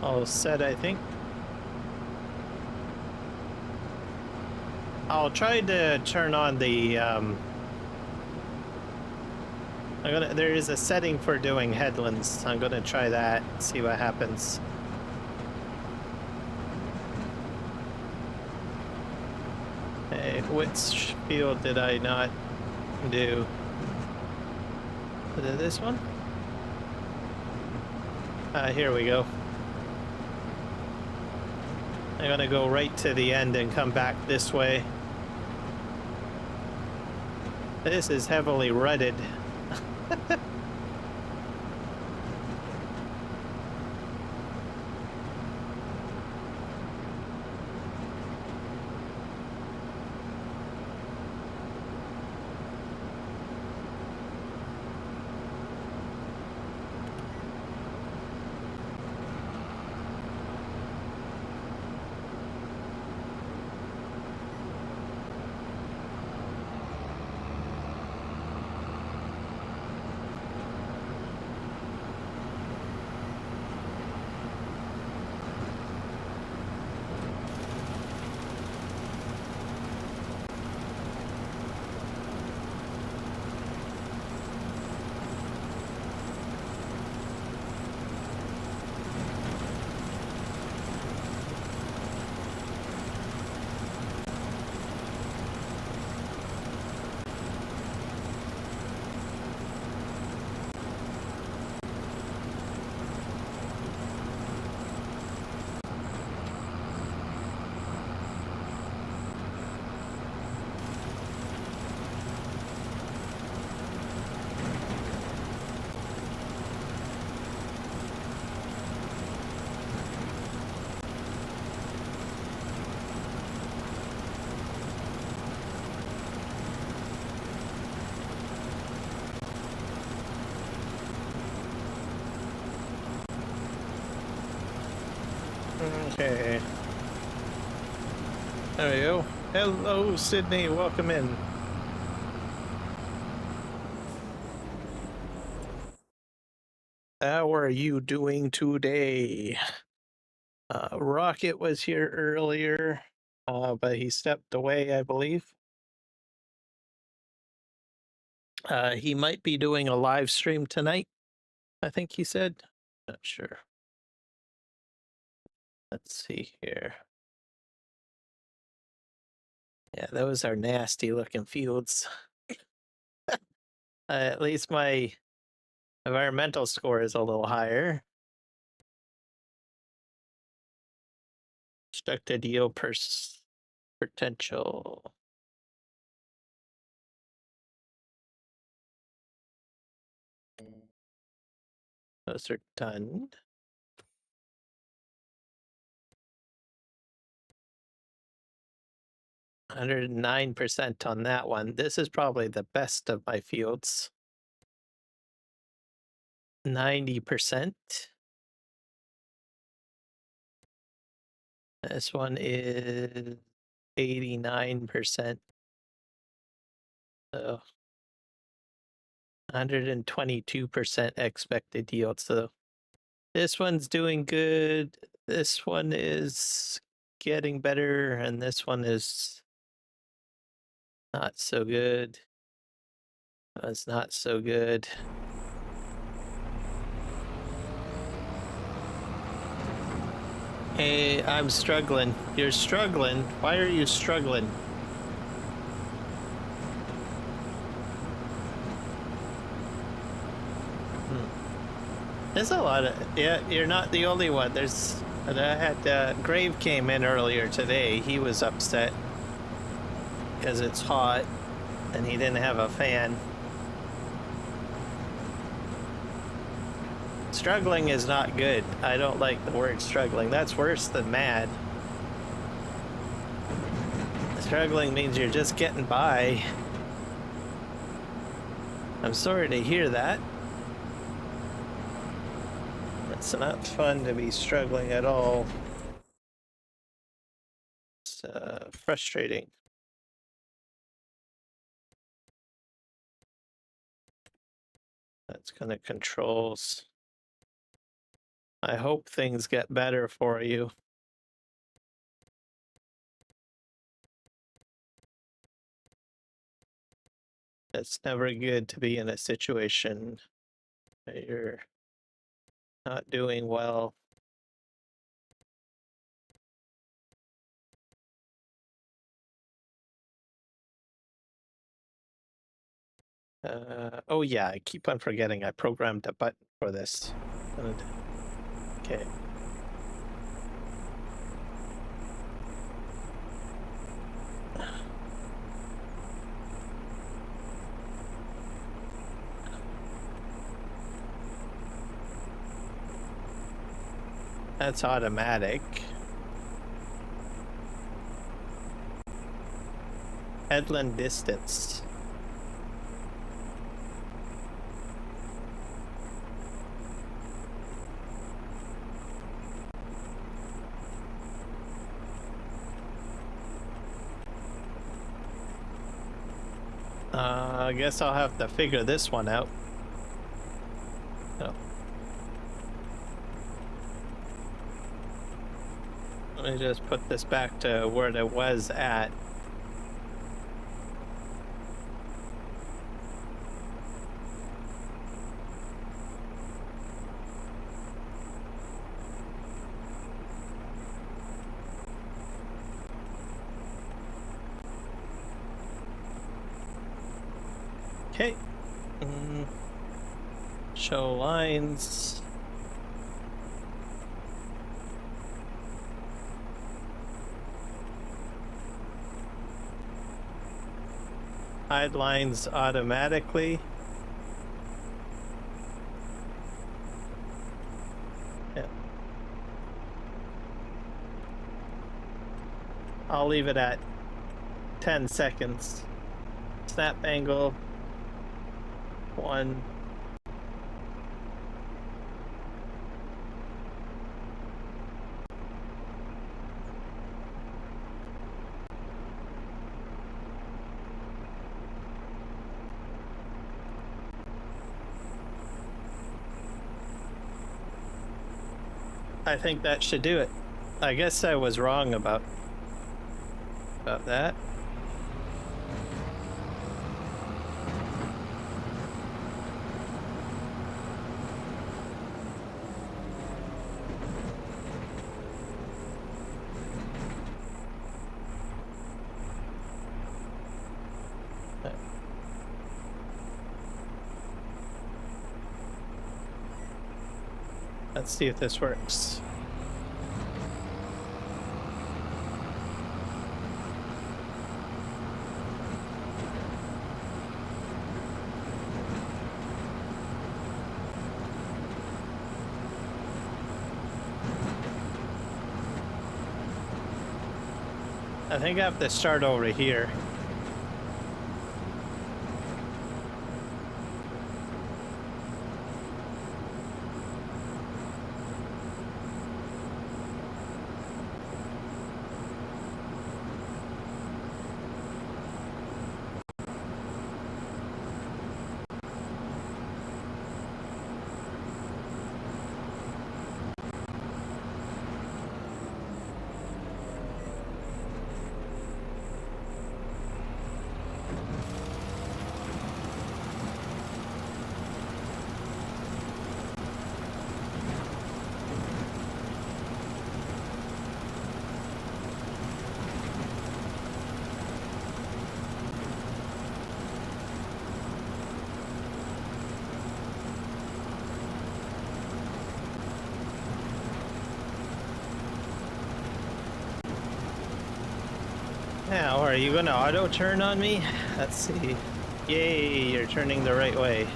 all set, I think. I'll try to turn on the there is a setting for doing headlands. I'm gonna try that, see what happens. Hey, which field did I not do? Was it this one? Here we go. I'm gonna go right to the end and come back this way. This is heavily rutted. Okay. There we go. Hello, Sydney. Welcome in. How are you doing today? Rocket was here earlier, but he stepped away, I believe. He might be doing a live stream tonight, I think he said. Not sure. Let's see here. Yeah, those are nasty looking fields. At least my environmental score is a little higher. Expected yield potential. Those are done. 109% on that one. This is probably the best of my fields. 90%. This one is 89%. So 122% expected yield. So this one's doing good. This one is getting better, and this one is not so good. That's not so good. Hey, I'm struggling. You're struggling? Why are you struggling? There's a lot of... Yeah, you're not the only one. There's... I had... Grave came in earlier today. He was upset because it's hot and he didn't have a fan. Struggling is not good. I don't like the word struggling. That's worse than mad. Struggling means you're just getting by. I'm sorry to hear that. It's not fun to be struggling at all. It's frustrating. That's gonna controls. I hope things get better for you. It's never good to be in a situation that you're not doing well. Oh yeah, I keep on forgetting I programmed a button for this. Okay. That's automatic. Headland distance. I guess I'll have to figure this one out. Oh. Let me just put this back to where it was at. Okay. Show lines. Hide lines automatically. Yeah. I'll leave it at 10 seconds. Snap angle. 1. I think that should do it. I guess I was wrong about that. Let's see if this works. I think I have to start over here. Now, are you gonna auto turn on me? Let's see. Yay, you're turning the right way.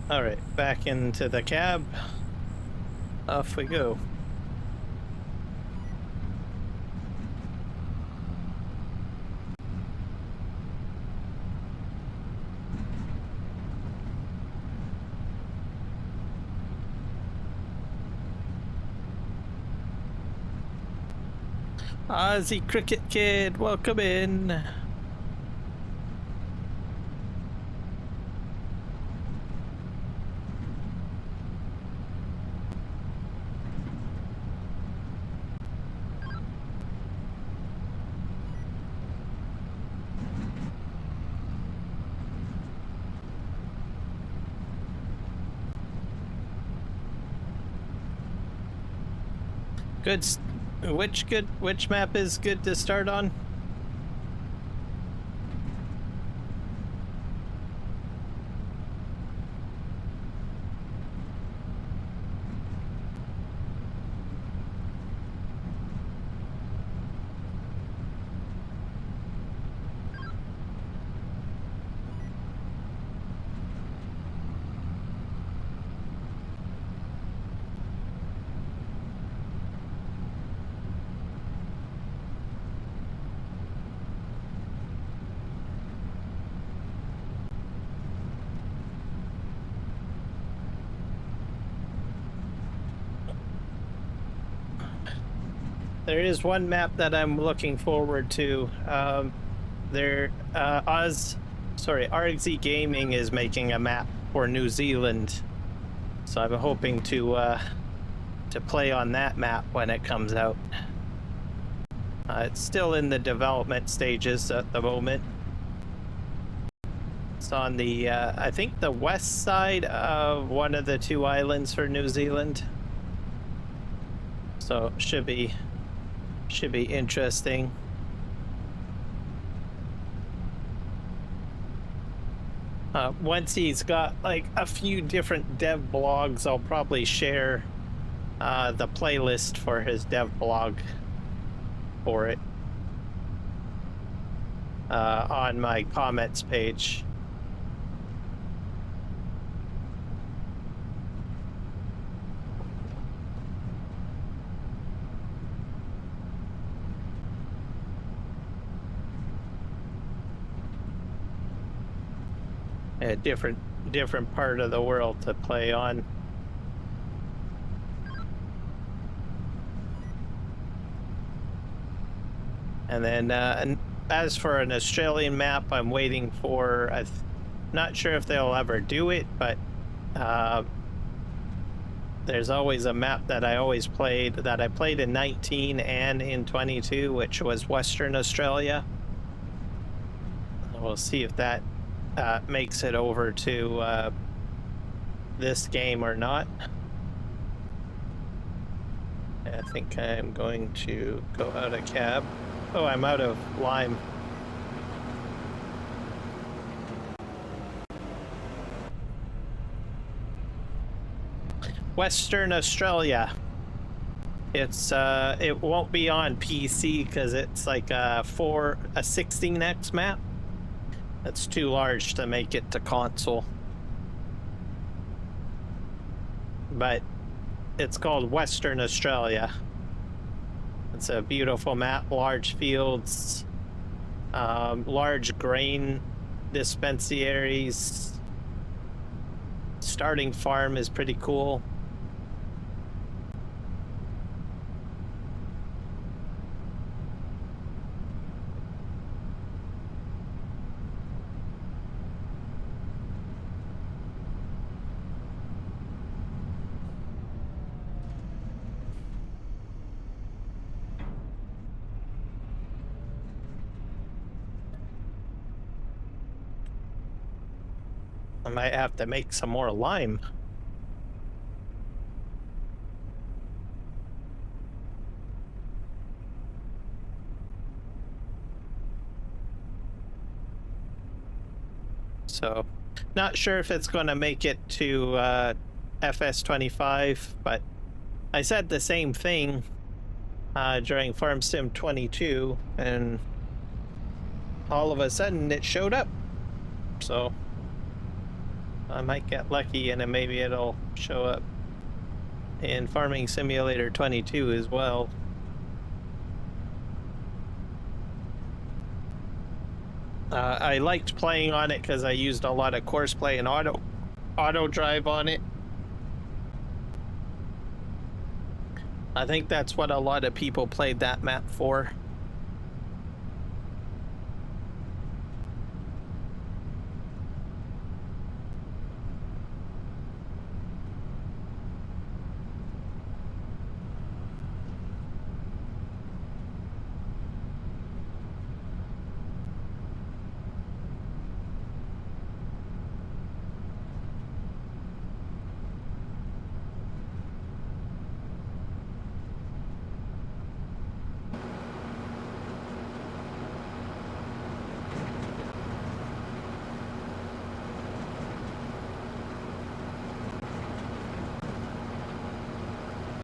All right, back into the cab. Off we go. Aussie Cricket Kid, welcome in. Good. Which map is good to start on? There is one map that I'm looking forward to. RXZ Gaming is making a map for New Zealand, so I'm hoping to play on that map when it comes out. It's still in the development stages at the moment. It's on the I think the west side of one of the two islands for New Zealand, so should be interesting. Once he's got like a few different dev blogs, I'll probably share the playlist for his dev blog for it on my comments page. A different part of the world to play on. And then and as for an Australian map, I'm waiting for, not sure if they'll ever do it, but there's always a map that I played in 19 and in 22, which was Western Australia. We'll see if that makes it over to this game or not. I think I'm going to go out of cab. Oh, I'm out of lime. Western Australia. It's it won't be on PC because it's like a 16x map. That's too large to make it to console. But it's called Western Australia. It's a beautiful map, large fields, large grain dispensaries. Starting farm is pretty cool. I might have to make some more lime. So, not sure if it's going to make it to FS25, but I said the same thing during Farm Sim 22, and all of a sudden it showed up. So I might get lucky and then maybe it'll show up in Farming Simulator 22 as well. I liked playing on it because I used a lot of course play and auto drive on it. I think that's what a lot of people played that map for.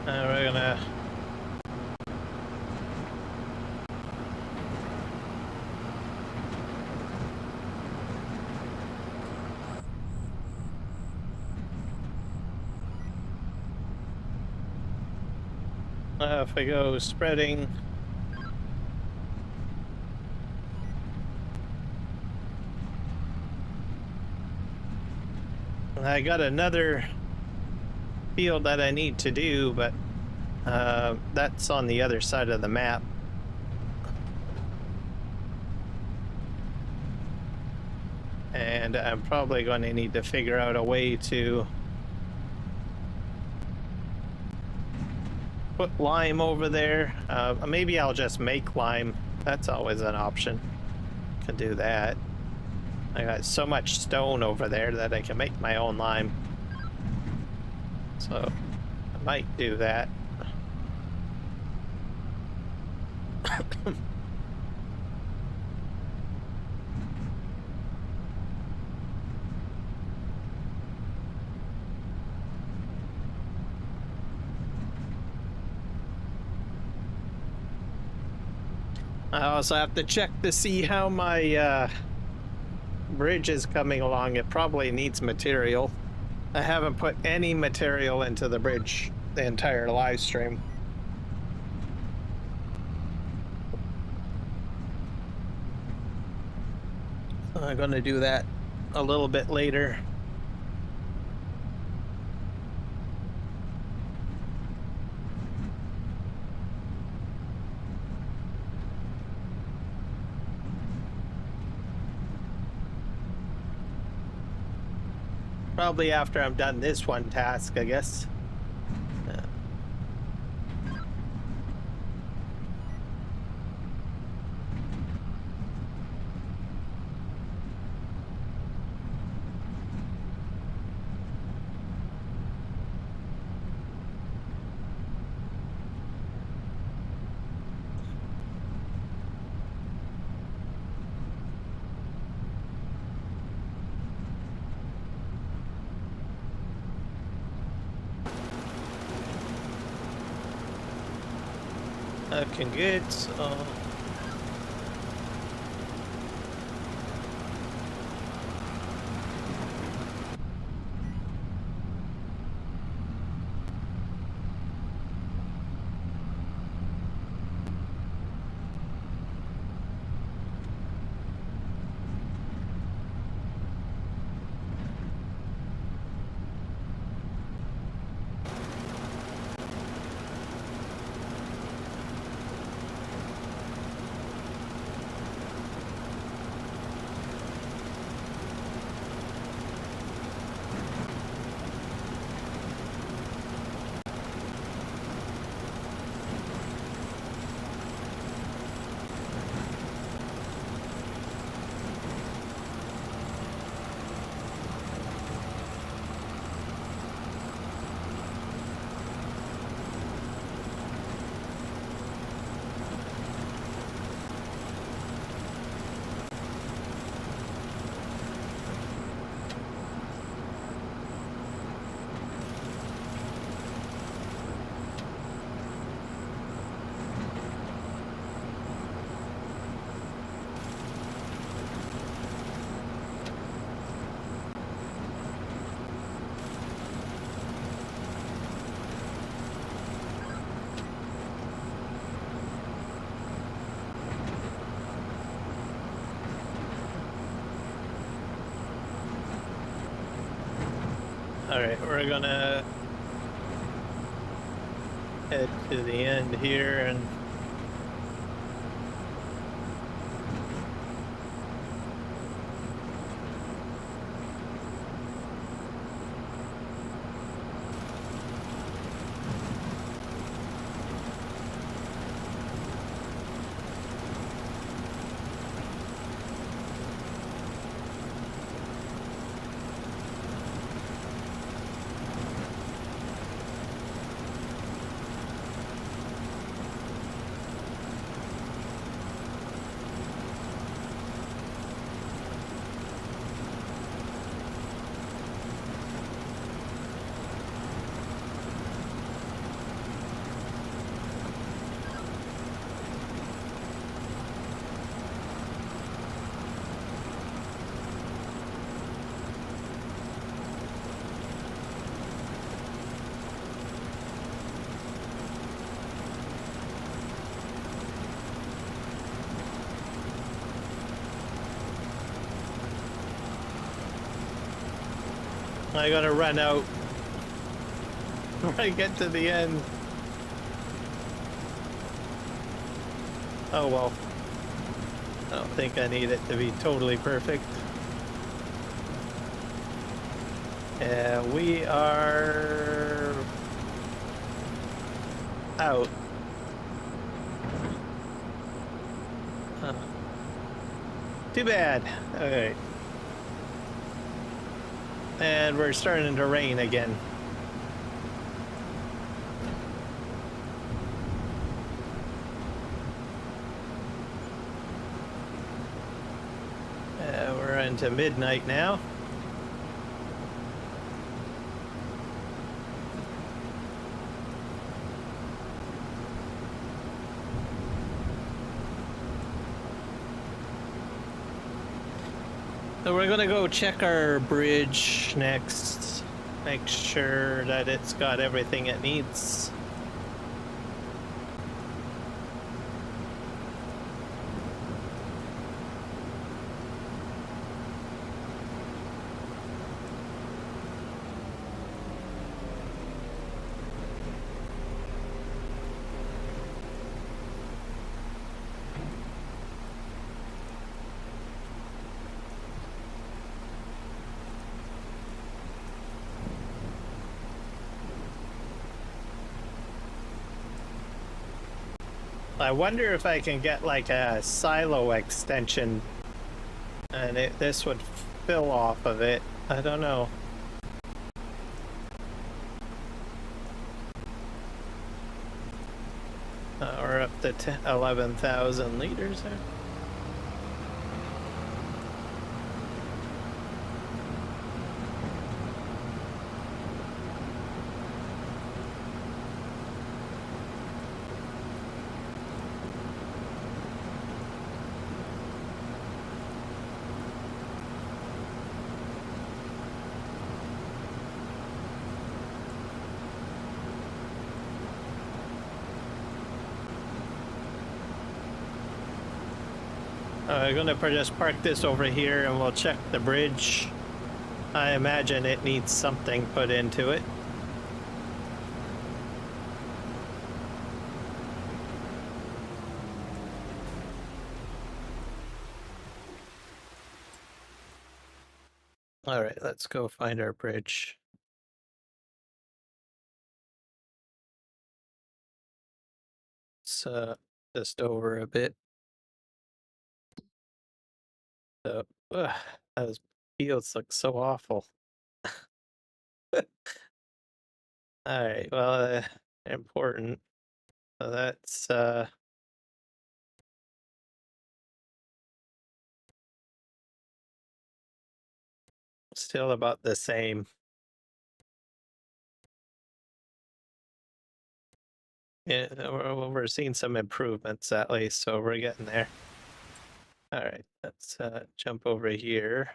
We're gonna if I go spreading, I got another field that I need to do, but that's on the other side of the map. And I'm probably going to need to figure out a way to put lime over there. Maybe I'll just make lime. That's always an option. Can do that. I got so much stone over there that I can make my own lime. So I might do that. I also have to check to see how my bridge is coming along. It probably needs material. I haven't put any material into the bridge the entire live stream. So I'm going to do that a little bit later. Probably after I'm done this one task, I guess. Looking good, so... Alright, we're gonna head to the end here and I gotta run out when I get to the end. Oh well. I don't think I need it to be totally perfect. We are out. Too bad. Alright. And we're starting to rain again. We're into midnight now. So we're gonna go check our bridge next, make sure that it's got everything it needs. I wonder if I can get like a silo extension and this would fill off of it. I don't know. We're up to 11,000 liters there. I'm gonna just park this over here and we'll check the bridge. I imagine it needs something put into it. All right, let's go find our bridge. It's just over a bit. So, those fields look so awful. All right, well, important. So that's still about the same. Yeah, we're seeing some improvements at least, so we're getting there. All right, let's jump over here.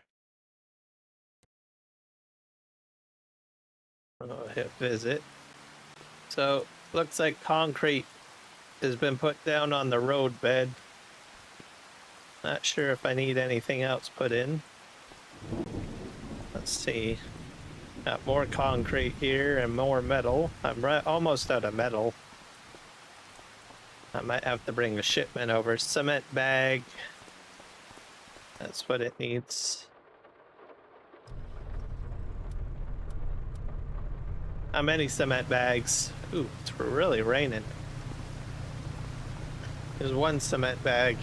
I'll hit visit. So looks like concrete has been put down on the road bed. Not sure if I need anything else put in. Let's see. Got more concrete here and more metal. I'm almost out of metal. I might have to bring a shipment over. Cement bag. That's what it needs. How many cement bags? Ooh, it's really raining. There's one cement bag.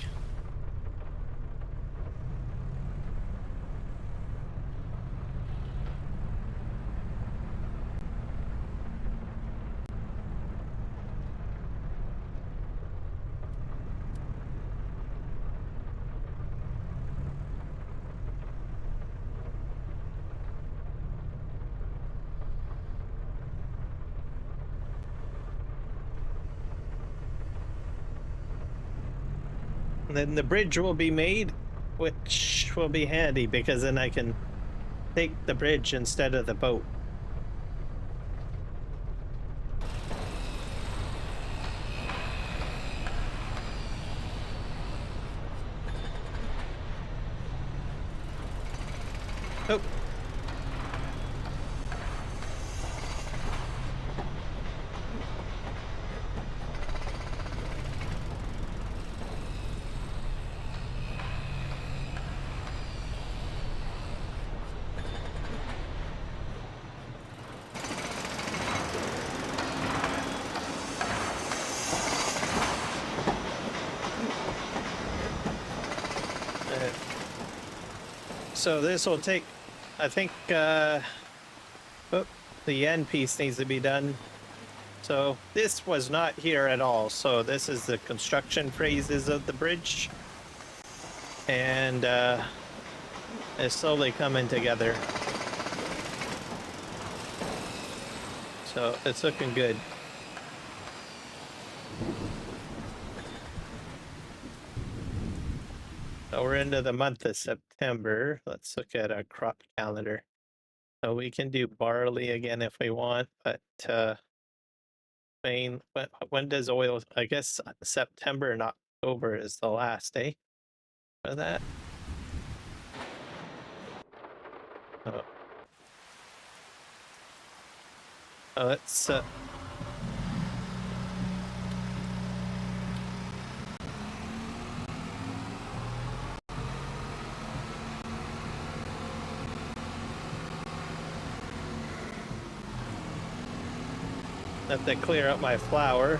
And then the bridge will be made, which will be handy because then I can take the bridge instead of the boat. Oh. So this will take, I think, oh, the end piece needs to be done. So this was not here at all. So this is the construction phases of the bridge. And it's slowly coming together. So it's looking good. So we're into the month of September. Let's look at our crop calendar. So we can do barley again if we want, but when does oil? I guess September and October is the last day for that. Oh, let's have to clear up my flour.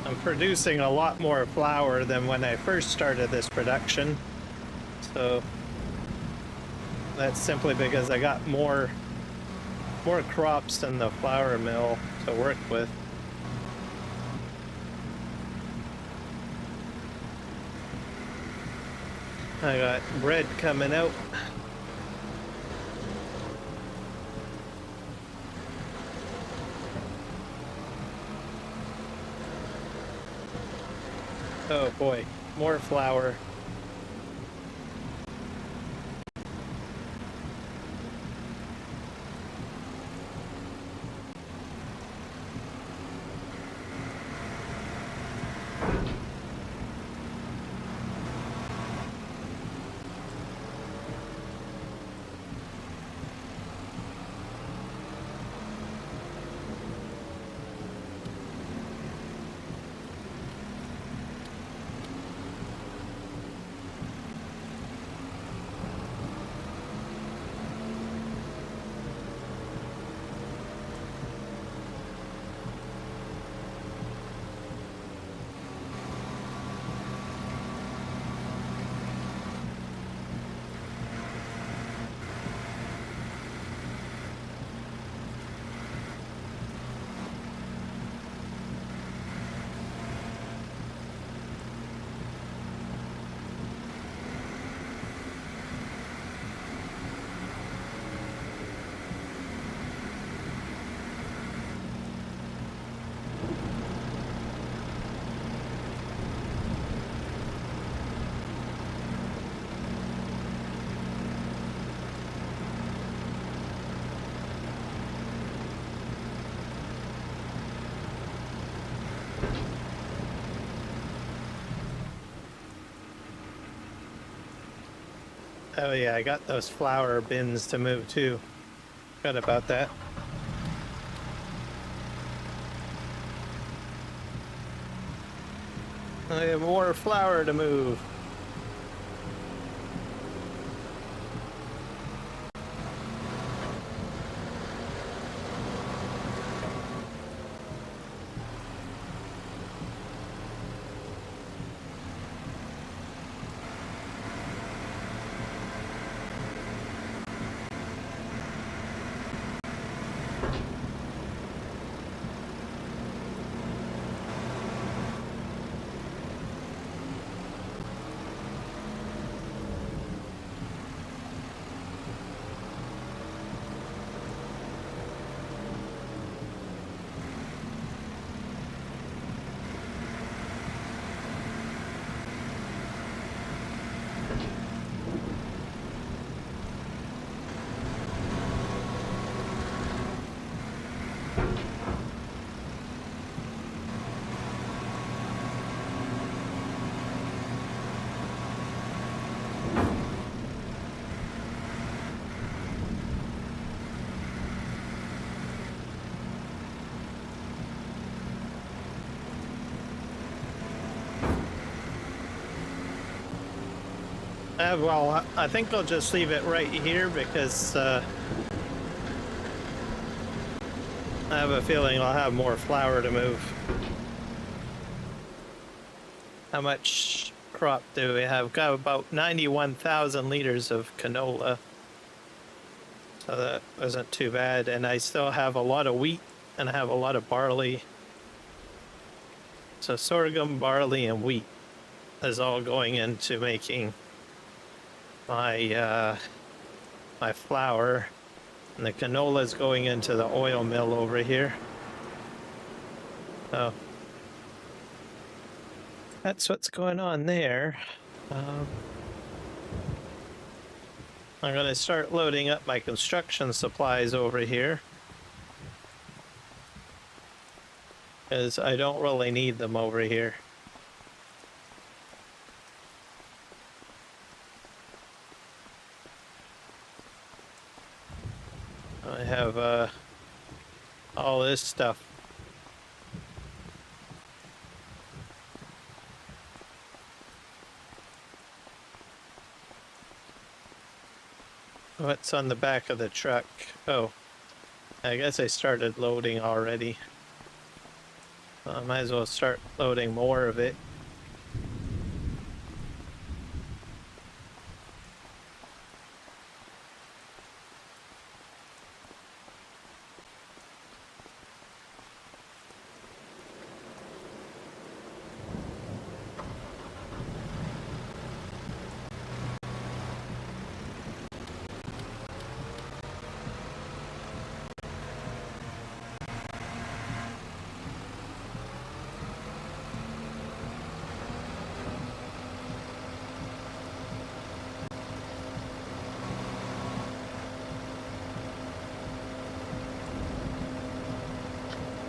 I'm producing a lot more flour than when I first started this production. So that's simply because I got more crops than the flour mill to work with. I got bread coming out. Oh boy, more flour. Oh yeah, I got those flower bins to move too. Forgot about that. I have more flour to move. Well, I think I'll just leave it right here because I have a feeling I'll have more flour to move. How much crop do we have? Got about 91,000 liters of canola. So that wasn't too bad. And I still have a lot of wheat and I have a lot of barley. So sorghum, barley, and wheat is all going into making my my flour, and the canola is going into the oil mill over here. So that's what's going on there. I'm going to start loading up my construction supplies over here because I don't really need them over here. I have all this stuff. What's on the back of the truck? Oh, I guess I started loading already. I might as well start loading more of it.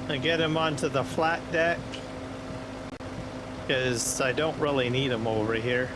I get him onto the flat deck because I don't really need him over here.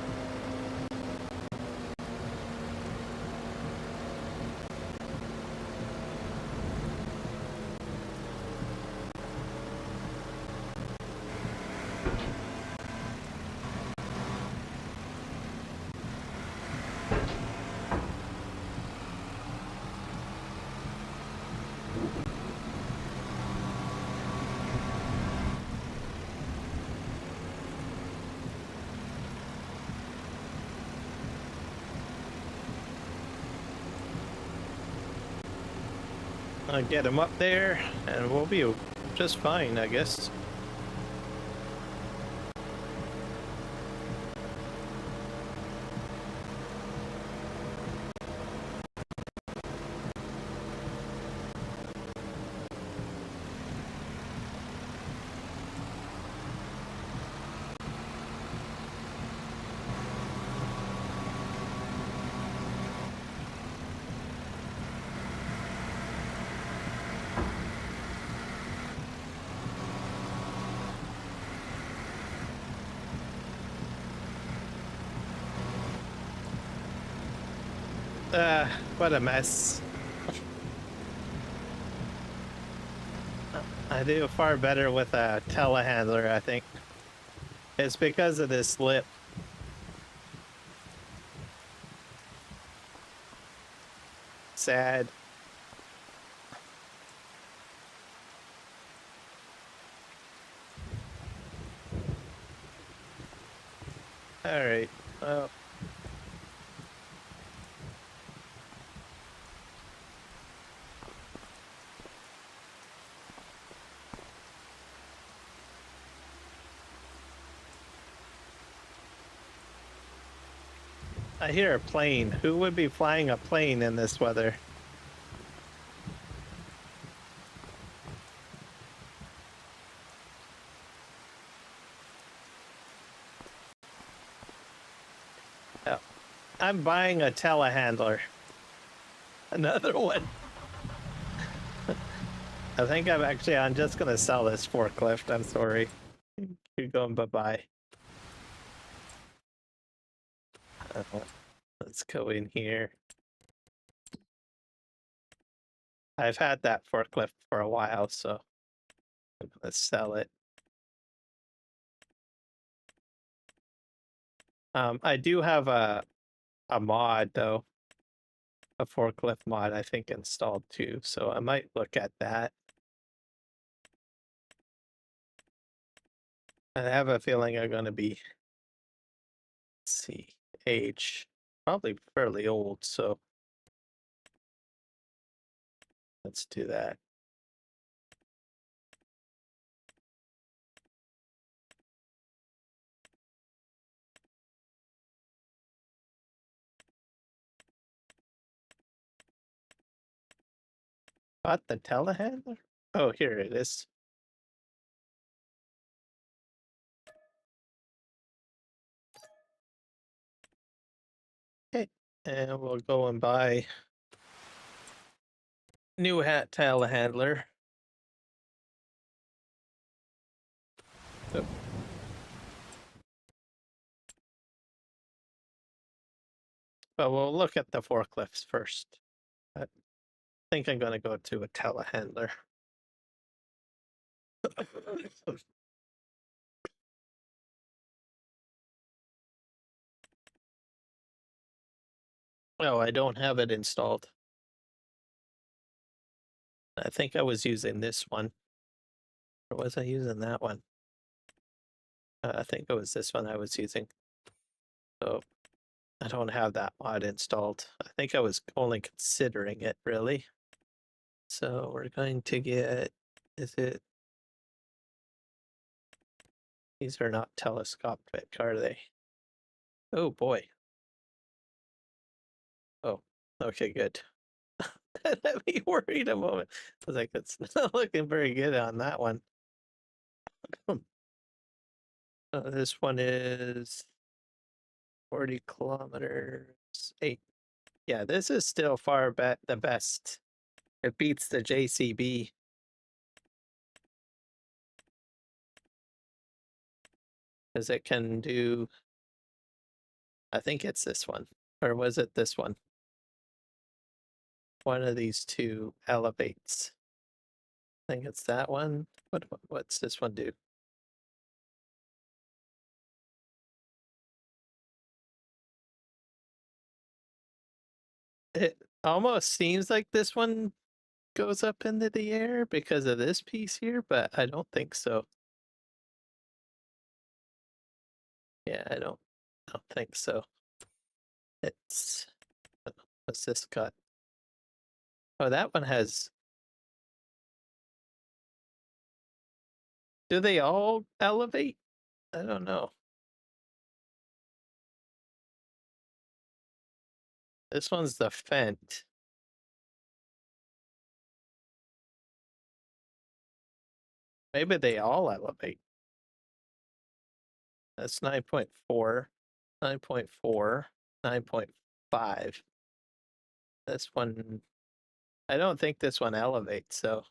I'll get him up there and we'll be just fine, I guess. What a mess. I do far better with a telehandler, I think. It's because of this lip. Sad. Alright. Well. I hear a plane. Who would be flying a plane in this weather? Oh, I'm buying a telehandler. Another one. I think I'm just gonna sell this forklift. I'm sorry. You're going bye-bye. Let's go in here. I've had that forklift for a while, so I'm gonna sell it. I do have a mod though, a forklift mod I think installed too, so I might look at that. I have a feeling I'm gonna be, let's see, age probably fairly old, so let's do that. Got the telehandler? Oh, here it is. Okay, and we'll go and buy new hat telehandler. Oh. But we'll look at the forklifts first. I think I'm gonna go to a telehandler. Oh, I don't have it installed. I think I was using this one. Or was I using that one? I think it was this one I was using. So I don't have that mod installed. I think I was only considering it, really. So we're going to get, is it? These are not telescopic, are they? Oh boy. Oh, okay, good. That had me worried a moment. I was like, it's not looking very good on that one. This one is 40 kilometers, 8. Yeah, this is still far the best. It beats the JCB. Because it can do, I think it's this one. Or was it this one? One of these two elevates. I think it's that one. What's this one do? It almost seems like this one goes up into the air because of this piece here, but I don't think so. Yeah, I don't think so. It's, what's this got? Oh, that one has, do they all elevate? I don't know. This one's the Fent. Maybe they all elevate. That's 9.4, 9.4, 9.5. This one, I don't think this one elevates, so.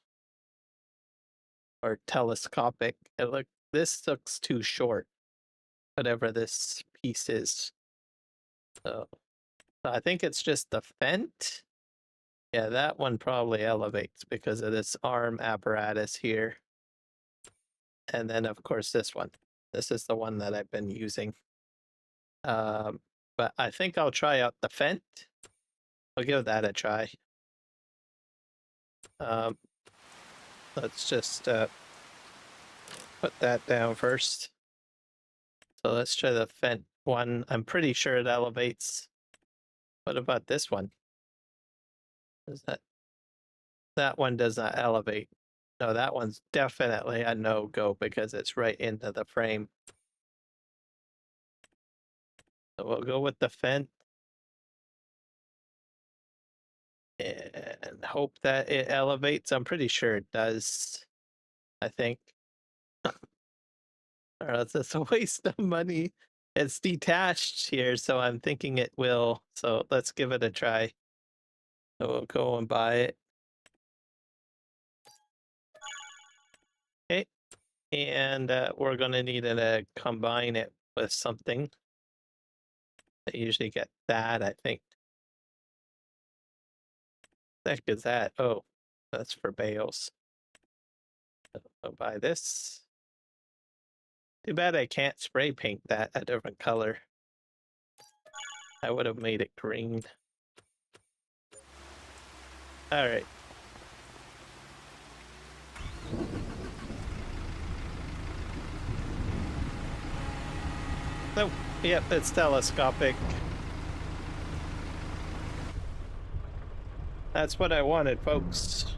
Or telescopic. This looks too short. Whatever this piece is. So I think it's just the Fent. Yeah, that one probably elevates because of this arm apparatus here. And then, of course, this one. This is the one that I've been using. But I think I'll try out the Fent. I'll give that a try. Let's just put that down first. So let's try the Fent one. I'm pretty sure it elevates. What about this one? Is that one does not elevate? No, that one's definitely a no-go because it's right into the frame. So we'll go with the Fent. And hope that it elevates. I'm pretty sure it does. I think. Or else it's a waste of money. It's detached here, so I'm thinking it will. So let's give it a try. So we'll go and buy it. Okay. And we're going to need to combine it with something. I usually get that, I think. What the heck is that? Oh, that's for bales. I'll buy this. Too bad I can't spray paint that a different color. I would have made it green. All right. Oh, yep, it's telescopic. That's what I wanted, folks.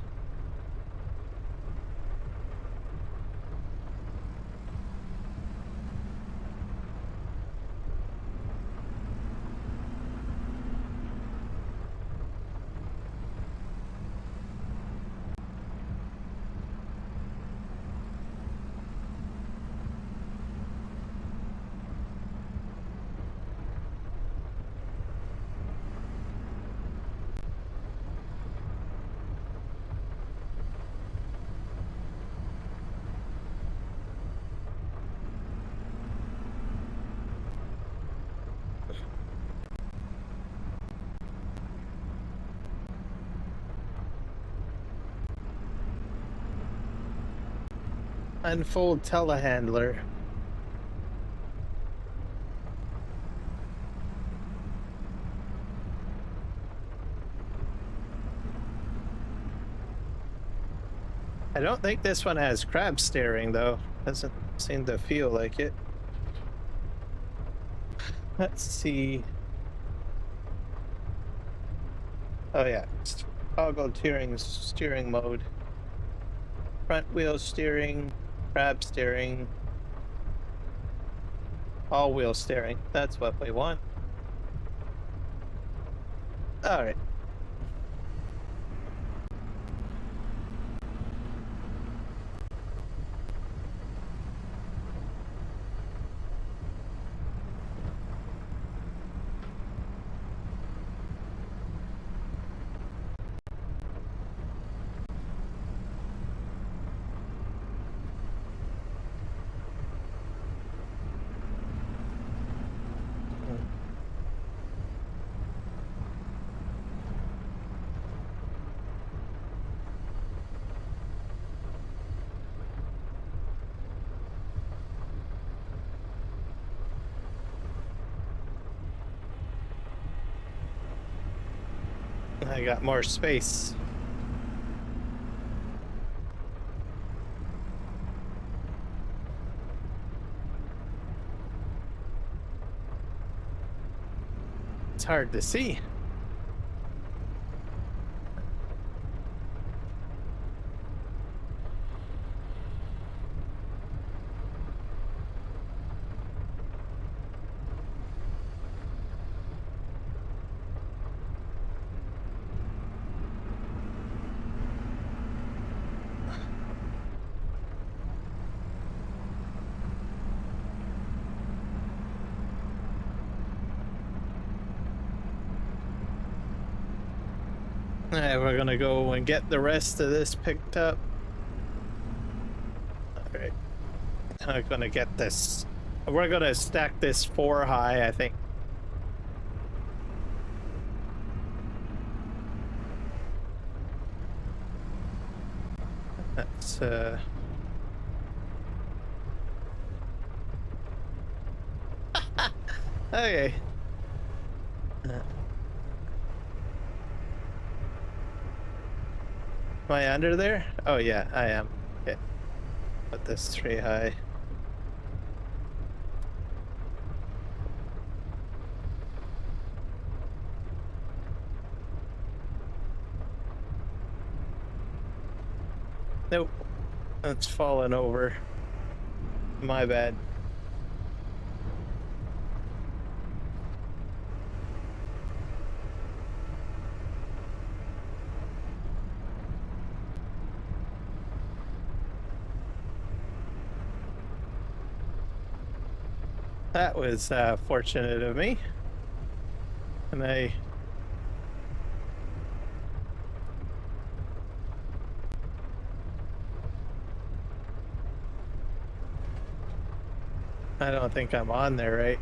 Unfold telehandler. I don't think this one has crab steering, though. Doesn't seem to feel like it. Let's see. Oh yeah, toggle steering mode. Front wheel steering, crab steering, all wheel steering. That's what we want. All right. I got more space. It's hard to see. Alright, we're gonna go and get the rest of this picked up. Alright. I'm gonna get this. We're gonna stack this 4 high, I think. Okay. Am I under there? Oh yeah, I am. Okay. Put this tree high. Nope. It's fallen over. My bad. That was fortunate of me. And I don't think I'm on there, right?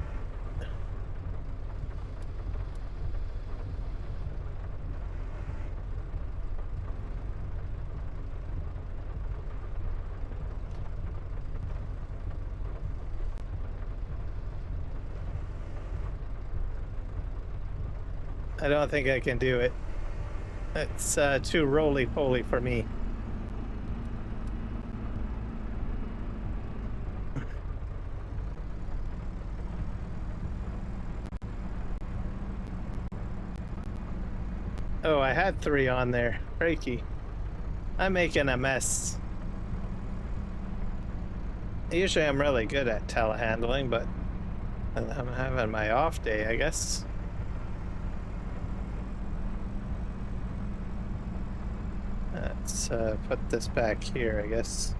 I don't think I can do it. It's too roly-poly for me. Oh, I had 3 on there. Crikey. I'm making a mess. Usually I'm really good at telehandling, but I'm having my off day, I guess. Let's put this back here, I guess.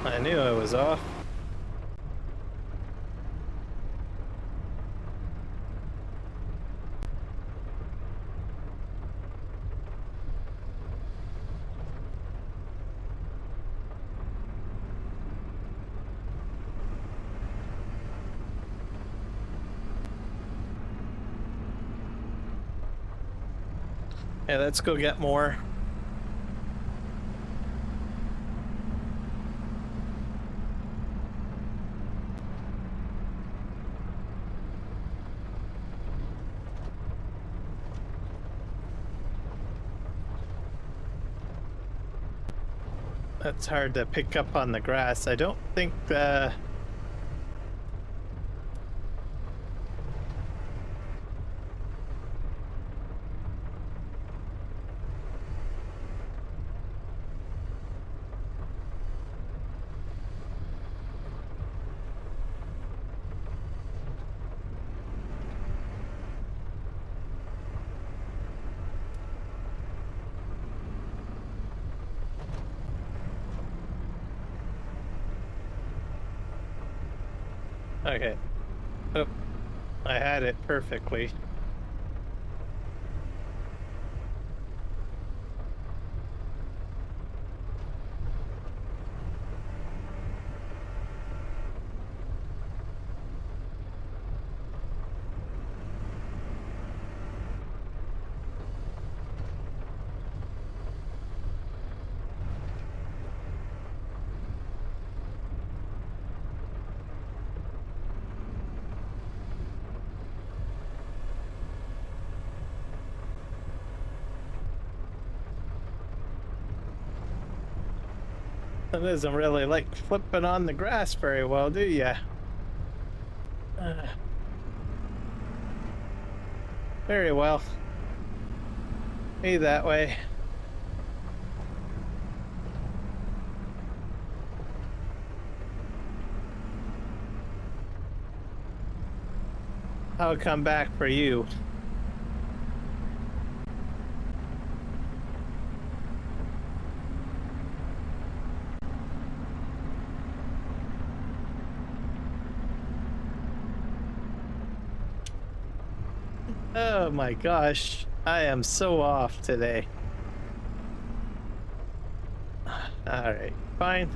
I knew I was off. Yeah, let's go get more. That's hard to pick up on the grass. I don't think okay. Oh, I had it perfectly. It doesn't really like flipping on the grass very well, do ya? Very well. Be that way. I'll come back for you. Oh my gosh, I am so off today. Alright, fine.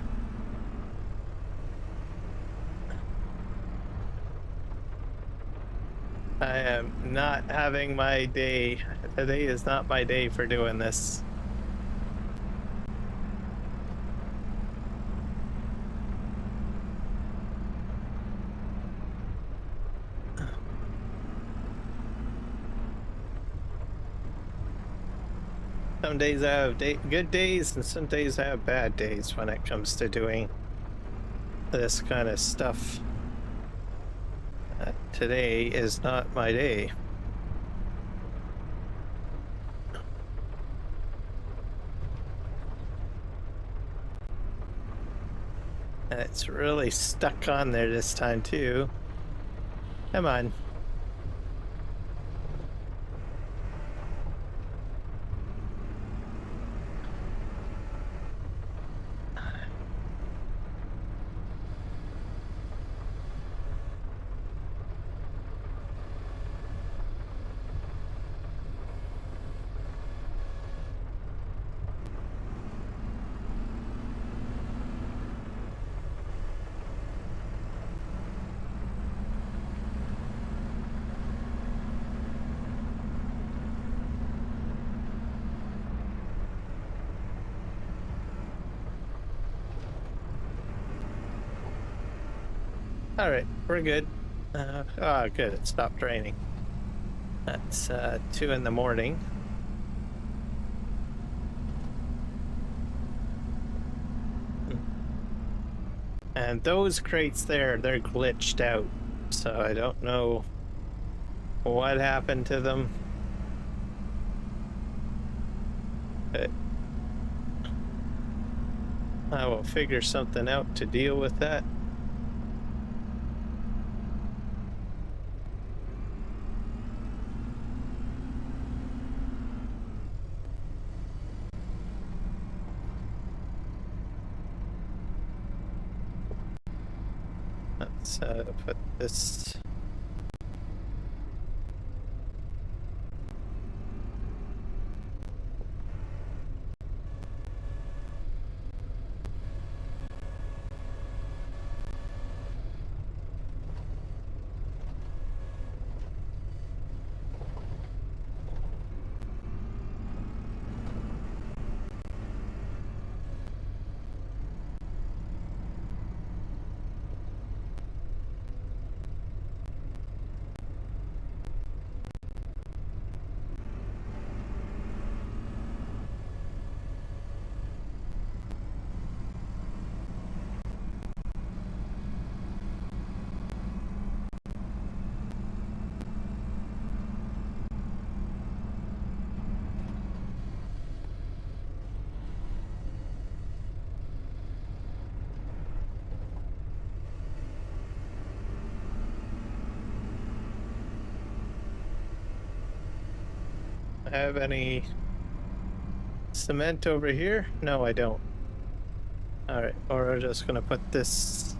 I am not having my day. Today is not my day for doing this. Some days I have good days, and some days I have bad days when it comes to doing this kind of stuff. Today is not my day. And it's really stuck on there this time too. Come on. All right, we're good. Oh, good. It stopped raining. That's 2 in the morning. And those crates there, they're glitched out. So I don't know what happened to them. But I will figure something out to deal with that. Let's put this. Have any cement over here? No, I don't. All right, or we're just gonna put this.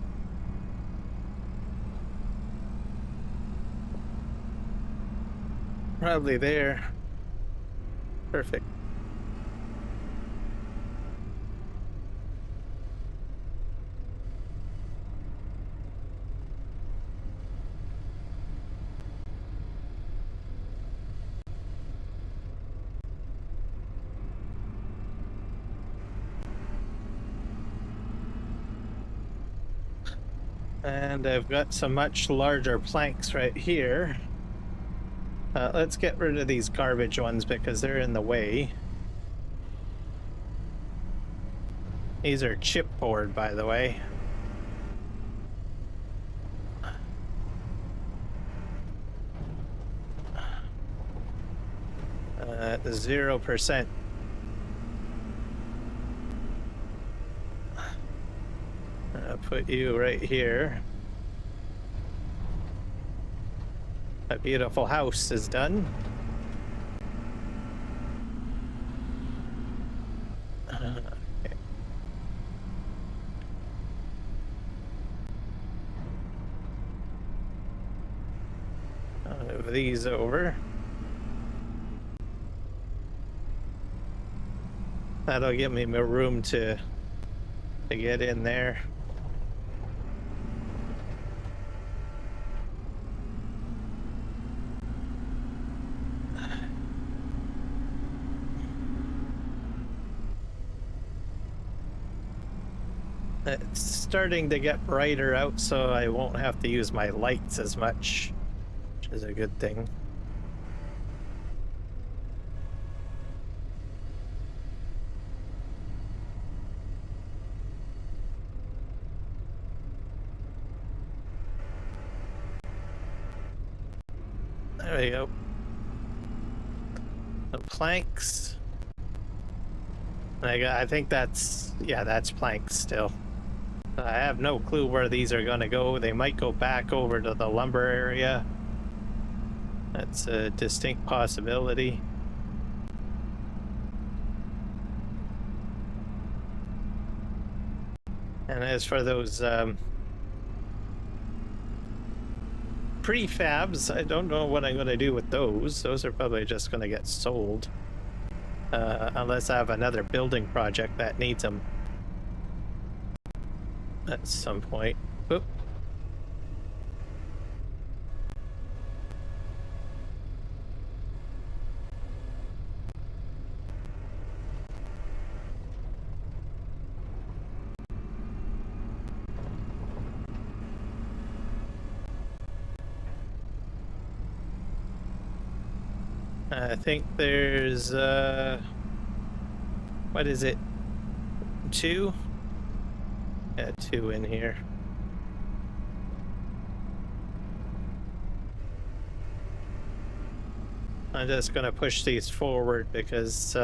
Probably there. Perfect. And I've got some much larger planks right here. Let's get rid of these garbage ones because they're in the way. These are chipboard, by the way. 0%. I'll put you right here. A beautiful house is done. Okay. I'll move these over. That'll give me more room to get in there. It's starting to get brighter out, so I won't have to use my lights as much, which is a good thing. There we go. The planks. I think that's, yeah, that's planks still. I have no clue where these are going to go. They might go back over to the lumber area. That's a distinct possibility. And as for those prefabs, I don't know what I'm going to do with those. Those are probably just going to get sold. Unless I have another building project that needs them at some point. Oop. I think there's what is it? 2? Yeah, 2 in here. I'm just gonna push these forward because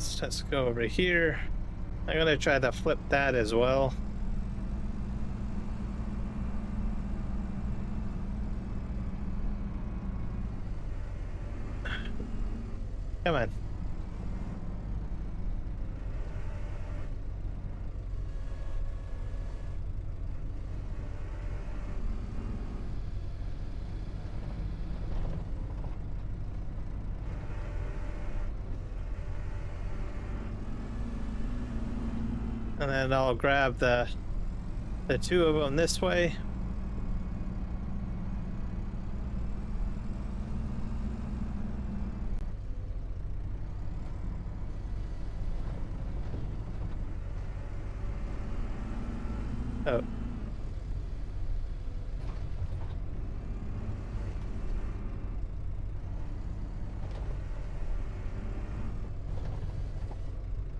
let's just go over here. I'm gonna try to flip that as well. Come on. And then I'll grab the 2 of them this way. Oh.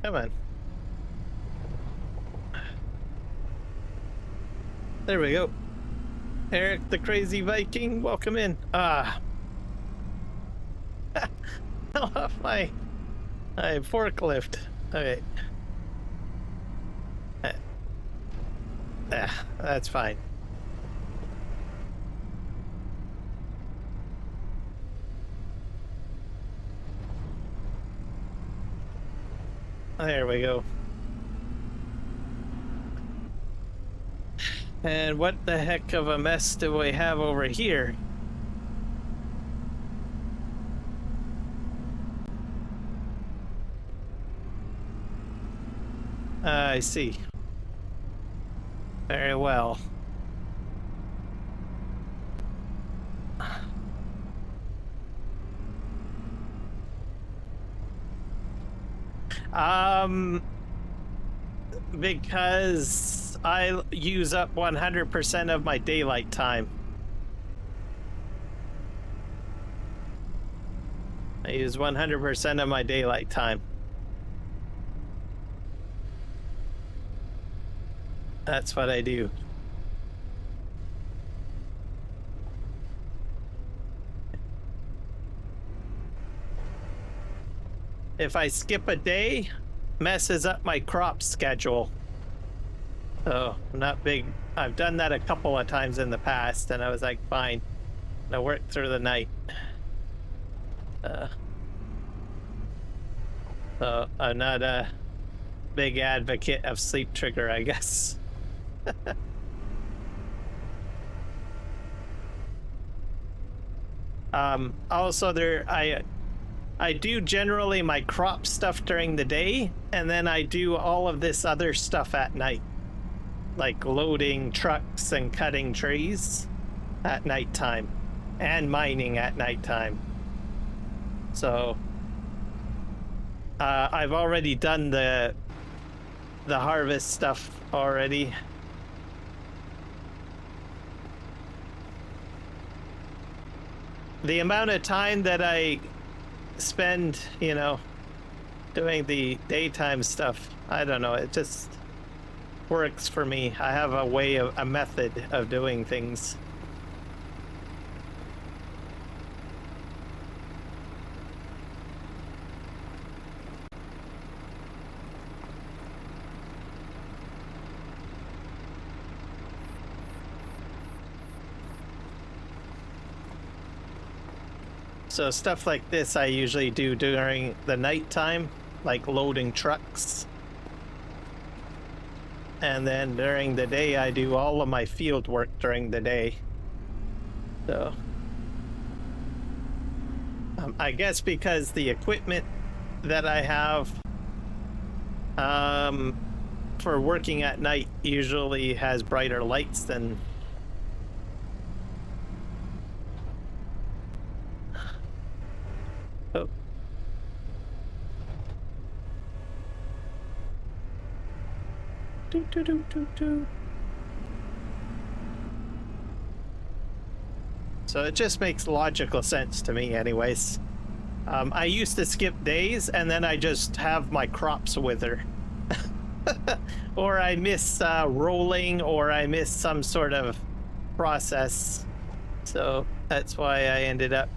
Come on. There we go. Eric the Crazy Viking, welcome in. Ah. Off my forklift. Okay. That's fine. There we go. And what the heck of a mess do we have over here? I see. Very well. Because I use up 100% of my daylight time. I use 100% of my daylight time. That's what I do. If I skip a day, messes up my crop schedule. So not big. I've done that a couple of times in the past, and I was like, fine, I'll work through the night. So I'm not a big advocate of sleep trigger, I guess. Also, I do generally my crop stuff during the day, and then I do all of this other stuff at night, like loading trucks and cutting trees at nighttime, and mining at nighttime. So I've already done the harvest stuff already. The amount of time that I spend, you know, doing the daytime stuff, I don't know, it just works for me. I have a method of doing things. So stuff like this I usually do during the nighttime, like loading trucks. And then during the day, I do all of my field work during the day. So I guess because the equipment that I have for working at night usually has brighter lights than So it just makes logical sense to me anyways. I used to skip days and then I just have my crops wither. Or I miss rolling, or I miss some sort of process. So that's why I ended up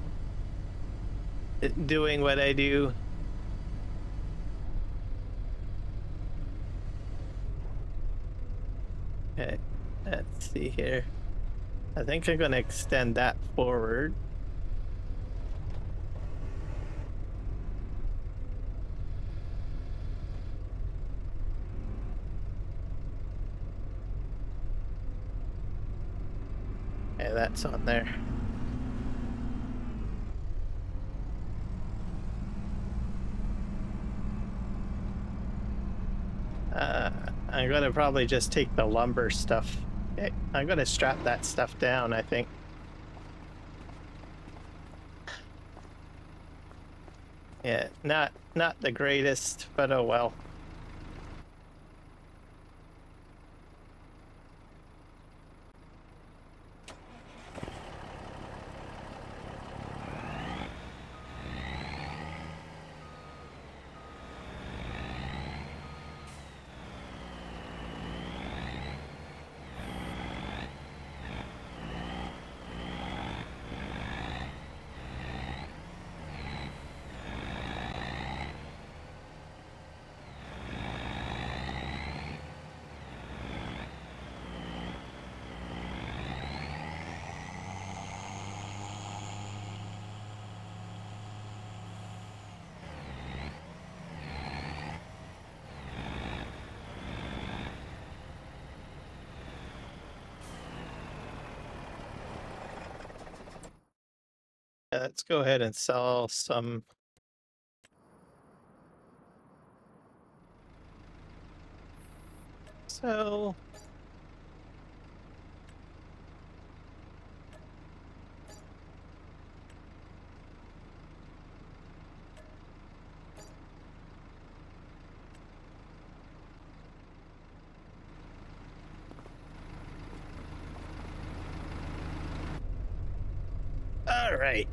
doing what I do. Okay, let's see here. I think I'm going to extend that forward. Okay, that's on there. I'm going to probably just take the lumber stuff. Okay, I'm going to strap that stuff down, I think. Yeah, not the greatest, but oh well. Yeah, let's go ahead and sell some. So right.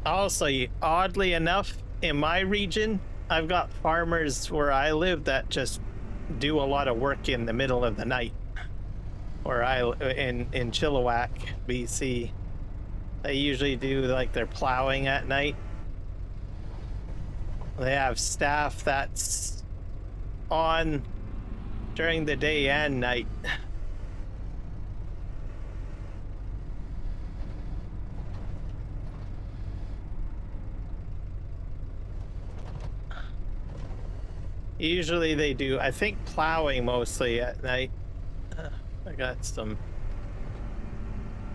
Also, oddly enough, in my region, I've got farmers where I live that just do a lot of work in the middle of the night. Where in Chilliwack, BC, they usually do like their plowing at night. They have staff that's on during the day and night. Usually they do, I think, plowing mostly at night. I got some,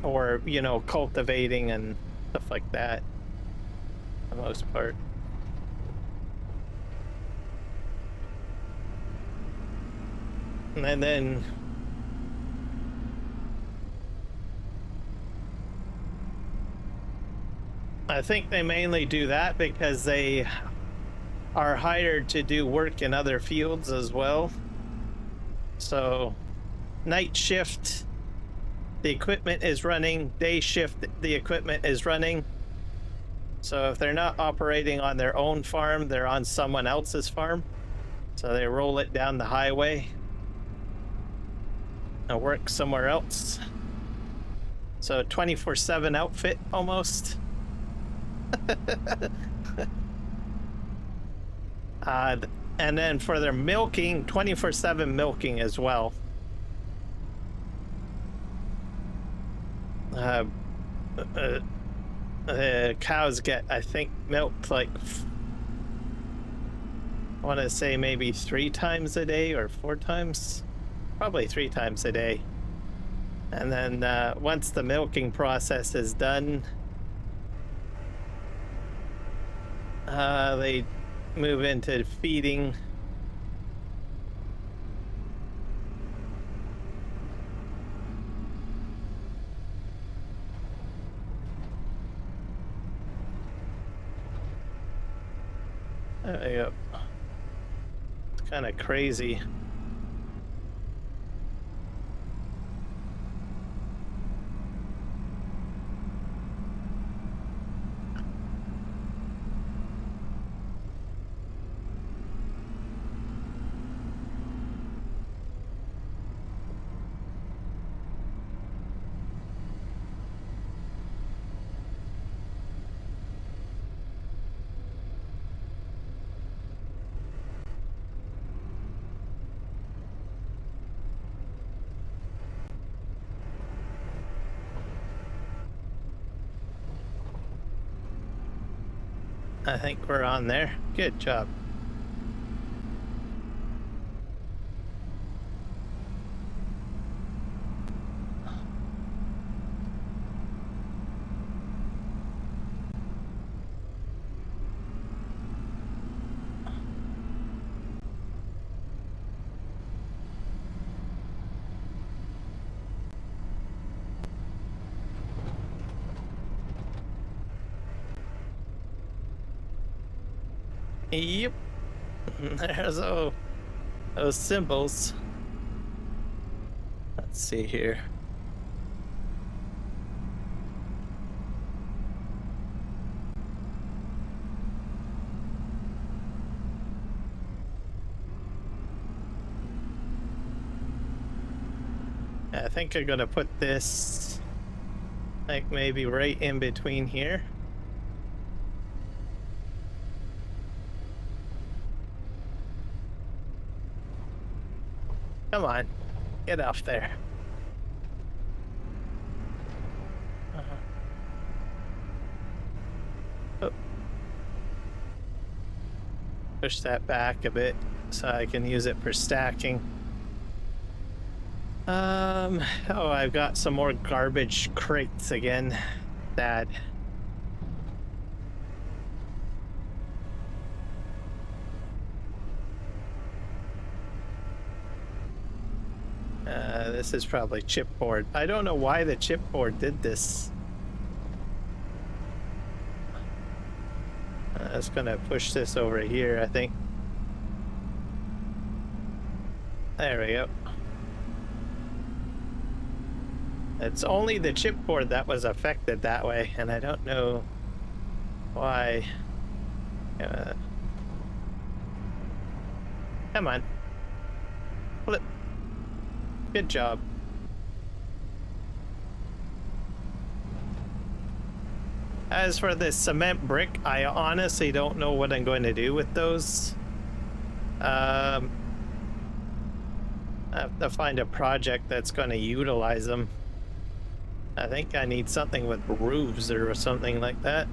or, you know, cultivating and stuff like that, for the most part. And then I think they mainly do that because they are hired to do work in other fields as well. So night shift, the equipment is running. Day shift, the equipment is running. So if they're not operating on their own farm, they're on someone else's farm. So they roll it down the highway and work somewhere else. So 24/7 outfit almost. And then for their milking, 24/7 milking as well. Cows get, I think, milked like, I want to say maybe 3 times a day or 4 times, probably 3 times a day. And then once the milking process is done, they move into feeding. There you go. It's kind of crazy. I think we're on there. Good job. Yep. There's those symbols. Let's see here. I think I'm gonna put this like maybe right in between here. Come on, get off there. Oh. Push that back a bit so I can use it for stacking. Oh, I've got some more garbage crates again. Sad. This is probably chipboard. I don't know why the chipboard did this. just gonna push this over here, I think. There we go. It's only the chipboard that was affected that way, and I don't know why. Come on. Flip. Good job. As for the cement brick, I honestly don't know what I'm going to do with those. I have to find a project that's going to utilize them. I think I need something with roofs or something like that.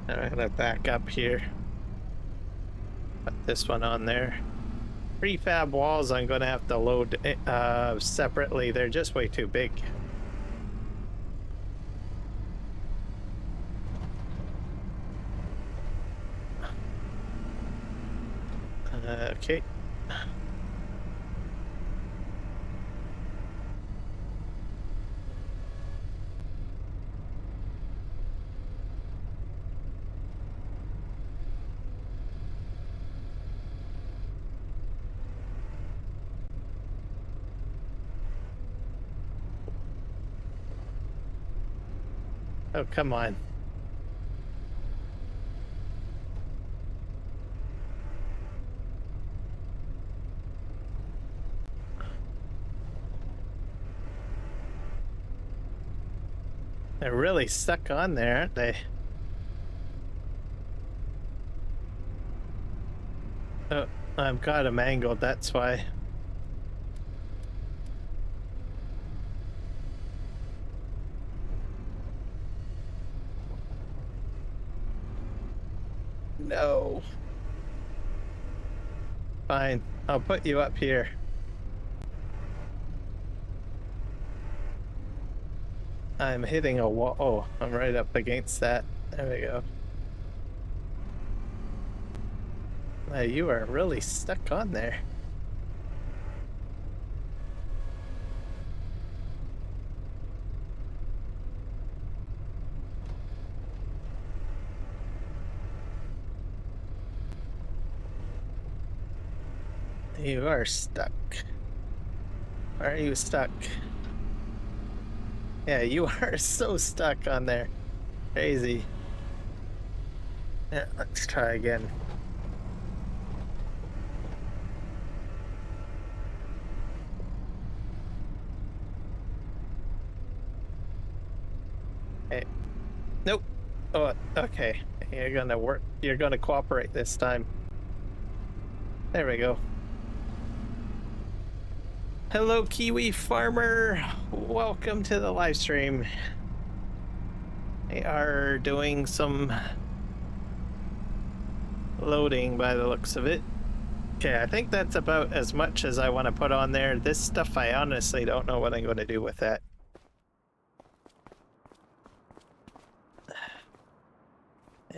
I'm gonna back up here. Put this one on there. Prefab walls I'm gonna have to load separately. They're just way too big. Okay. Oh, come on. They're really stuck on there, aren't they? Oh, I've got them angled, that's why. No. Fine, I'll put you up here. I'm hitting a wall. Oh, I'm right up against that. There we go. You are really stuck on there. You are stuck. Are you stuck? Yeah, you are so stuck on there. Crazy. Yeah, let's try again. Hey. Nope. Oh, okay. You're gonna work. You're gonna cooperate this time. There we go. Hello, Kiwi Farmer. Welcome to the live stream. They are doing some loading by the looks of it. Okay, I think that's about as much as I want to put on there. This stuff, I honestly don't know what I'm going to do with that.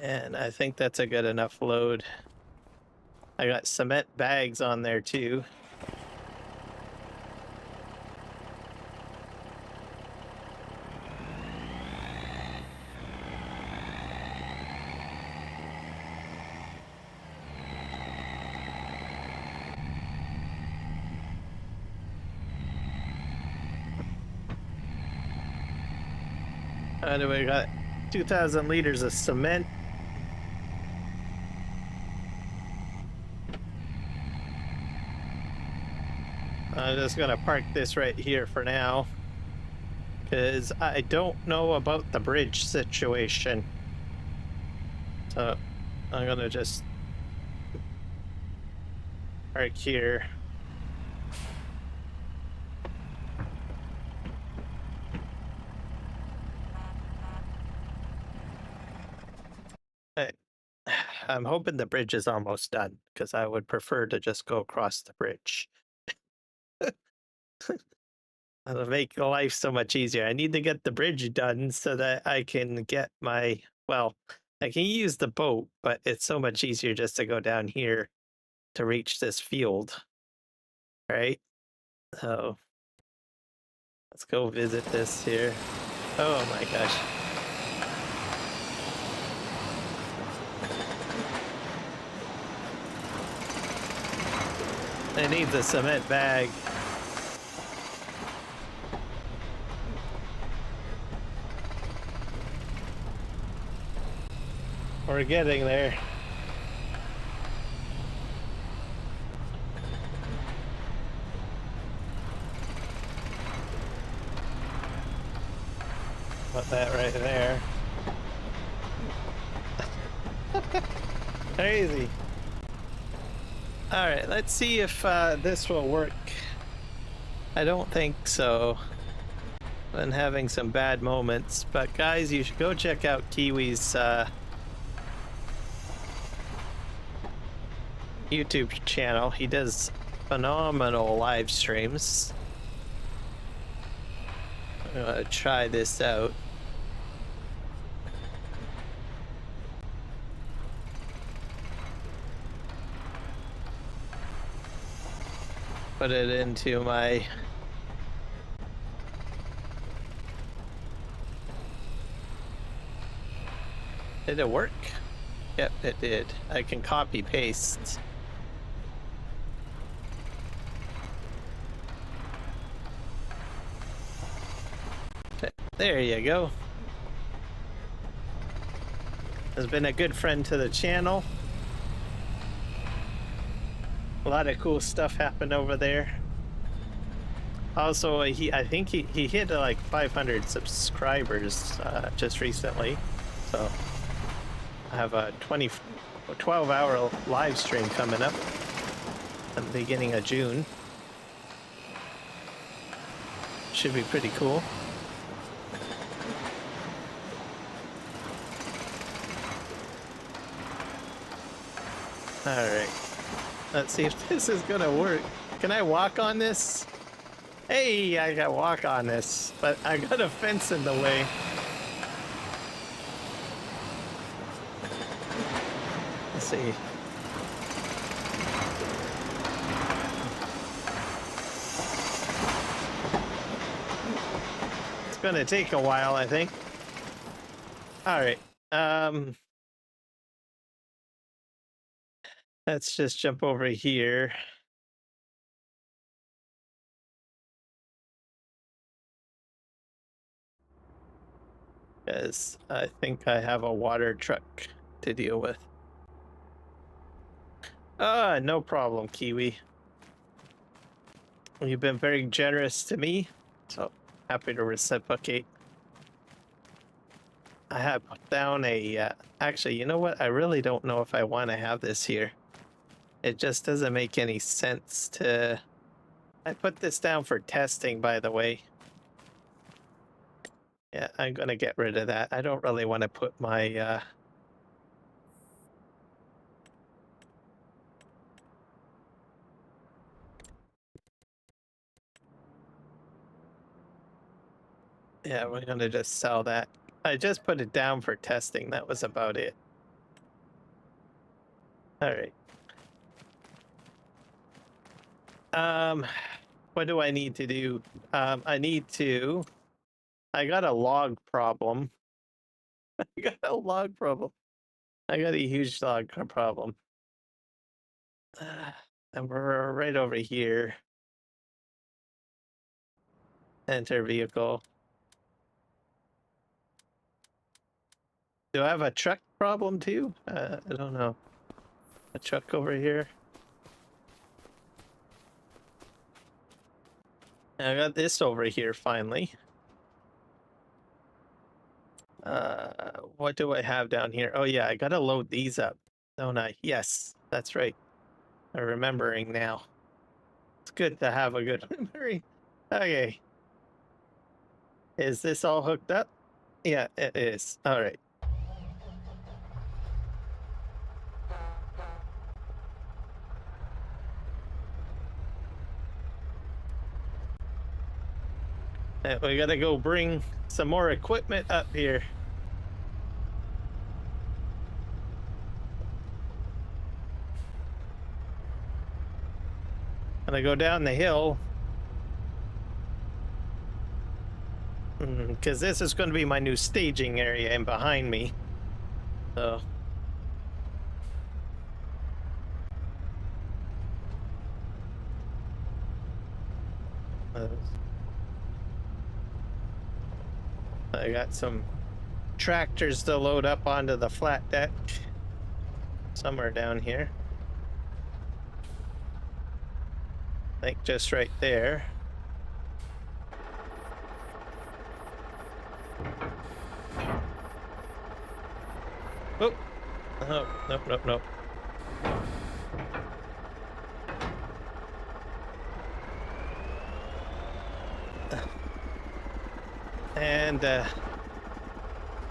And I think that's a good enough load. I got cement bags on there too. And we got 2,000 liters of cement. I'm just gonna park this right here for now, because I don't know about the bridge situation. So I'm gonna just park here. I'm hoping the bridge is almost done, because I would prefer to just go across the bridge. It'll make life so much easier. I need to get the bridge done so that I can get my, well, I can use the boat, but it's so much easier just to go down here to reach this field, right? So let's go visit this here. Oh my gosh. I need the cement bag. We're getting there. Put that right there. Crazy. All right, let's see if this will work. I don't think so. Been having some bad moments, but guys, you should go check out Kiwi's YouTube channel. He does phenomenal live streams. I'm gonna try this out. Put it into my Did it work? Yep, it did. I can copy paste. Okay, there you go. Has been a good friend to the channel. A lot of cool stuff happened over there. Also, I think he hit like 500 subscribers just recently. So I have a 12-hour live stream coming up at the beginning of June. Should be pretty cool. All right. Let's see if this is gonna work. Can I walk on this? Hey, I can walk on this, but I got a fence in the way. Let's see. It's gonna take a while, I think. All right. Let's just jump over here. Because I think I have a water truck to deal with. No problem, Kiwi. You've been very generous to me, so happy to reciprocate. I have put down a, actually, you know what? I really don't know if I want to have this here. It just doesn't make any sense to... I put this down for testing, by the way. Yeah, I'm gonna get rid of that. I don't really want to put my, Yeah, we're gonna just sell that. I just put it down for testing. That was about it. All right. What do I need to do? I got a log problem. I got a log problem. I got a huge log problem. And we're right over here. Enter vehicle. Do I have a truck problem too? I don't know. A truck over here. I got this over here finally. What do I have down here? Oh yeah, I gotta load these up, don't I? Yes, that's right. I'm remembering now. It's good to have a good memory. Okay. Is this all hooked up? Yeah, it is. All right. We gotta go bring some more equipment up here. Gonna go down the hill. Because this is going to be my new staging area and behind me. So. I got some tractors to load up onto the flat deck somewhere down here. I think just right there. Oh, oh, nope, nope, nope. And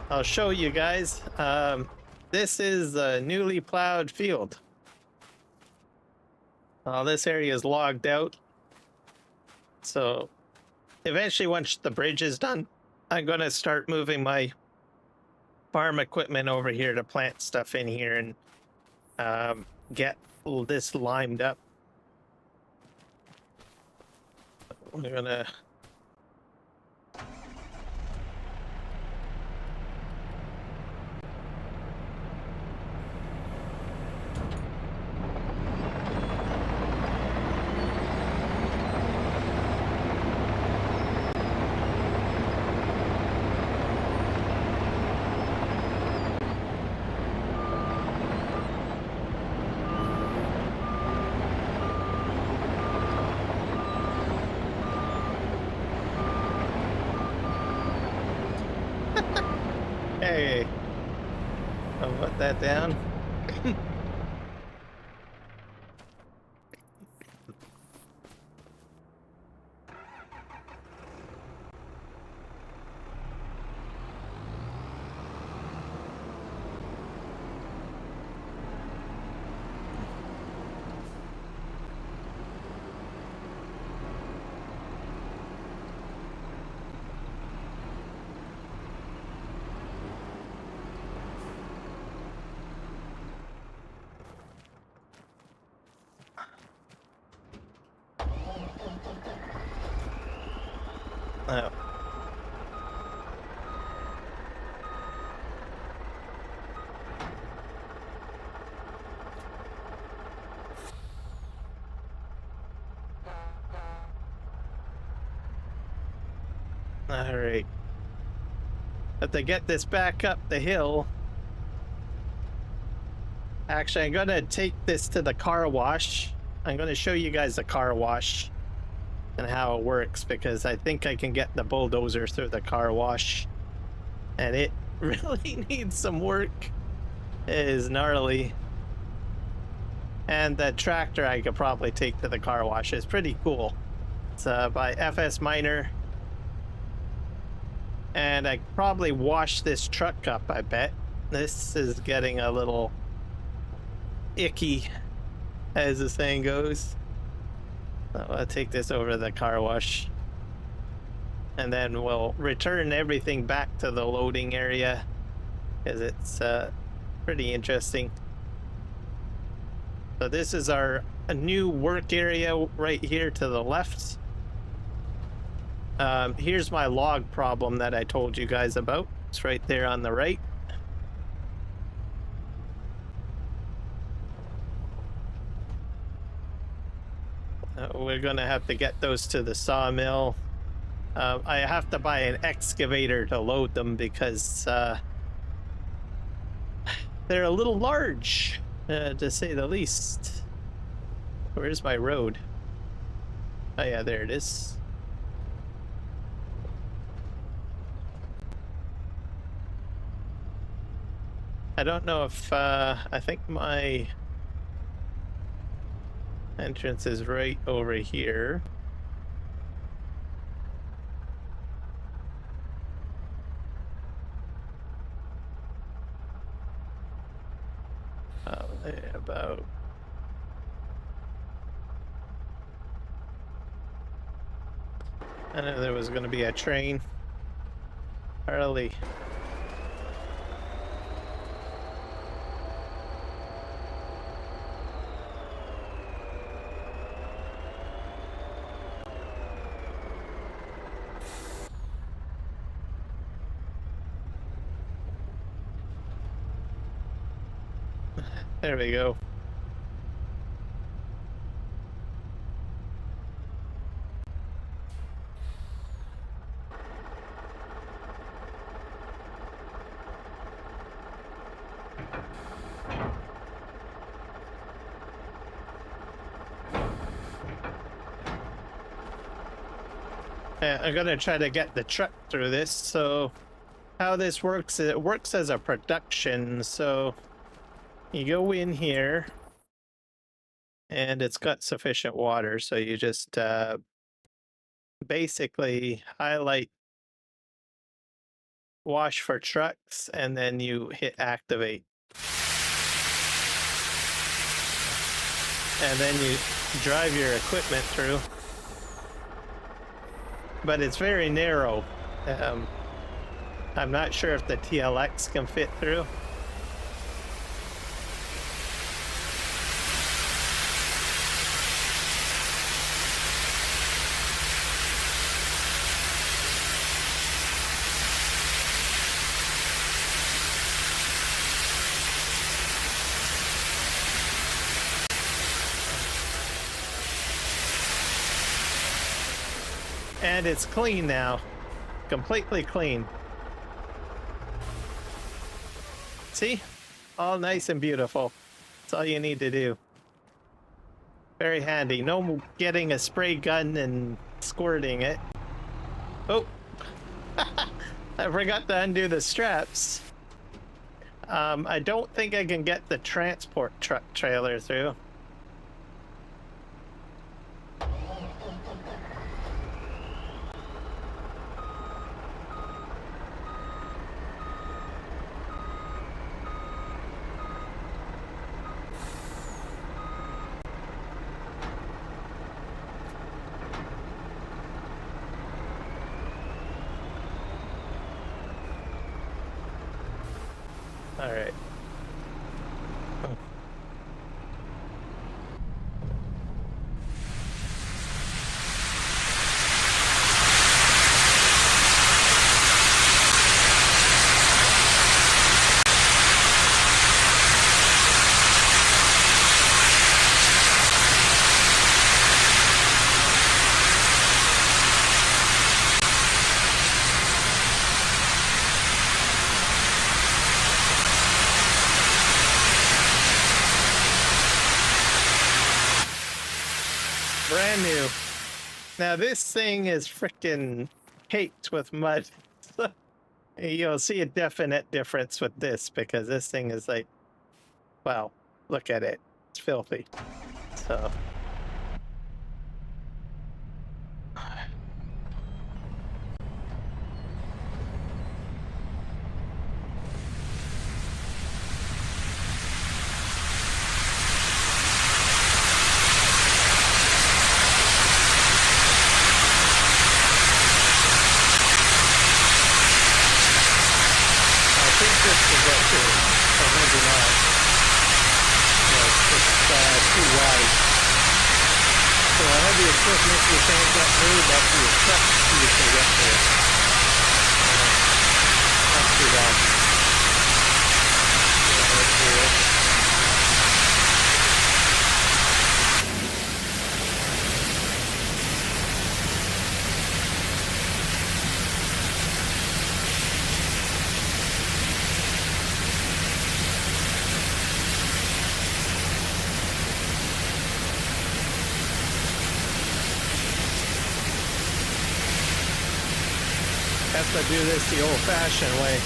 I'll show you guys. This is a newly plowed field. This area is logged out. So eventually, once the bridge is done, I'm going to start moving my farm equipment over here to plant stuff in here and get this limed up. We're going to... Hey, I'll put that down. Oh. All right. But to get this back up the hill, actually, I'm gonna take this to the car wash. I'm gonna show you guys the car wash and how it works, because I think I can get the bulldozer through the car wash, and it really needs some work. It is gnarly. And the tractor I could probably take to the car wash. It's pretty cool. It's by FS Miner. And I could probably wash this truck up, I bet. This is getting a little icky, as the saying goes. So I'll take this over to the car wash. And then we'll return everything back to the loading area, because it's pretty interesting. So this is a new work area right here to the left. Here's my log problem that I told you guys about. It's right there on the right. We're gonna have to get those to the sawmill. I have to buy an excavator to load them because they're a little large, to say the least. Where's my road? Oh yeah, there it is. I don't know if I think my entrance is right over here. About I know there was going to be a train. Early. There we go. I'm gonna try to get the truck through this. So how this works is it works as a production. So you go in here and it's got sufficient water, so you just basically highlight wash for trucks and then you hit activate, and then you drive your equipment through. But it's very narrow. I'm not sure if the TLX can fit through. And it's clean now. Completely clean. See? All nice and beautiful. That's all you need to do. Very handy. No getting a spray gun and squirting it. Oh! I forgot to undo the straps. I don't think I can get the transport truck trailer through. All right. Brand new. Now this thing is freaking caked with mud. You'll see a definite difference with this because this thing is like, wow, look at it. It's filthy. So. Have to do this the old-fashioned way.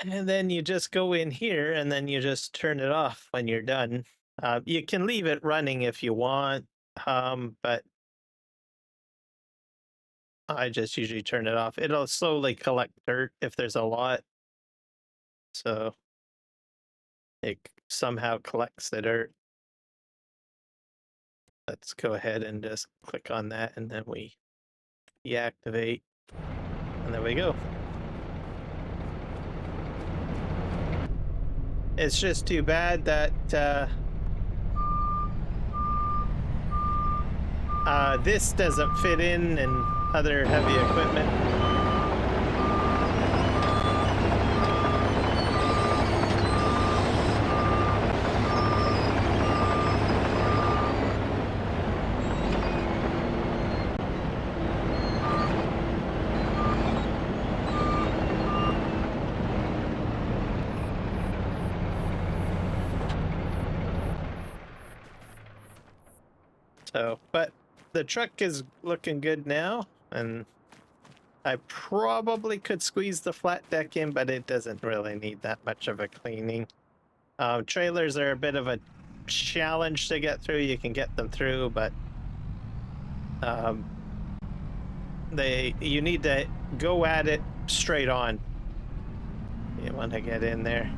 And then you just go in here and then you just turn it off when you're done. You can leave it running if you want, but I just usually turn it off. It'll slowly collect dirt if there's a lot. So it somehow collects the dirt. Let's go ahead and just click on that and then we deactivate. And there we go. It's just too bad that this doesn't fit in and other heavy equipment. So, but the truck is looking good now, and I probably could squeeze the flat deck in, but it doesn't really need that much of a cleaning. Trailers are a bit of a challenge to get through. You can get them through, but you need to go at it straight on. You want to get in there.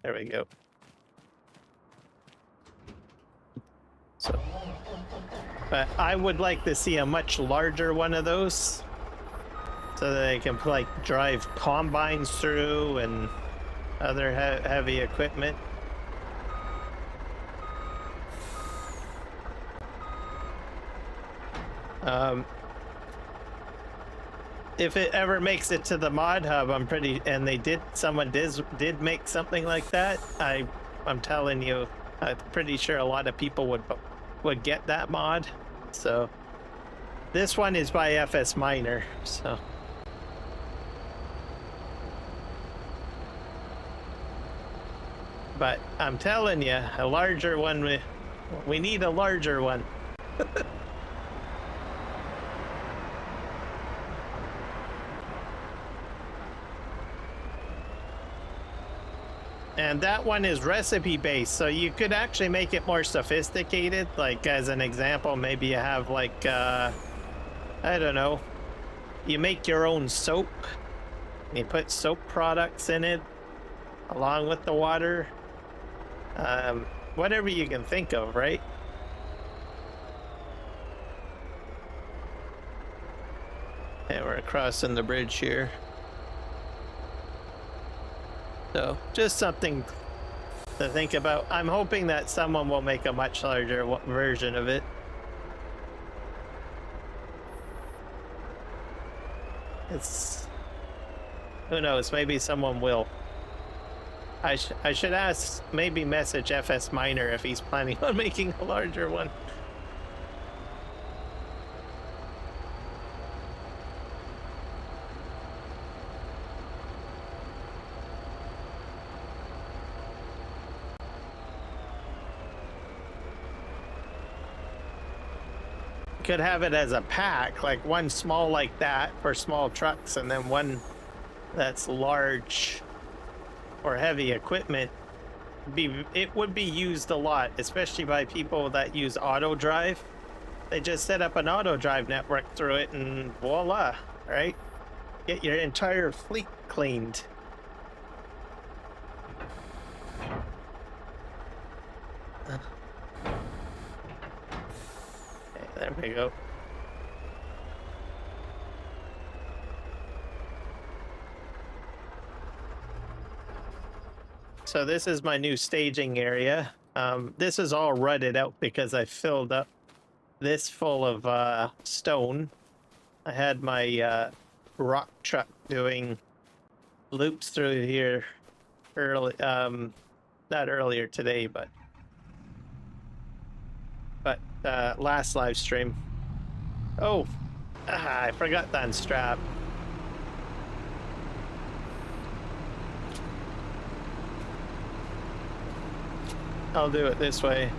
There we go. So, but I would like to see a much larger one of those so that they can like drive combines through and other heavy equipment. If it ever makes it to the mod hub, someone did make something like that, I'm telling you, I'm pretty sure a lot of people would get that mod. So this one is by FS Miner, so but I'm telling you, a larger one, we need a larger one. And that one is recipe based, so you could actually make it more sophisticated. Like as an example, maybe you have like, I don't know, you make your own soap. You put soap products in it along with the water. Whatever you can think of, right? And we're crossing the bridge here. So just something to think about. I'm hoping that someone will make a much larger version of it. Who knows, maybe someone will. I should ask, maybe message FS Miner if he's planning on making a larger one. Could have it as a pack, like one small like that for small trucks, and then one that's large or heavy equipment. It would be used a lot, especially by people that use auto drive. They just set up an auto drive network through it and voila, right? Get your entire fleet cleaned. There we go. So this is my new staging area. This is all rutted out because I filled up this full of stone. I had my rock truck doing loops through here early, not earlier today, but last live stream. Oh, I forgot to unstrap. I'll do it this way.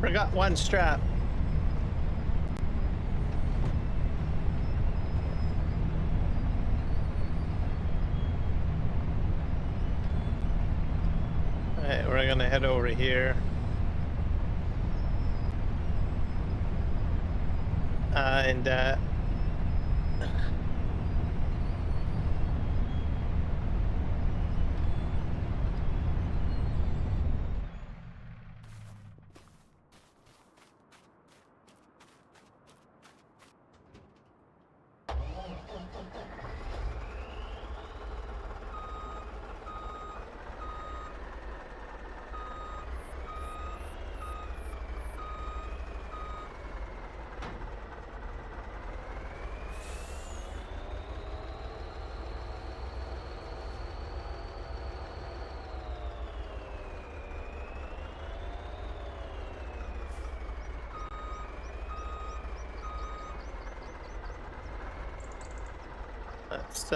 Forgot one strap. Alright, we're gonna head over here. And let's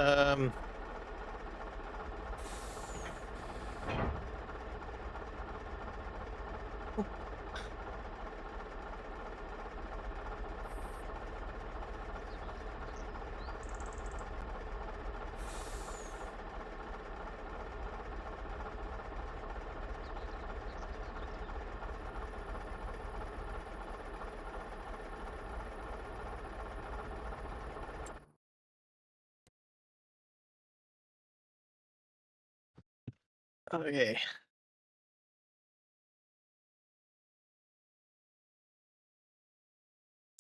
okay.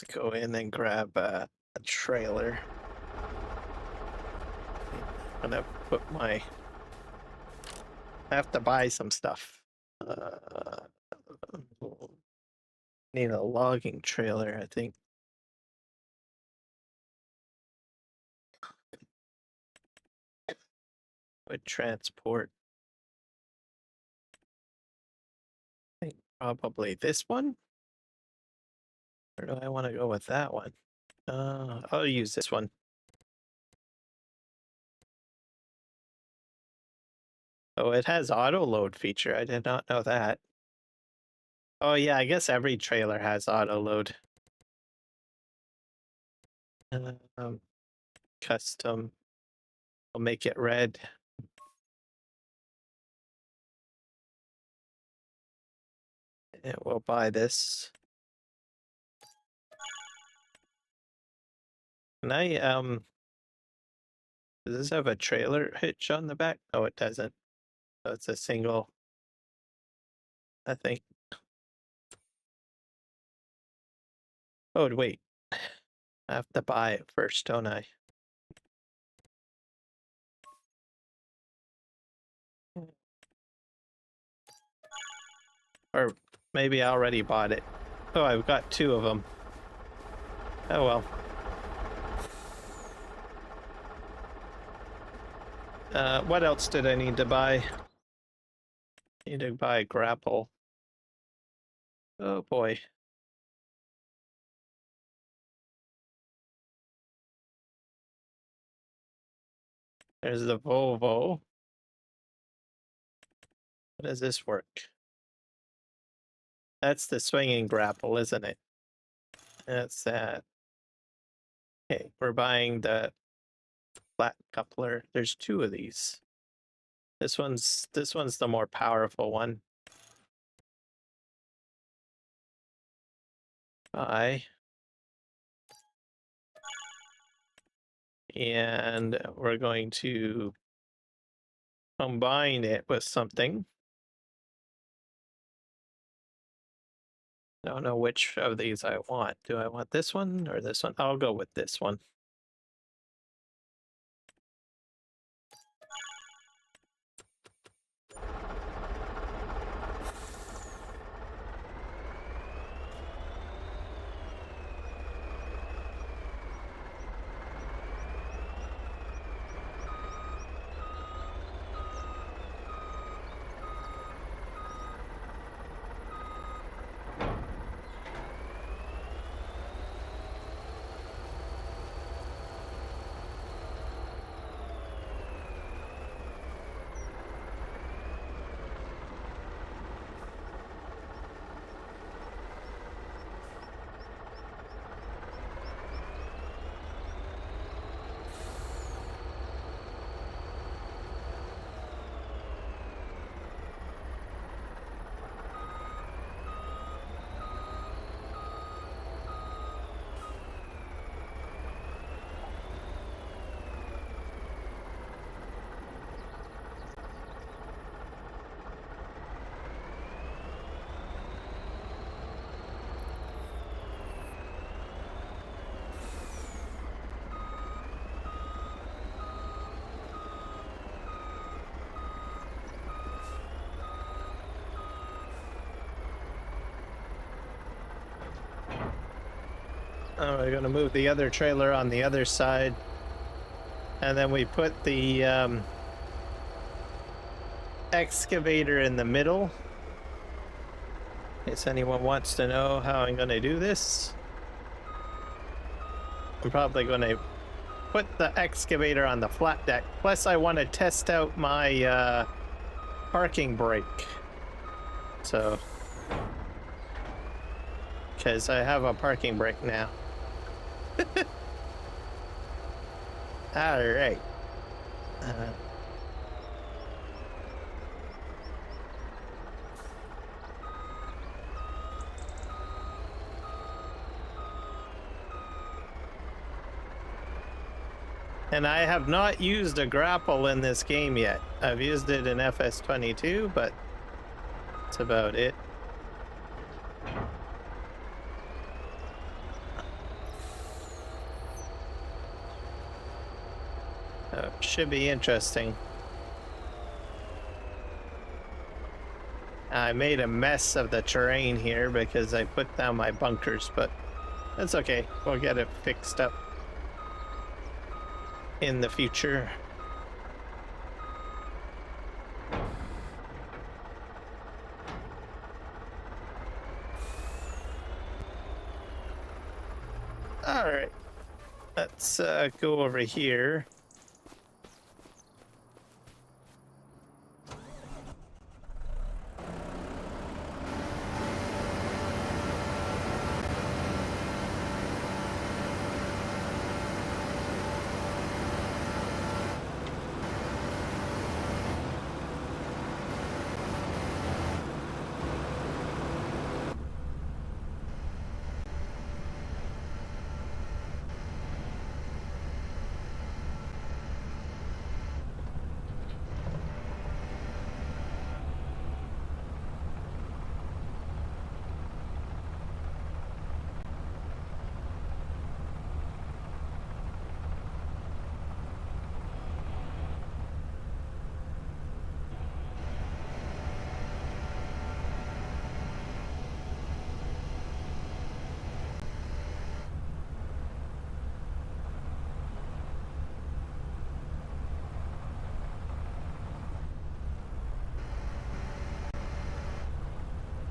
Let's go in and grab a trailer. I'm gonna put my. I have to buy some stuff. Need a logging trailer, I think. Would transport. I think probably this one. Or do I want to go with that one? I'll use this one. Oh, it has auto load feature. I did not know that. Oh yeah, I guess every trailer has auto load. Custom. I'll make it red. And we'll buy this. Can I does this have a trailer hitch on the back? No, it doesn't. So it's a single, I think. Oh wait. I have to buy it first, don't I? Or maybe I already bought it. Oh, I've got two of them. Oh well. What else did I need to buy? Need to buy grapple. Oh boy. There's the Volvo. How does this work? That's the swinging grapple, isn't it? That's that. Okay, we're buying the flat coupler. There's two of these. This one's the more powerful one. Buy. And we're going to combine it with something. I don't know which of these I want. Do I want this one or this one? I'll go with this one. We're gonna move the other trailer on the other side, and then we put the excavator in the middle. In case anyone wants to know how I'm gonna do this, I'm probably gonna put the excavator on the flat deck. Plus, I want to test out my parking brake. So, because I have a parking brake now. All right. And I have not used a grapple in this game yet. I've used it in FS22, but that's about it. Should be interesting. I made a mess of the terrain here because I put down my bunkers, but that's okay. We'll get it fixed up in the future. All right, let's go over here.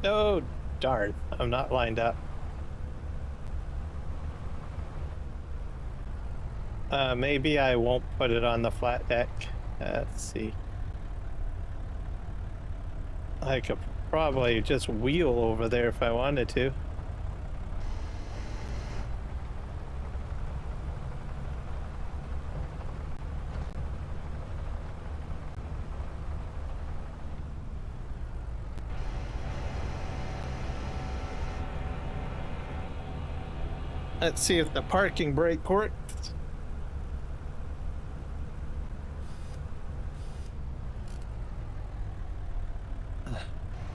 Oh, darn. I'm not lined up. Maybe I won't put it on the flat deck. Let's see. I could probably just wheel over there if I wanted to. Let's see if the parking brake works.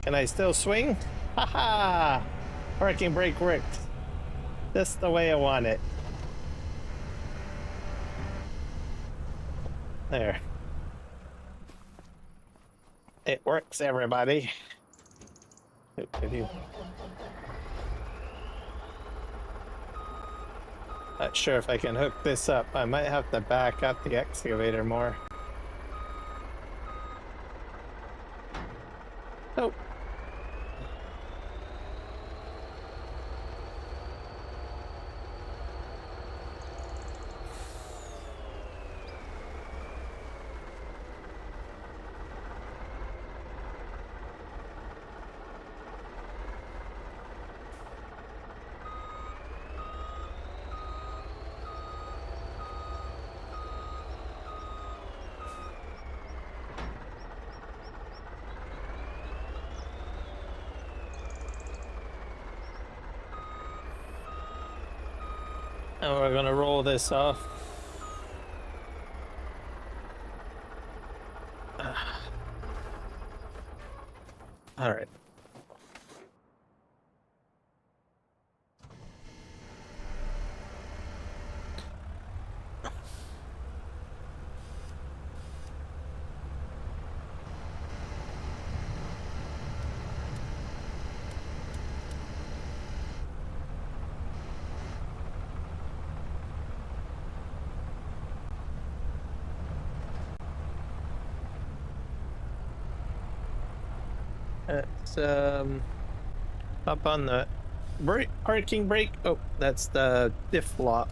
Can I still swing? Haha! Parking brake worked. Just the way I want it. There. It works, everybody. Not sure if I can hook this up. I might have to back up the excavator more. Nope. And we're gonna roll this off. All right. Let's up on the parking brake. Oh, that's the diff lock.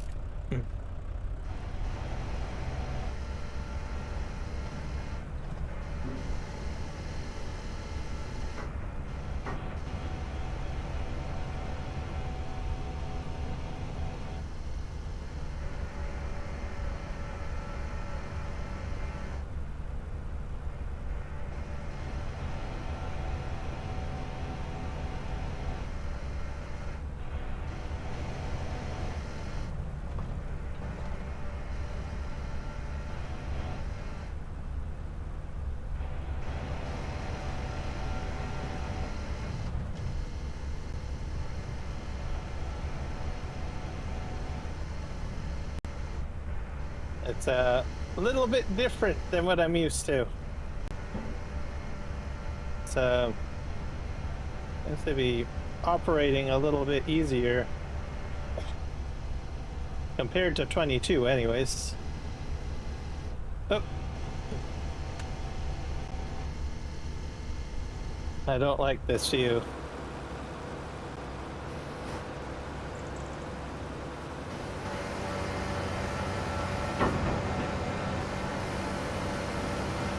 It's a little bit different than what I'm used to. So seems to be operating a little bit easier compared to 22 anyways. Oh. I don't like this view.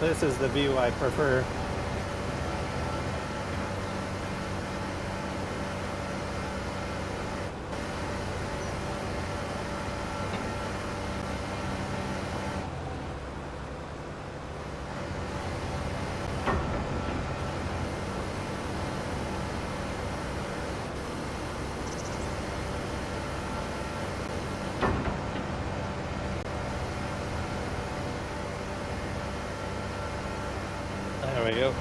This is the view I prefer. There we go.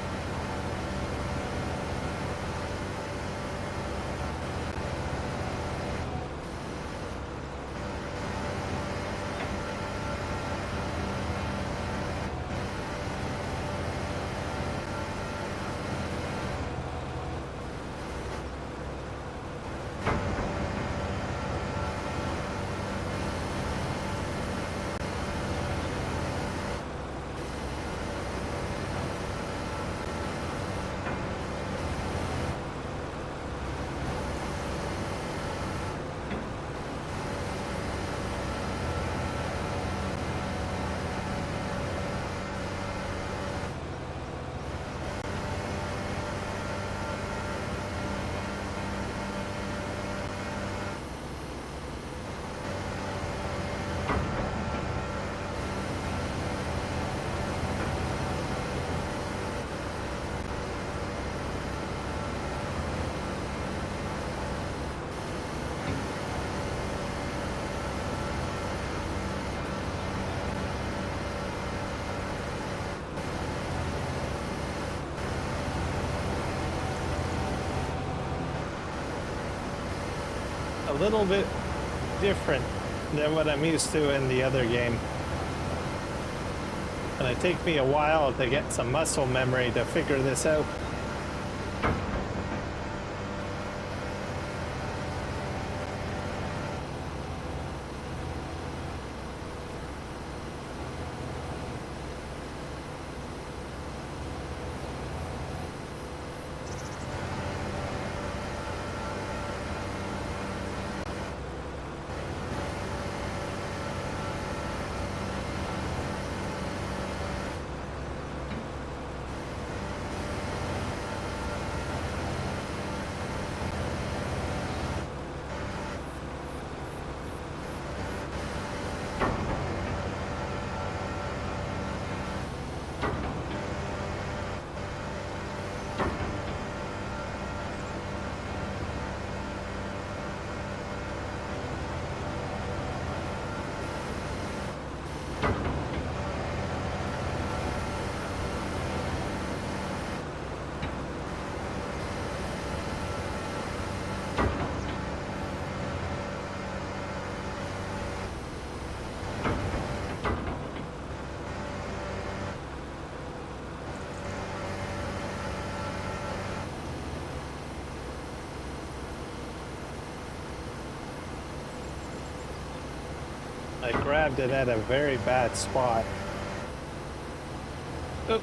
A little bit different than what I'm used to in the other game. And it takes me a while to get some muscle memory to figure this out. I grabbed it at a very bad spot. Oh.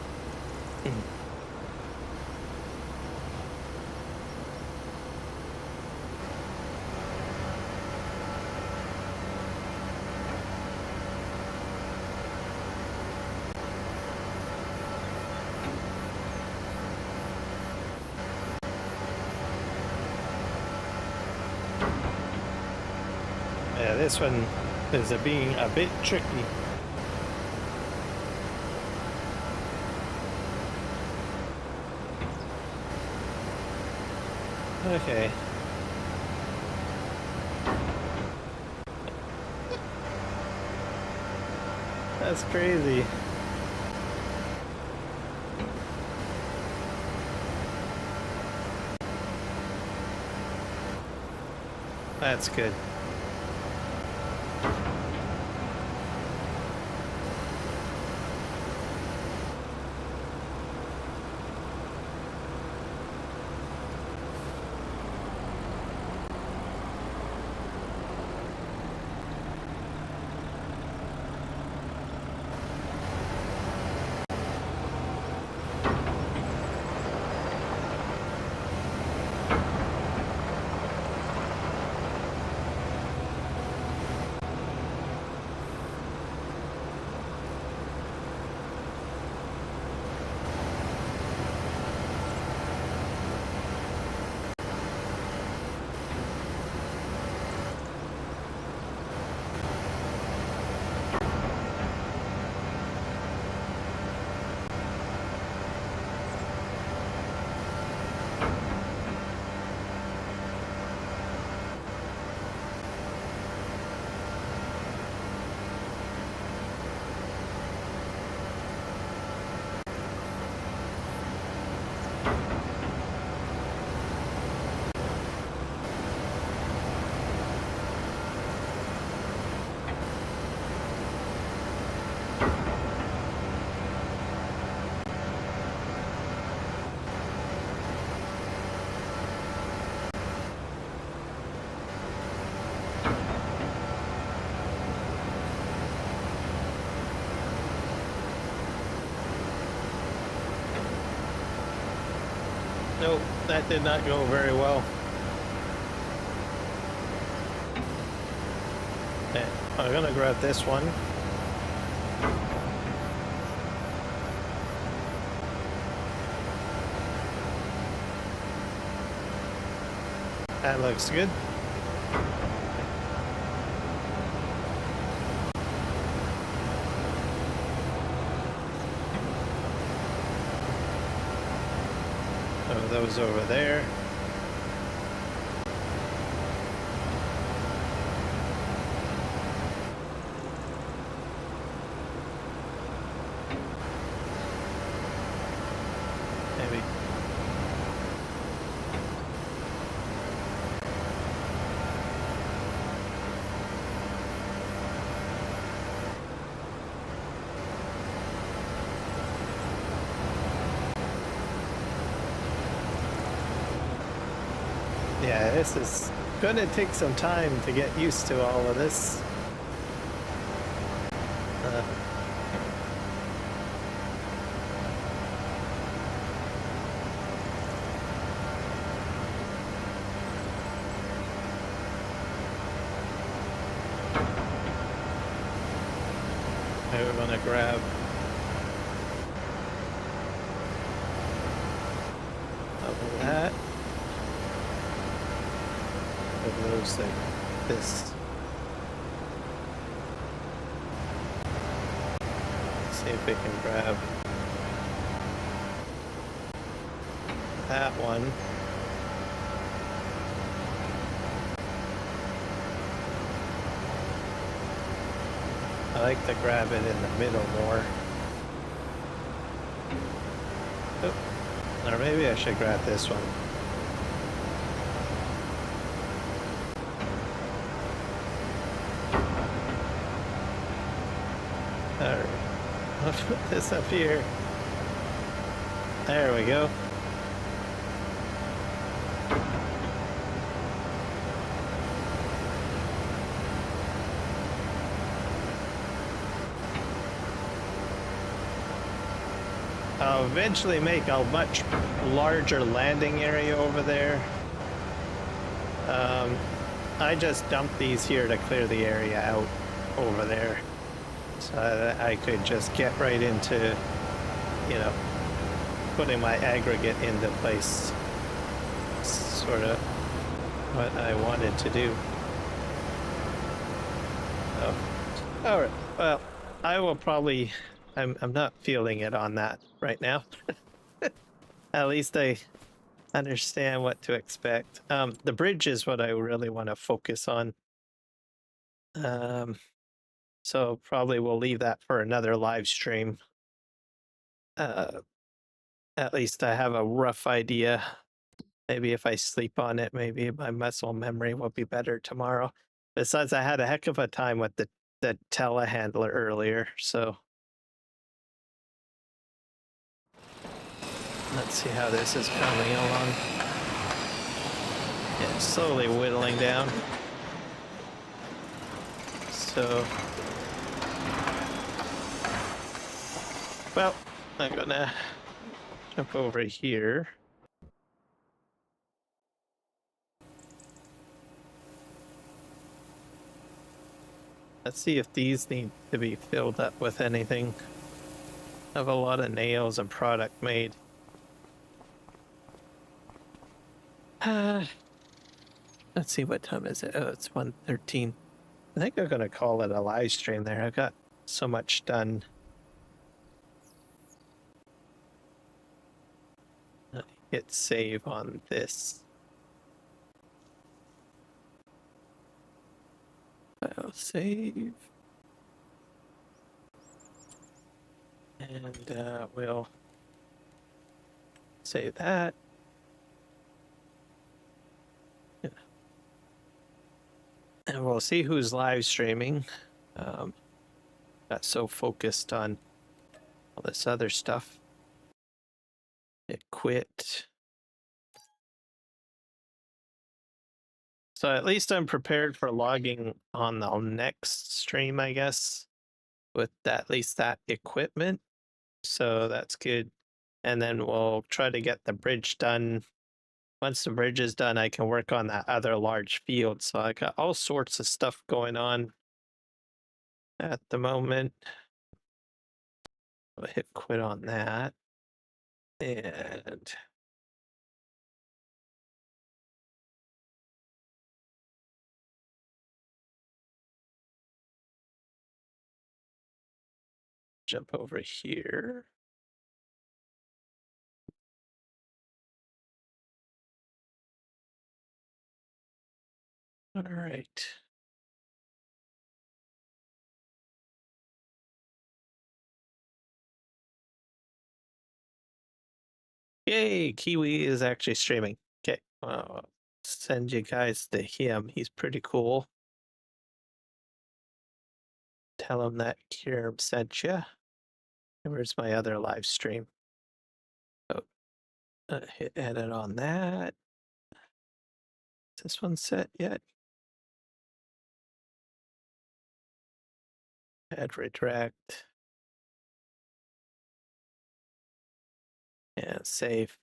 Yeah, this one is being a bit tricky. Okay. That's crazy. That's good. Nope, that did not go very well. Okay, I'm gonna grab this one. That looks good. Those over there. Maybe. Yeah, this is gonna take some time to get used to all of this. We're gonna grab that. Of those like this. See if we can grab that one. I like to grab it in the middle more. Oh, or maybe I should grab this one. Alright, I'll put this up here. There we go. I'll eventually make a much larger landing area over there. I just dumped these here to clear the area out over there. So that I could just get right into, you know, putting my aggregate into place. Sort of what I wanted to do. So, all right. Well, I will probably. I'm not feeling it on that right now. At least I understand what to expect. The bridge is what I really want to focus on. So probably we'll leave that for another live stream. At least I have a rough idea. Maybe if I sleep on it, maybe my muscle memory will be better tomorrow. Besides, I had a heck of a time with the telehandler earlier, so let's see how this is coming along. It's slowly whittling down. So, well, I'm gonna jump over here. Let's see if these need to be filled up with anything. I have a lot of nails and product made. Let's see, what time is it? Oh, it's 1:13. I think I'm gonna call it a live stream there. I got so much done. Hit save on this. I'll save. And we'll save that. Yeah. And we'll see who's live streaming. Got so focused on all this other stuff. It quit. So at least I'm prepared for logging on the next stream, I guess, with at least that equipment. So that's good. And then we'll try to get the bridge done. Once the bridge is done, I can work on that other large field. So I got all sorts of stuff going on at the moment. I'll hit quit on that. And jump over here. All right. Yay, Kiwi is actually streaming. Okay, send you guys to him. He's pretty cool. Tell him that Kiram sent you. Where's my other live stream? Oh, hit edit on that. Is this one set yet? Add redirect. And save.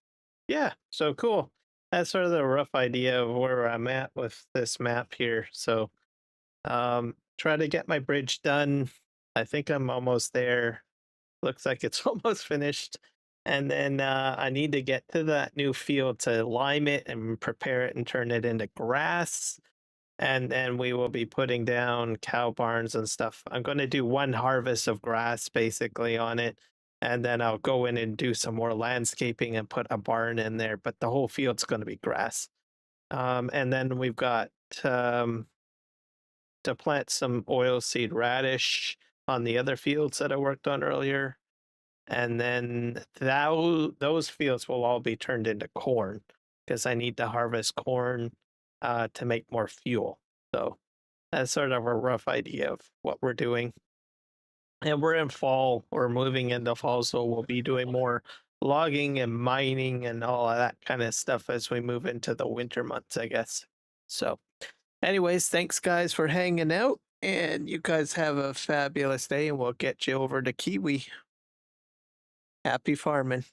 Yeah, so cool. That's sort of the rough idea of where I'm at with this map here. So try to get my bridge done. I think I'm almost there. Looks like it's almost finished. And then I need to get to that new field to lime it and prepare it and turn it into grass. And then we will be putting down cow barns and stuff. I'm going to do one harvest of grass basically on it. And then I'll go in and do some more landscaping and put a barn in there. But the whole field's going to be grass. And then we've got to plant some oilseed radish on the other fields that I worked on earlier. And then those fields will all be turned into corn because I need to harvest corn to make more fuel. So that's sort of a rough idea of what we're doing. And we're in fall, we're moving into fall, so we'll be doing more logging and mining and all of that kind of stuff as we move into the winter months, I guess. So anyways, thanks guys for hanging out, and you guys have a fabulous day, and we'll get you over to Kiwi. Happy farming.